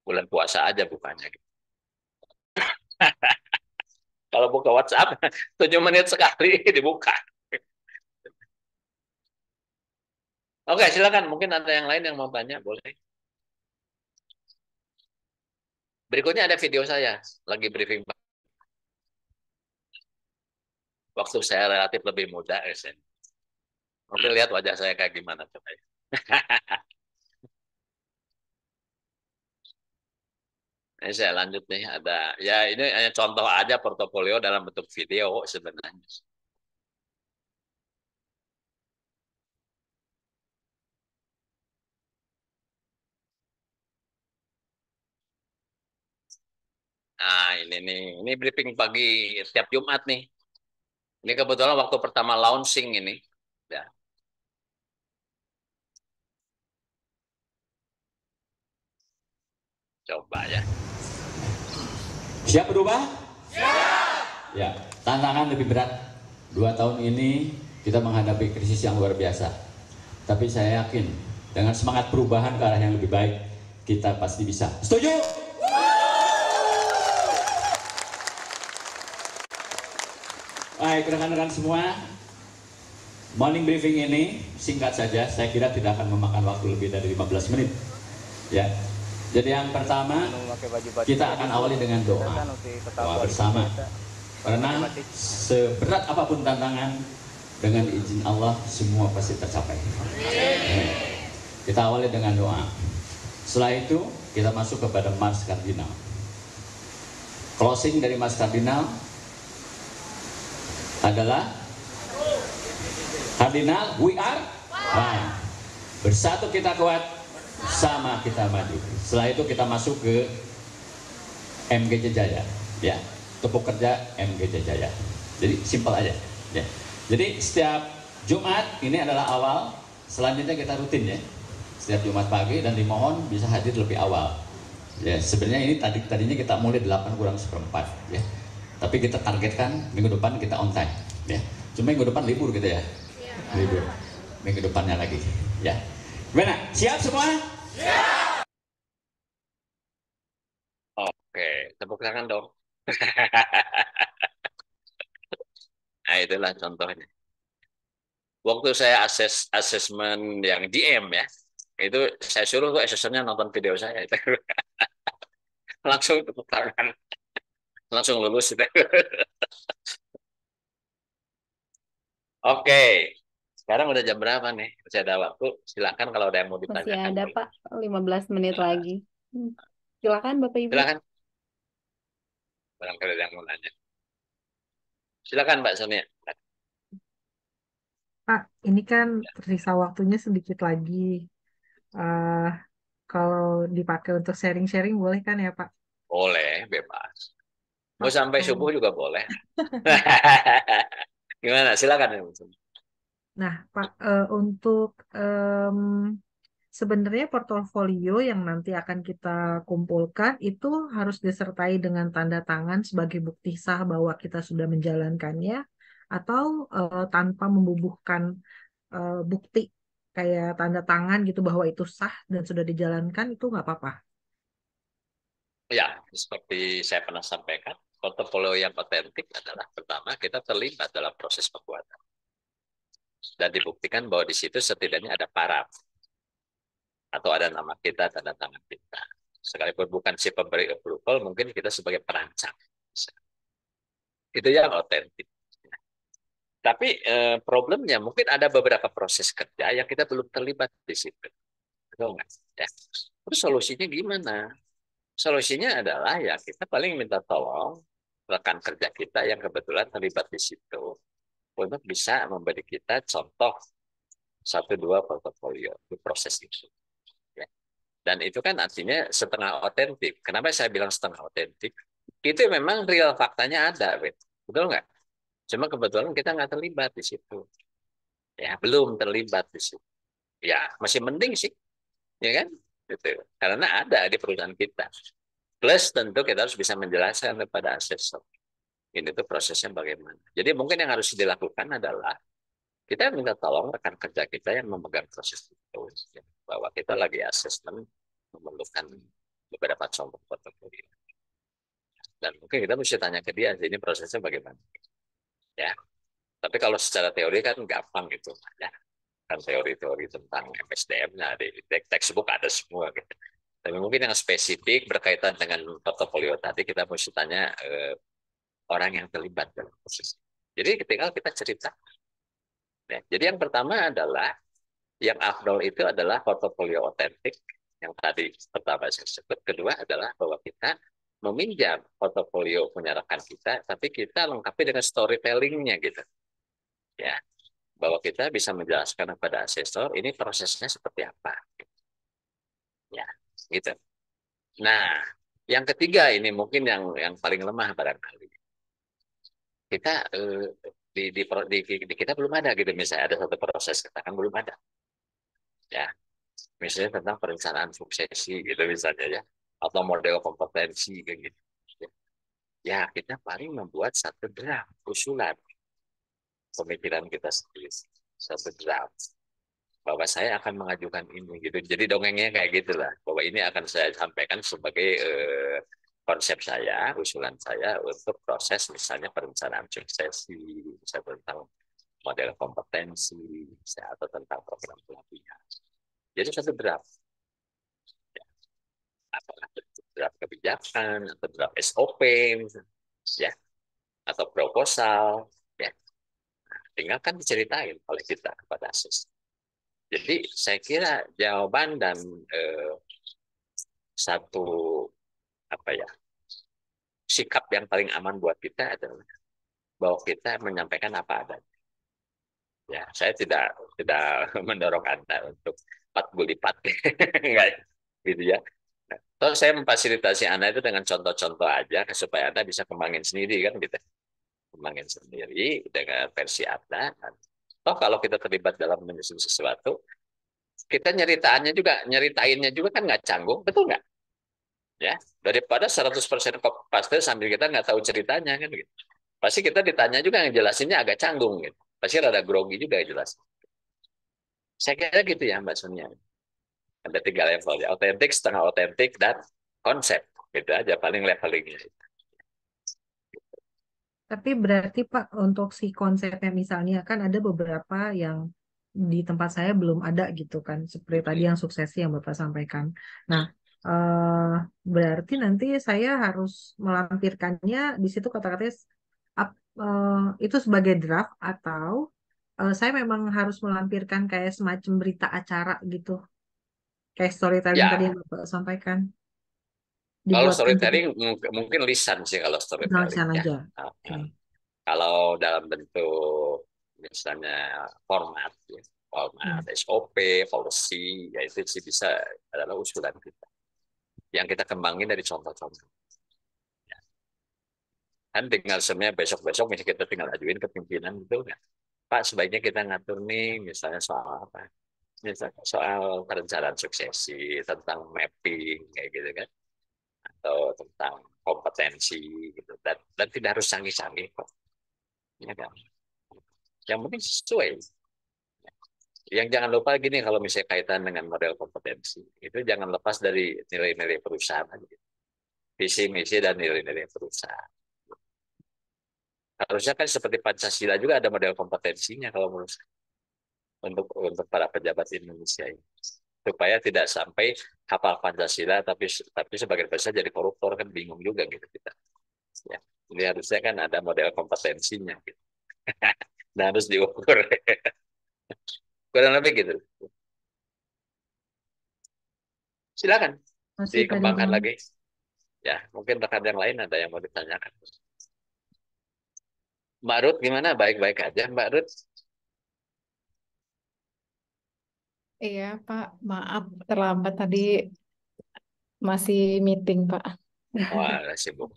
Bulan puasa aja bukanya. Gitu. Kalau buka WhatsApp, 7 menit sekali dibuka. Oke, silakan. Mungkin ada yang lain yang mau tanya, boleh. Berikutnya ada video saya. Lagi briefing. Waktu saya relatif lebih muda. Oke, lihat wajah saya kayak gimana. Coba. Ini saya lanjut nih. Ada ya ini hanya contoh aja portofolio dalam bentuk video sebenarnya. Nah, ini nih. Ini briefing pagi setiap Jumat nih. Ini kebetulan waktu pertama launching ini. Ya. Coba ya. Siap berubah? Siap. Ya, tantangan lebih berat. 2 tahun ini kita menghadapi krisis yang luar biasa. Tapi saya yakin dengan semangat perubahan ke arah yang lebih baik, kita pasti bisa. Setuju? Baik, rekan-rekan semua. Morning briefing ini singkat saja, saya kira tidak akan memakan waktu lebih dari 15 menit. Ya. Jadi yang pertama, kita akan awali dengan doa bersama. Karena seberat apapun tantangan, dengan izin Allah semua pasti tercapai. Kita awali dengan doa. Setelah itu kita masuk kepada Mars Kardinal. Closing dari Mars Kardinal adalah Kardinal, we are one. Bersatu kita kuat, sama kita maju. Setelah itu kita masuk ke MGJ Jaya, ya, tepuk kerja MGJ Jaya. Jadi simpel aja, ya. Jadi setiap Jumat ini adalah awal. Selanjutnya kita rutin ya, setiap Jumat pagi dan dimohon bisa hadir lebih awal. Ya, sebenarnya ini tadinya kita mulai 8 kurang seperempat, ya. Tapi kita targetkan minggu depan kita on time, ya. Cuma minggu depan libur gitu ya, libur. Minggu depannya lagi, ya. Gimana? Siap semua? Siap. Oke, tepuk tangan dong. Nah, itulah contohnya. Waktu saya asesmen yang DM ya, itu saya suruh tuh asesornya nonton video saya. Langsung tepuk tangan. Langsung lulus. Oke. Sekarang udah jam berapa nih? Masih ada waktu. Silakan kalau ada yang mau Masih ditanyakan. ada, Pak, 15 menit lagi. Silakan Bapak Ibu. Silakan. Barangkali ada yang mau nanya. Silakan Mbak Sonia. Pak, ini kan tersisa waktunya sedikit lagi. eh Kalau dipakai untuk sharing-sharing boleh kan ya, Pak? Boleh, bebas. Mau Pak, sampai subuh juga boleh. Gimana? Silakan. nah, Pak, untuk sebenarnya portofolio yang nanti akan kita kumpulkan itu harus disertai dengan tanda tangan sebagai bukti sah bahwa kita sudah menjalankannya, atau tanpa membubuhkan bukti kayak tanda tangan gitu bahwa itu sah dan sudah dijalankan itu nggak apa-apa. Ya, seperti saya pernah sampaikan, portofolio yang otentik adalah pertama kita terlibat dalam proses pembuatan dan dibuktikan bahwa di situ setidaknya ada paraf atau ada nama kita, tanda tangan kita. Sekalipun bukan si pemberi approval, mungkin kita sebagai perancang. Itu yang otentik. Tapi problemnya mungkin ada beberapa proses kerja yang kita belum terlibat di situ. Betul nggak? Ya. Terus solusinya gimana? Solusinya adalah ya kita paling minta tolong rekan kerja kita yang kebetulan terlibat di situ untuk bisa memberi kita contoh satu dua portofolio di proses itu. Ya. Dan itu kan artinya setengah otentik. Kenapa saya bilang setengah otentik? Itu memang real faktanya ada, betul nggak? Cuma kebetulan kita nggak terlibat di situ. Ya, belum terlibat di situ. Ya, masih mending sih, ya kan? Gitu. Karena ada di perusahaan kita. Plus tentu kita harus bisa menjelaskan kepada asesor. Ini tuh prosesnya bagaimana. Jadi mungkin yang harus dilakukan adalah kita minta tolong rekan kerja kita yang memegang proses itu. Bahwa kita lagi asesmen memerlukan beberapa contoh portofolio. Dan mungkin kita mesti tanya ke dia, ini prosesnya bagaimana. Ya, tapi kalau secara teori kan gampang gitu. Ya, kan teori-teori tentang MSDM-nya di textbook ada semua gitu. Tapi mungkin yang spesifik berkaitan dengan portofolio tadi kita mesti tanya orang yang terlibat dalam proses. Jadi tinggal kita cerita. Ya, jadi yang pertama adalah yang afdol itu adalah portofolio otentik yang tadi pertama saya sebut. Kedua adalah bahwa kita meminjam portofolio punya rekan kita, tapi kita lengkapi dengan storytelling-nya gitu. Ya, bahwa kita bisa menjelaskan kepada asesor ini prosesnya seperti apa. Ya, gitu. Nah, yang ketiga ini mungkin yang paling lemah barangkali. Kita di kita belum ada gitu, misalnya ada satu proses katakan belum ada. Ya, misalnya tentang perencanaan suksesi gitu misalnya ya, atau model kompetensi kayak gitu. Ya, kita paling membuat satu draft usulan pemikiran kita sendiri, satu draft bahwa saya akan mengajukan ini gitu. Jadi dongengnya kayak gitulah, bahwa ini akan saya sampaikan sebagai konsep saya, usulan saya untuk proses misalnya perencanaan suksesi, misalnya tentang model kompetensi, atau tentang program pelatihan. Jadi satu draft, ya. Apakah draft kebijakan atau draft SOP, ya, atau proposal, ya. Tinggal kan diceritain oleh kita kepada asesor. Jadi saya kira jawaban dan satu apa ya sikap yang paling aman buat kita adalah bahwa kita menyampaikan apa adanya. Ya, saya tidak mendorong Anda untuk pat gulipat, enggak gitu ya. Nah, toh saya memfasilitasi Anda itu dengan contoh-contoh aja supaya Anda bisa kembangin sendiri kan gitu. Kembangin sendiri dengan versi Anda. Toh kalau kita terlibat dalam menyusun sesuatu, kita nyeritainnya juga kan nggak canggung, betul nggak? Ya, daripada 100% paste sambil kita nggak tahu ceritanya kan gitu. Pasti kita ditanya juga yang jelasinnya agak canggung gitu. Pasti rada grogi juga jelas. Saya kira gitu ya Mbak Sonia. Ada 3 level ya, otentik, setengah otentik, dan konsep. Gitu aja paling levelingnya. Tapi berarti Pak, untuk si konsepnya misalnya kan ada beberapa yang di tempat saya belum ada gitu kan, seperti tadi yang suksesi yang Bapak sampaikan. Nah, berarti nanti saya harus melampirkannya di situ kata-katanya itu sebagai draft, atau saya memang harus melampirkan kayak semacam berita acara gitu, kayak storytelling tadi Ya, yang Bapak sampaikan. Kalau dibuatkan jadi storytelling mungkin lisan sih kalau storytelling tulisan ya. aja. Nah, Oke. kalau dalam bentuk misalnya format, ya, format Hmm. SOP, policy, ya itu sih bisa adalah usulan kita. Yang kita kembangin dari contoh-contoh. Kan tinggal sebenarnya besok-besok misalnya kita tinggal ajuin ke pimpinan gitu kan. Pak, sebaiknya kita ngatur nih misalnya soal apa? Misalnya soal perencanaan suksesi, tentang mapping kayak gitu kan, atau tentang kompetensi gitu. Dan tidak harus canggih-canggih kok. Ya kan? Yang penting sesuai. Yang jangan lupa gini, kalau misalnya kaitan dengan model kompetensi, itu jangan lepas dari nilai-nilai perusahaan. Visi, misi, dan nilai-nilai perusahaan. Harusnya kan seperti Pancasila juga ada model kompetensinya kalau menurut saya. Untuk para pejabat Indonesia ini. Supaya tidak sampai hafal Pancasila tapi sebagian besar jadi koruptor, kan bingung juga gitu kita. Ya. Jadi harusnya kan ada model kompetensinya gitu. Dan harus diukur. Kurang lebih gitu. Silakan Masih Pak dikembangkan Dudung. lagi. Ya, mungkin rekan yang lain ada yang mau ditanyakan. Mbak Ruth gimana? Baik-baik aja Mbak Ruth? Iya, Pak. Maaf terlambat tadi masih meeting, Pak. Wah, sibuk.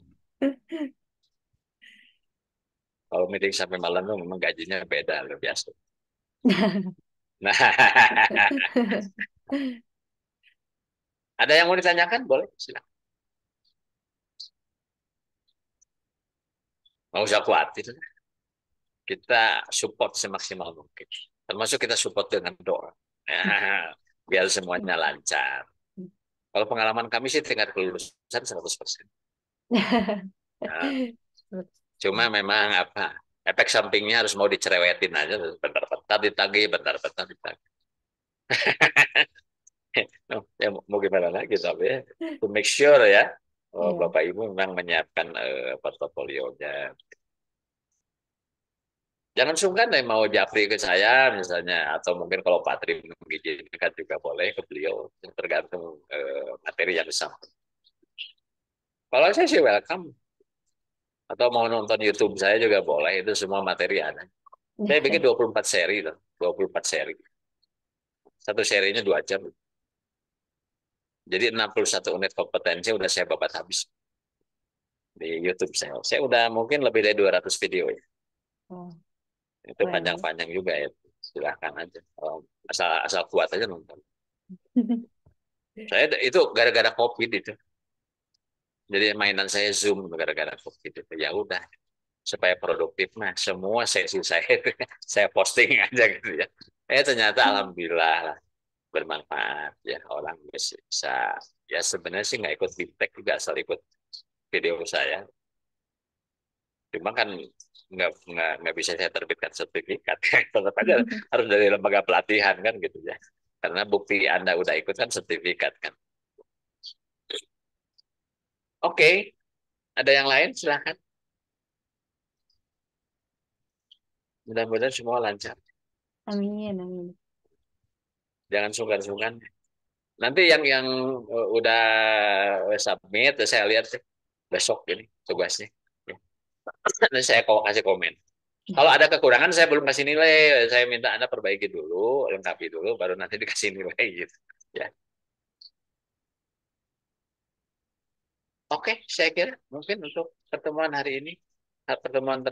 Kalau meeting sampai malam tuh memang gajinya beda, luar biasa. Nah, ada yang mau ditanyakan? Boleh, silakan. Nggak usah khawatir. Kita support semaksimal mungkin. Termasuk kita support dengan doa. Ya, biar semuanya lancar. Kalau pengalaman kami sih tingkat kelulusan 100%. Nah, cuma memang apa, efek sampingnya harus mau dicerewetin aja, bentar-bentar ditagih, bentar-bentar ditagih. Ya, mau gimana lagi tapi ya, to make sure ya, Iya. Bapak Ibu memang menyiapkan portofolionya. Jangan sungkan deh mau japri ke saya misalnya, atau mungkin kalau Pak Tri mengizinkan juga boleh ke beliau, tergantung materi yang disampaikan. Kalau saya sih welcome, atau mau nonton YouTube saya juga boleh, itu semua materi ada. Saya bikin 24 seri loh, 24 seri. Satu serinya 2 jam. Jadi 61 unit kompetensi udah saya babat habis di YouTube saya. Saya udah mungkin lebih dari 200 video ya. Oh, Itu keren. panjang-panjang juga ya. Silahkan aja. Asal kuat aja nonton. Saya itu gara-gara COVID itu. Jadi mainan saya Zoom gara-gara COVID itu. Ya udah, supaya produktif mah semua sesi saya saya posting aja gitu ya. Ternyata alhamdulillah lah, bermanfaat ya, orang bisa ya, sebenarnya sih nggak ikut biptek juga asal ikut video saya. Cuma kan nggak bisa saya terbitkan sertifikat. Tetap aja harus dari lembaga pelatihan kan gitu ya. Karena bukti Anda udah ikut kan sertifikat kan. Oke, ada yang lain silahkan. Mudah-mudahan semua lancar. Amin, amin. Jangan sungkan-sungkan. Nanti yang udah submit, saya lihat besok ini tugasnya. Nanti saya kasih komen. Kalau ada kekurangan saya belum kasih nilai, saya minta Anda perbaiki dulu, lengkapi dulu, baru nanti dikasih nilai gitu. Ya. Oke, saya kira mungkin untuk pertemuan hari ini, pertemuan